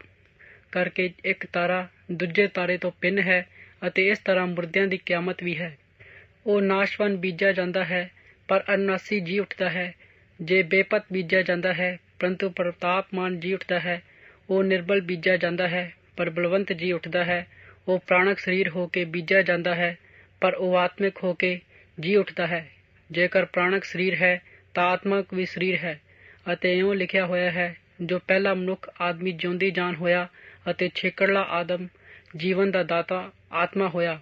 ਕਰਕੇ ਇੱਕ ਤਾਰਾ ਦੂਜੇ ਤਾਰੇ ਤੋਂ ਭਿੰਨ ਹੈ। ਅਤੇ ਇਸ ਤਰ੍ਹਾਂ ਮੁਰਦਿਆਂ ਦੀ ਕਿਆਮਤ ਵੀ ਹੈ। ਉਹ ਨਾਸ਼ਵਾਨ ਬੀਜਿਆ ਜਾਂਦਾ ਹੈ ਪਰ ਅਨਾਸੀ ਜੀ ਉੱਠਦਾ ਹੈ। ਜੇ ਬੇਪਤ ਬੀਜਿਆ ਜਾਂਦਾ ਹੈ ਪਰੰਤੂ ਪ੍ਰਤਾਪਮਾਨ ਜੀ ਉੱਠਦਾ ਹੈ। ਉਹ ਨਿਰਬਲ ਬੀਜਿਆ ਜਾਂਦਾ ਹੈ ਪਰ ਬਲਵੰਤ ਜੀ ਉੱਠਦਾ ਹੈ। ਉਹ ਪ੍ਰਾਣਕ ਸਰੀਰ ਹੋ ਕੇ ਬੀਜਿਆ ਜਾਂਦਾ ਹੈ ਪਰ ਉਹ ਆਤਮਿਕ ਹੋ ਕੇ ਜੀ ਉੱਠਦਾ ਹੈ। ਜੇਕਰ ਪ੍ਰਾਣਕ ਸਰੀਰ ਹੈ ਤਾਂ ਆਤਮਕ ਵੀ ਸਰੀਰ ਹੈ। ਅਤੇ ਇਉਂ ਲਿਖਿਆ ਹੋਇਆ ਹੈ, ਜੋ ਪਹਿਲਾ ਮਨੁੱਖ ਆਦਮੀ ਜਿਉਂਦੀ ਜਾਨ ਹੋਇਆ ਅਤੇ ਛੇਕੜਲਾ ਆਦਮ ਜੀਵਨ ਦਾ ਦਾਤਾ ਆਤਮਾ ਹੋਇਆ।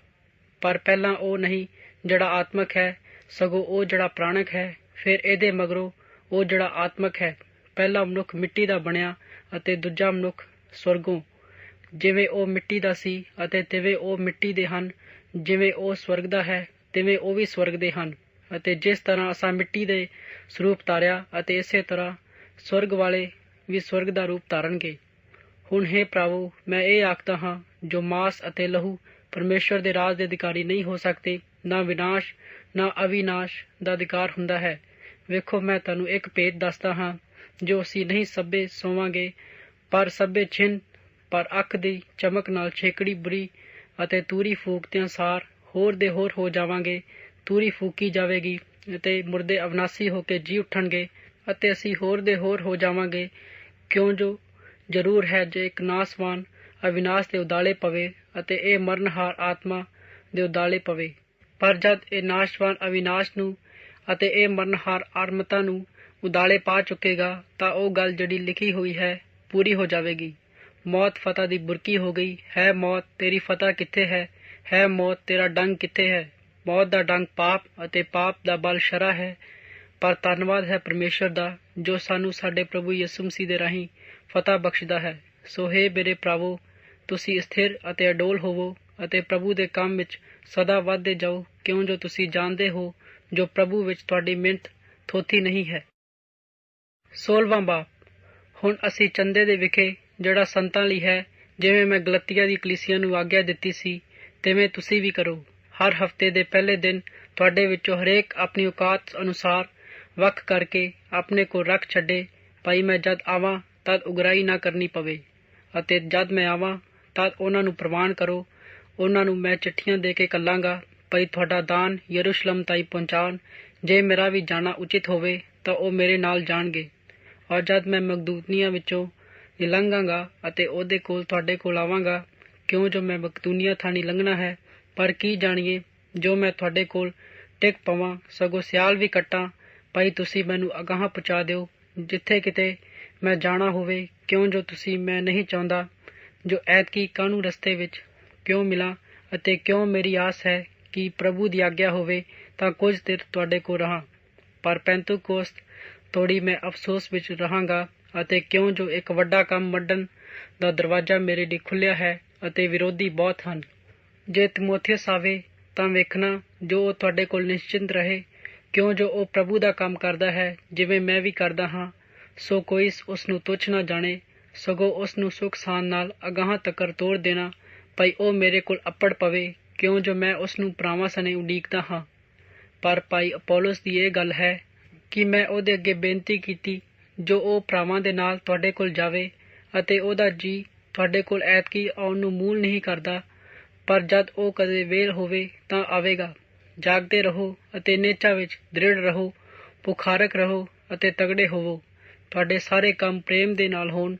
ਪਰ ਪਹਿਲਾਂ ਉਹ ਨਹੀਂ ਜਿਹੜਾ ਆਤਮਕ ਹੈ, ਸਗੋਂ ਉਹ ਜਿਹੜਾ ਪ੍ਰਾਣਕ ਹੈ, ਫਿਰ ਇਹਦੇ ਮਗਰੋਂ ਉਹ ਜਿਹੜਾ ਆਤਮਕ ਹੈ। ਪਹਿਲਾ ਮਨੁੱਖ ਮਿੱਟੀ ਦਾ ਬਣਿਆ ਅਤੇ ਦੂਜਾ ਮਨੁੱਖ ਸਵਰਗੋਂ। ਜਿਵੇਂ ਉਹ ਮਿੱਟੀ ਦਾ ਸੀ ਅਤੇ ਤਿਵੇਂ ਉਹ ਮਿੱਟੀ ਦੇ ਹਨ, ਜਿਵੇਂ ਉਹ ਸਵਰਗ ਦਾ ਹੈ ਤਿਵੇਂ ਉਹ ਵੀ ਸਵਰਗ ਦੇ ਹਨ। ਅਤੇ ਜਿਸ ਤਰ੍ਹਾਂ ਅਸਾਂ ਮਿੱਟੀ ਦੇ ਸਰੂਪ ਧਾਰਿਆ ਅਤੇ ਇਸੇ ਤਰ੍ਹਾਂ ਸਵਰਗ ਵਾਲੇ ਵੀ ਸਵਰਗ ਦਾ ਰੂਪ ਧਾਰਨਗੇ। ਹੁਣ ਹੇ ਪ੍ਰਭੂ, ਮੈਂ ਇਹ ਆਖਦਾ ਹਾਂ, ਜੋ ਮਾਸ ਅਤੇ ਲਹੂ ਪਰਮੇਸ਼ਵਰ ਦੇ ਰਾਜ ਦੇ ਅਧਿਕਾਰੀ ਨਹੀਂ ਹੋ ਸਕਦੇ, ਨਾ ਵਿਨਾਸ਼ ਨਾ ਅਵਿਨਾਸ਼ ਦਾ ਅਧਿਕਾਰ ਹੁੰਦਾ ਹੈ। ਵੇਖੋ, ਮੈਂ ਤੁਹਾਨੂੰ ਇੱਕ ਭੇਦ ਦੱਸਦਾ ਹਾਂ, ਜੋ ਅਸੀਂ ਨਹੀਂ ਸਭੇ ਸੋਵਾਂਗੇ ਪਰ ਸਭੇ ਛਿਨ, ਪਰ ਅੱਖ ਦੀ ਚਮਕ ਨਾਲ ਛੇਕੜੀ ਬੁਰੀ ਅਤੇ ਤੂਰੀ ਫੂਕਦਿਆਂ ਸਾਰ ਹੋਰ ਦੇ ਹੋਰ ਹੋ ਜਾਵਾਂਗੇ। ਤੂਰੀ ਫੂਕੀ ਜਾਵੇਗੀ ਅਤੇ ਮੁਰਦੇ ਅਵਿਨਾਸੀ ਹੋ ਕੇ ਜੀ ਉੱਠਣਗੇ ਅਤੇ ਅਸੀਂ ਹੋਰ ਦੇ ਹੋਰ ਹੋ ਜਾਵਾਂਗੇ, ਕਿਉਂ ਜੋ ਜ਼ਰੂਰ ਹੈ ਜੇ ਇੱਕ ਨਾਸਵਾਨ ਅਵਿਨਾਸ਼ ਦੇ ਉਦਾਲੇ ਪਵੇ ਅਤੇ ਇਹ ਮਰਨਹਾਰ ਆਤਮਾ ਦੇ ਉਦਾਲੇ ਪਵੇ। ਪਰ ਜਦ ਇਹ ਨਾਸ਼ਵਾਨ ਅਵਿਨਾਸ਼ ਨੂੰ ਅਤੇ ਇਹ ਮਰਨਹਾਰ ਆਤਮਾ ਨੂੰ ਉਦਾਲੇ ਪਾ ਚੁੱਕੇਗਾ ਤਾਂ ਉਹ ਗੱਲ ਜਿਹੜੀ ਲਿਖੀ ਹੋਈ ਹੈ ਪੂਰੀ ਹੋ ਜਾਵੇਗੀ। ਮੌਤ ਫਤਹ ਦੀ ਬੁਰਕੀ ਹੋ ਗਈ ਹੈ। ਮੌਤ, ਤੇਰੀ ਫਤਹ ਕਿੱਥੇ ਹੈ? ਹੈ ਮੌਤ, ਤੇਰਾ ਡੰਗ ਕਿੱਥੇ ਹੈ? ਮੌਤ ਦਾ ਡੰਗ ਪਾਪ ਅਤੇ ਪਾਪ ਦਾ ਬਲ ਸ਼ਰ੍ਹਾ ਹੈ। ਪਰ ਧੰਨਵਾਦ ਹੈ ਪਰਮੇਸ਼ਰ ਦਾ ਜੋ ਸਾਨੂੰ ਸਾਡੇ ਪ੍ਰਭੂ ਯਿਸੂ ਮਸੀਹ ਦੇ ਰਾਹੀਂ ਫਤਹ ਬਖਸ਼ਦਾ ਹੈ। ਸੋ ਹੇ ਮੇਰੇ ਭਰਾਵੋ, ਤੁਸੀਂ ਸਥਿਰ ਅਤੇ ਅਡੋਲ ਹੋਵੋ ਅਤੇ ਪ੍ਰਭੂ ਦੇ ਕੰਮ ਵਿੱਚ ਸਦਾ ਵੱਧਦੇ ਜਾਓ, ਕਿਉਂ ਜੋ ਤੁਸੀਂ ਜਾਣਦੇ ਹੋ ਜੋ ਪ੍ਰਭੂ ਵਿੱਚ ਤੁਹਾਡੀ ਮਿਹਨਤ ਥੋਥੀ ਨਹੀਂ ਹੈ। 16ਵਾਂ ਬਾਬ। ਹੁਣ ਅਸੀਂ ਚੰਦੇ ਦੇ ਵਿਖੇ ਜਿਹੜਾ ਸੰਤਾਂ ਲਈ ਹੈ, ਜਿਵੇਂ ਮੈਂ ਗਲਤੀਆ ਦੀ ਕਲੀਸਿਆ ਨੂੰ ਆਗਿਆ ਦਿੱਤੀ ਸੀ, ਤਿਵੇਂ ਤੁਸੀਂ ਵੀ ਕਰੋ। ਹਰ ਹਫ਼ਤੇ ਦੇ ਪਹਿਲੇ ਦਿਨ ਤੁਹਾਡੇ ਵਿੱਚੋਂ ਹਰੇਕ ਆਪਣੀ ਔਕਾਤ ਅਨੁਸਾਰ ਵੱਖ ਕਰਕੇ ਆਪਣੇ ਕੋਲ ਰੱਖ ਛੱਡੇ, ਭਾਈ ਮੈਂ ਜਦ ਆਵਾਂ ਤਦ ਉਗਰਾਹੀ ਨਾ ਕਰਨੀ ਪਵੇ, ਅਤੇ ਜਦ ਮੈਂ ਆਵਾਂ ਤਦ ਉਹਨਾਂ ਨੂੰ ਪ੍ਰਵਾਨ ਕਰੋ। ਉਹਨਾਂ ਨੂੰ ਮੈਂ ਚਿੱਠੀਆਂ ਦੇ ਕੇ ਘੱਲਾਂਗਾ, ਭਾਈ ਤੁਹਾਡਾ ਦਾਨ ਯਰੂਸ਼ਲਮ ਤਾਈਂ ਪਹੁੰਚਾਉਣ। ਜੇ ਮੇਰਾ ਵੀ ਜਾਣਾ ਉਚਿਤ ਹੋਵੇ ਤਾਂ ਉਹ ਮੇਰੇ ਨਾਲ ਜਾਣਗੇ। ਔਰ ਜਦ ਮੈਂ ਮਕਦੂਨੀਆ ਵਿੱਚੋਂ ਲੰਘਾਂਗਾ ਅਤੇ ਉਹਦੇ ਕੋਲ ਤੁਹਾਡੇ ਕੋਲ ਆਵਾਂਗਾ, ਕਿਉਂ ਜੋ ਮੈਂ ਮਕਦੂਨੀਆ ਥਾਣੀ ਲੰਘਣਾ ਹੈ। ਪਰ ਕੀ ਜਾਣੀਏ ਜੋ ਮੈਂ ਤੁਹਾਡੇ ਕੋਲ ਟਿਕ ਪਵਾਂ, ਸਗੋਂ ਸਿਆਲ ਵੀ ਕੱਟਾਂ, ਭਾਈ ਤੁਸੀਂ ਮੈਨੂੰ ਅਗਾਂਹ ਪਹੁੰਚਾ ਦਿਓ ਜਿੱਥੇ ਕਿਤੇ ਮੈਂ ਜਾਣਾ ਹੋਵੇ, ਕਿਉਂ ਜੋ ਤੁਸੀਂ ਮੈਂ ਨਹੀਂ ਚਾਹੁੰਦਾ ਜੋ ਐਤਕੀ ਕਾਹਨੂੰ ਰਸਤੇ ਵਿੱਚ ਕਿਉਂ ਮਿਲਾਂ, ਅਤੇ ਕਿਉਂ ਮੇਰੀ ਆਸ ਹੈ ਕਿ ਪ੍ਰਭੂ ਦੀ ਆਗਿਆ ਹੋਵੇ ਤਾਂ ਕੁਝ ਚਿਰ ਤੁਹਾਡੇ ਕੋਲ ਰਹਾਂ। ਪਰ ਪੈਂਤੂਕੋਸਤ ਤੋੜੀ ਮੈਂ ਅਫਸੋਸ ਵਿੱਚ ਰਹਾਂਗਾ, ਅਤੇ ਕਿਉਂ ਜੋ ਇੱਕ ਵੱਡਾ ਕੰਮ ਵੱਢਣ ਦਾ ਦਰਵਾਜ਼ਾ ਮੇਰੇ ਲਈ ਖੁੱਲ੍ਹਿਆ ਹੈ ਅਤੇ ਵਿਰੋਧੀ ਬਹੁਤ ਹਨ। ਜੇ ਤਿਮੋਥੀਅਸ ਆਵੇ ਤਾਂ ਵੇਖਣਾ ਜੋ ਉਹ ਤੁਹਾਡੇ ਕੋਲ ਨਿਸ਼ਚਿੰਤ ਰਹੇ, ਕਿਉਂ ਜੋ ਉਹ ਪ੍ਰਭੂ ਦਾ ਕੰਮ ਕਰਦਾ ਹੈ ਜਿਵੇਂ ਮੈਂ ਵੀ ਕਰਦਾ ਹਾਂ। ਸੋ ਕੋਈ ਉਸ ਨੂੰ ਤੁੱਛ ਨਾ ਜਾਣੇ, ਸਗੋਂ ਉਸ ਨੂੰ ਸੁੱਖ ਸਾਨ ਨਾਲ ਅਗਾਂਹ ਤੱਕਰ ਤੋਰ ਦੇਣਾ, ਭਾਈ ਉਹ ਮੇਰੇ ਕੋਲ ਅੱਪੜ ਪਵੇ, ਕਿਉਂ ਜੋ ਮੈਂ ਉਸ ਨੂੰ ਭਰਾਵਾਂ ਸਣੇ ਉਡੀਕਦਾ ਹਾਂ। ਪਰ ਭਾਈ ਅਪੋਲੋਸ ਦੀ ਇਹ ਗੱਲ ਹੈ ਕਿ ਮੈਂ ਉਹਦੇ ਅੱਗੇ ਬੇਨਤੀ ਕੀਤੀ ਜੋ ਉਹ ਭਰਾਵਾਂ ਦੇ ਨਾਲ ਤੁਹਾਡੇ ਕੋਲ ਜਾਵੇ, ਅਤੇ ਉਹਦਾ ਜੀ ਤੁਹਾਡੇ ਕੋਲ ਐਤਕੀ ਆਉਣ ਨੂੰ ਮੂਲ ਨਹੀਂ ਕਰਦਾ, ਪਰ ਜਦ ਉਹ ਕਦੇ ਵੇਲ ਹੋਵੇ ਤਾਂ ਆਵੇਗਾ। ਜਾਗਦੇ ਰਹੋ ਅਤੇ ਨੇਚਾ ਵਿੱਚ ਦ੍ਰਿੜ ਰਹੋ, ਭੁਖਾਰਕ ਰਹੋ ਅਤੇ ਤਗੜੇ ਹੋਵੋ। ਤੁਹਾਡੇ ਸਾਰੇ ਕੰਮ ਪ੍ਰੇਮ ਦੇ ਨਾਲ ਹੋਣ।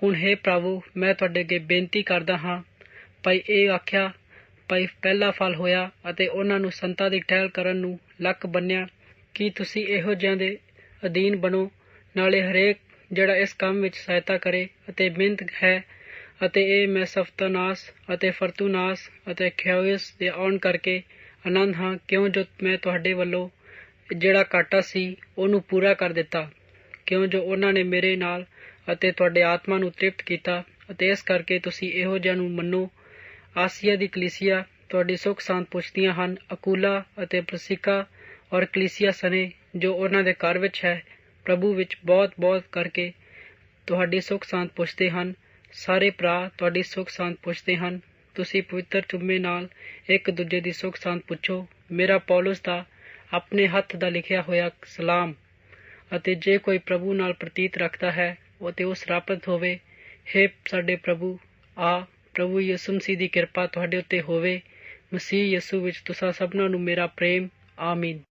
ਹੁਣ ਹੇ ਭਰਾਵੋ, ਮੈਂ ਤੁਹਾਡੇ ਅੱਗੇ ਬੇਨਤੀ ਕਰਦਾ ਹਾਂ, ਭਾਈ ਇਹ ਆਖਿਆ ਭਾਈ ਪਹਿਲਾ ਫਲ ਹੋਇਆ ਅਤੇ ਉਹਨਾਂ ਨੂੰ ਸੰਤਾਂ ਦੀ ਟਹਿਲ ਕਰਨ ਨੂੰ ਲੱਕ ਬੰਨਿਆ ਕਿ ਤੁਸੀਂ ਇਹੋ ਜਿਹਿਆਂ ਦੇ ਅਧੀਨ ਬਣੋ, ਨਾਲੇ ਹਰੇਕ ਜਿਹੜਾ ਇਸ ਕੰਮ ਵਿੱਚ ਸਹਾਇਤਾ ਕਰੇ ਅਤੇ ਮਿਹਨਤ ਹੈ। ਅਤੇ ਇਹ ਮੈਂ ਸਫਤਨਾਸ ਅਤੇ ਫਰਤੂਨਾਸ ਅਤੇ ਖਿਆਉਸ ਦੇ ਆਉਣ ਕਰਕੇ ਆਨੰਦ ਹਾਂ, ਕਿਉਂ ਜੋ ਮੈਂ ਤੁਹਾਡੇ ਵੱਲੋਂ ਜਿਹੜਾ ਘਾਟਾ ਸੀ ਉਹਨੂੰ ਪੂਰਾ ਕਰ ਦਿੱਤਾ, ਕਿਉਂ ਜੋ ਉਹਨਾਂ ਨੇ ਮੇਰੇ ਨਾਲ ਅਤੇ ਤੁਹਾਡੇ ਆਤਮਾ ਨੂੰ ਤ੍ਰਿਪਤ ਕੀਤਾ, ਅਤੇ ਇਸ ਕਰਕੇ ਤੁਸੀਂ ਇਹੋ ਜਿਹਾ ਨੂੰ ਮੰਨੋ। ਆਸੀਆ ਦੀ ਕਲੀਸਿਆ ਤੁਹਾਡੀ ਸੁੱਖ ਸਾਂਦ ਪੁੱਛਦੀਆਂ ਹਨ। ਅਕੂਲਾ ਅਤੇ ਪ੍ਰਿਸਕਾ ਔਰ ਕਲੀਸਿਆ ਸਣੇ ਜੋ ਉਹਨਾਂ ਦੇ ਘਰ ਵਿੱਚ ਹੈ, ਪ੍ਰਭੂ ਵਿੱਚ ਬਹੁਤ ਬਹੁਤ ਕਰਕੇ ਤੁਹਾਡੀ ਸੁੱਖ ਸਾਂਦ ਪੁੱਛਦੇ ਹਨ। ਸਾਰੇ ਭਰਾ ਤੁਹਾਡੀ ਸੁੱਖ ਸਾਂਦ ਪੁੱਛਦੇ ਹਨ। ਤੁਸੀਂ ਪਵਿੱਤਰ ਚੁੰਮੇ ਨਾਲ ਇੱਕ ਦੂਜੇ ਦੀ ਸੁੱਖ ਸਾਂਦ ਪੁੱਛੋ। ਮੇਰਾ ਪੌਲੁਸ ਦਾ ਆਪਣੇ ਹੱਥ ਦਾ ਲਿਖਿਆ ਹੋਇਆ ਸਲਾਮ। ਅਤੇ ਜੇ ਕੋਈ ਪ੍ਰਭੂ ਨਾਲ ਪ੍ਰਤੀਤ ਰੱਖਦਾ ਹੈ ਉਹ ਤੇ ਉਹ ਸਰਾਪਤ ਹੋਵੇ। ਹੇ ਸਾਡੇ ਪ੍ਰਭੂ, ਪ੍ਰਭੂ ਯਿਸੂ ਮਸੀਹ ਦੀ ਕਿਰਪਾ ਤੁਹਾਡੇ ਉੱਤੇ ਹੋਵੇ। ਮਸੀਹ ਯਿਸੂ ਵਿੱਚ ਤੁਸਾਂ ਸਭਨਾਂ ਨੂੰ ਮੇਰਾ ਪ੍ਰੇਮ। ਆਮੀਨ।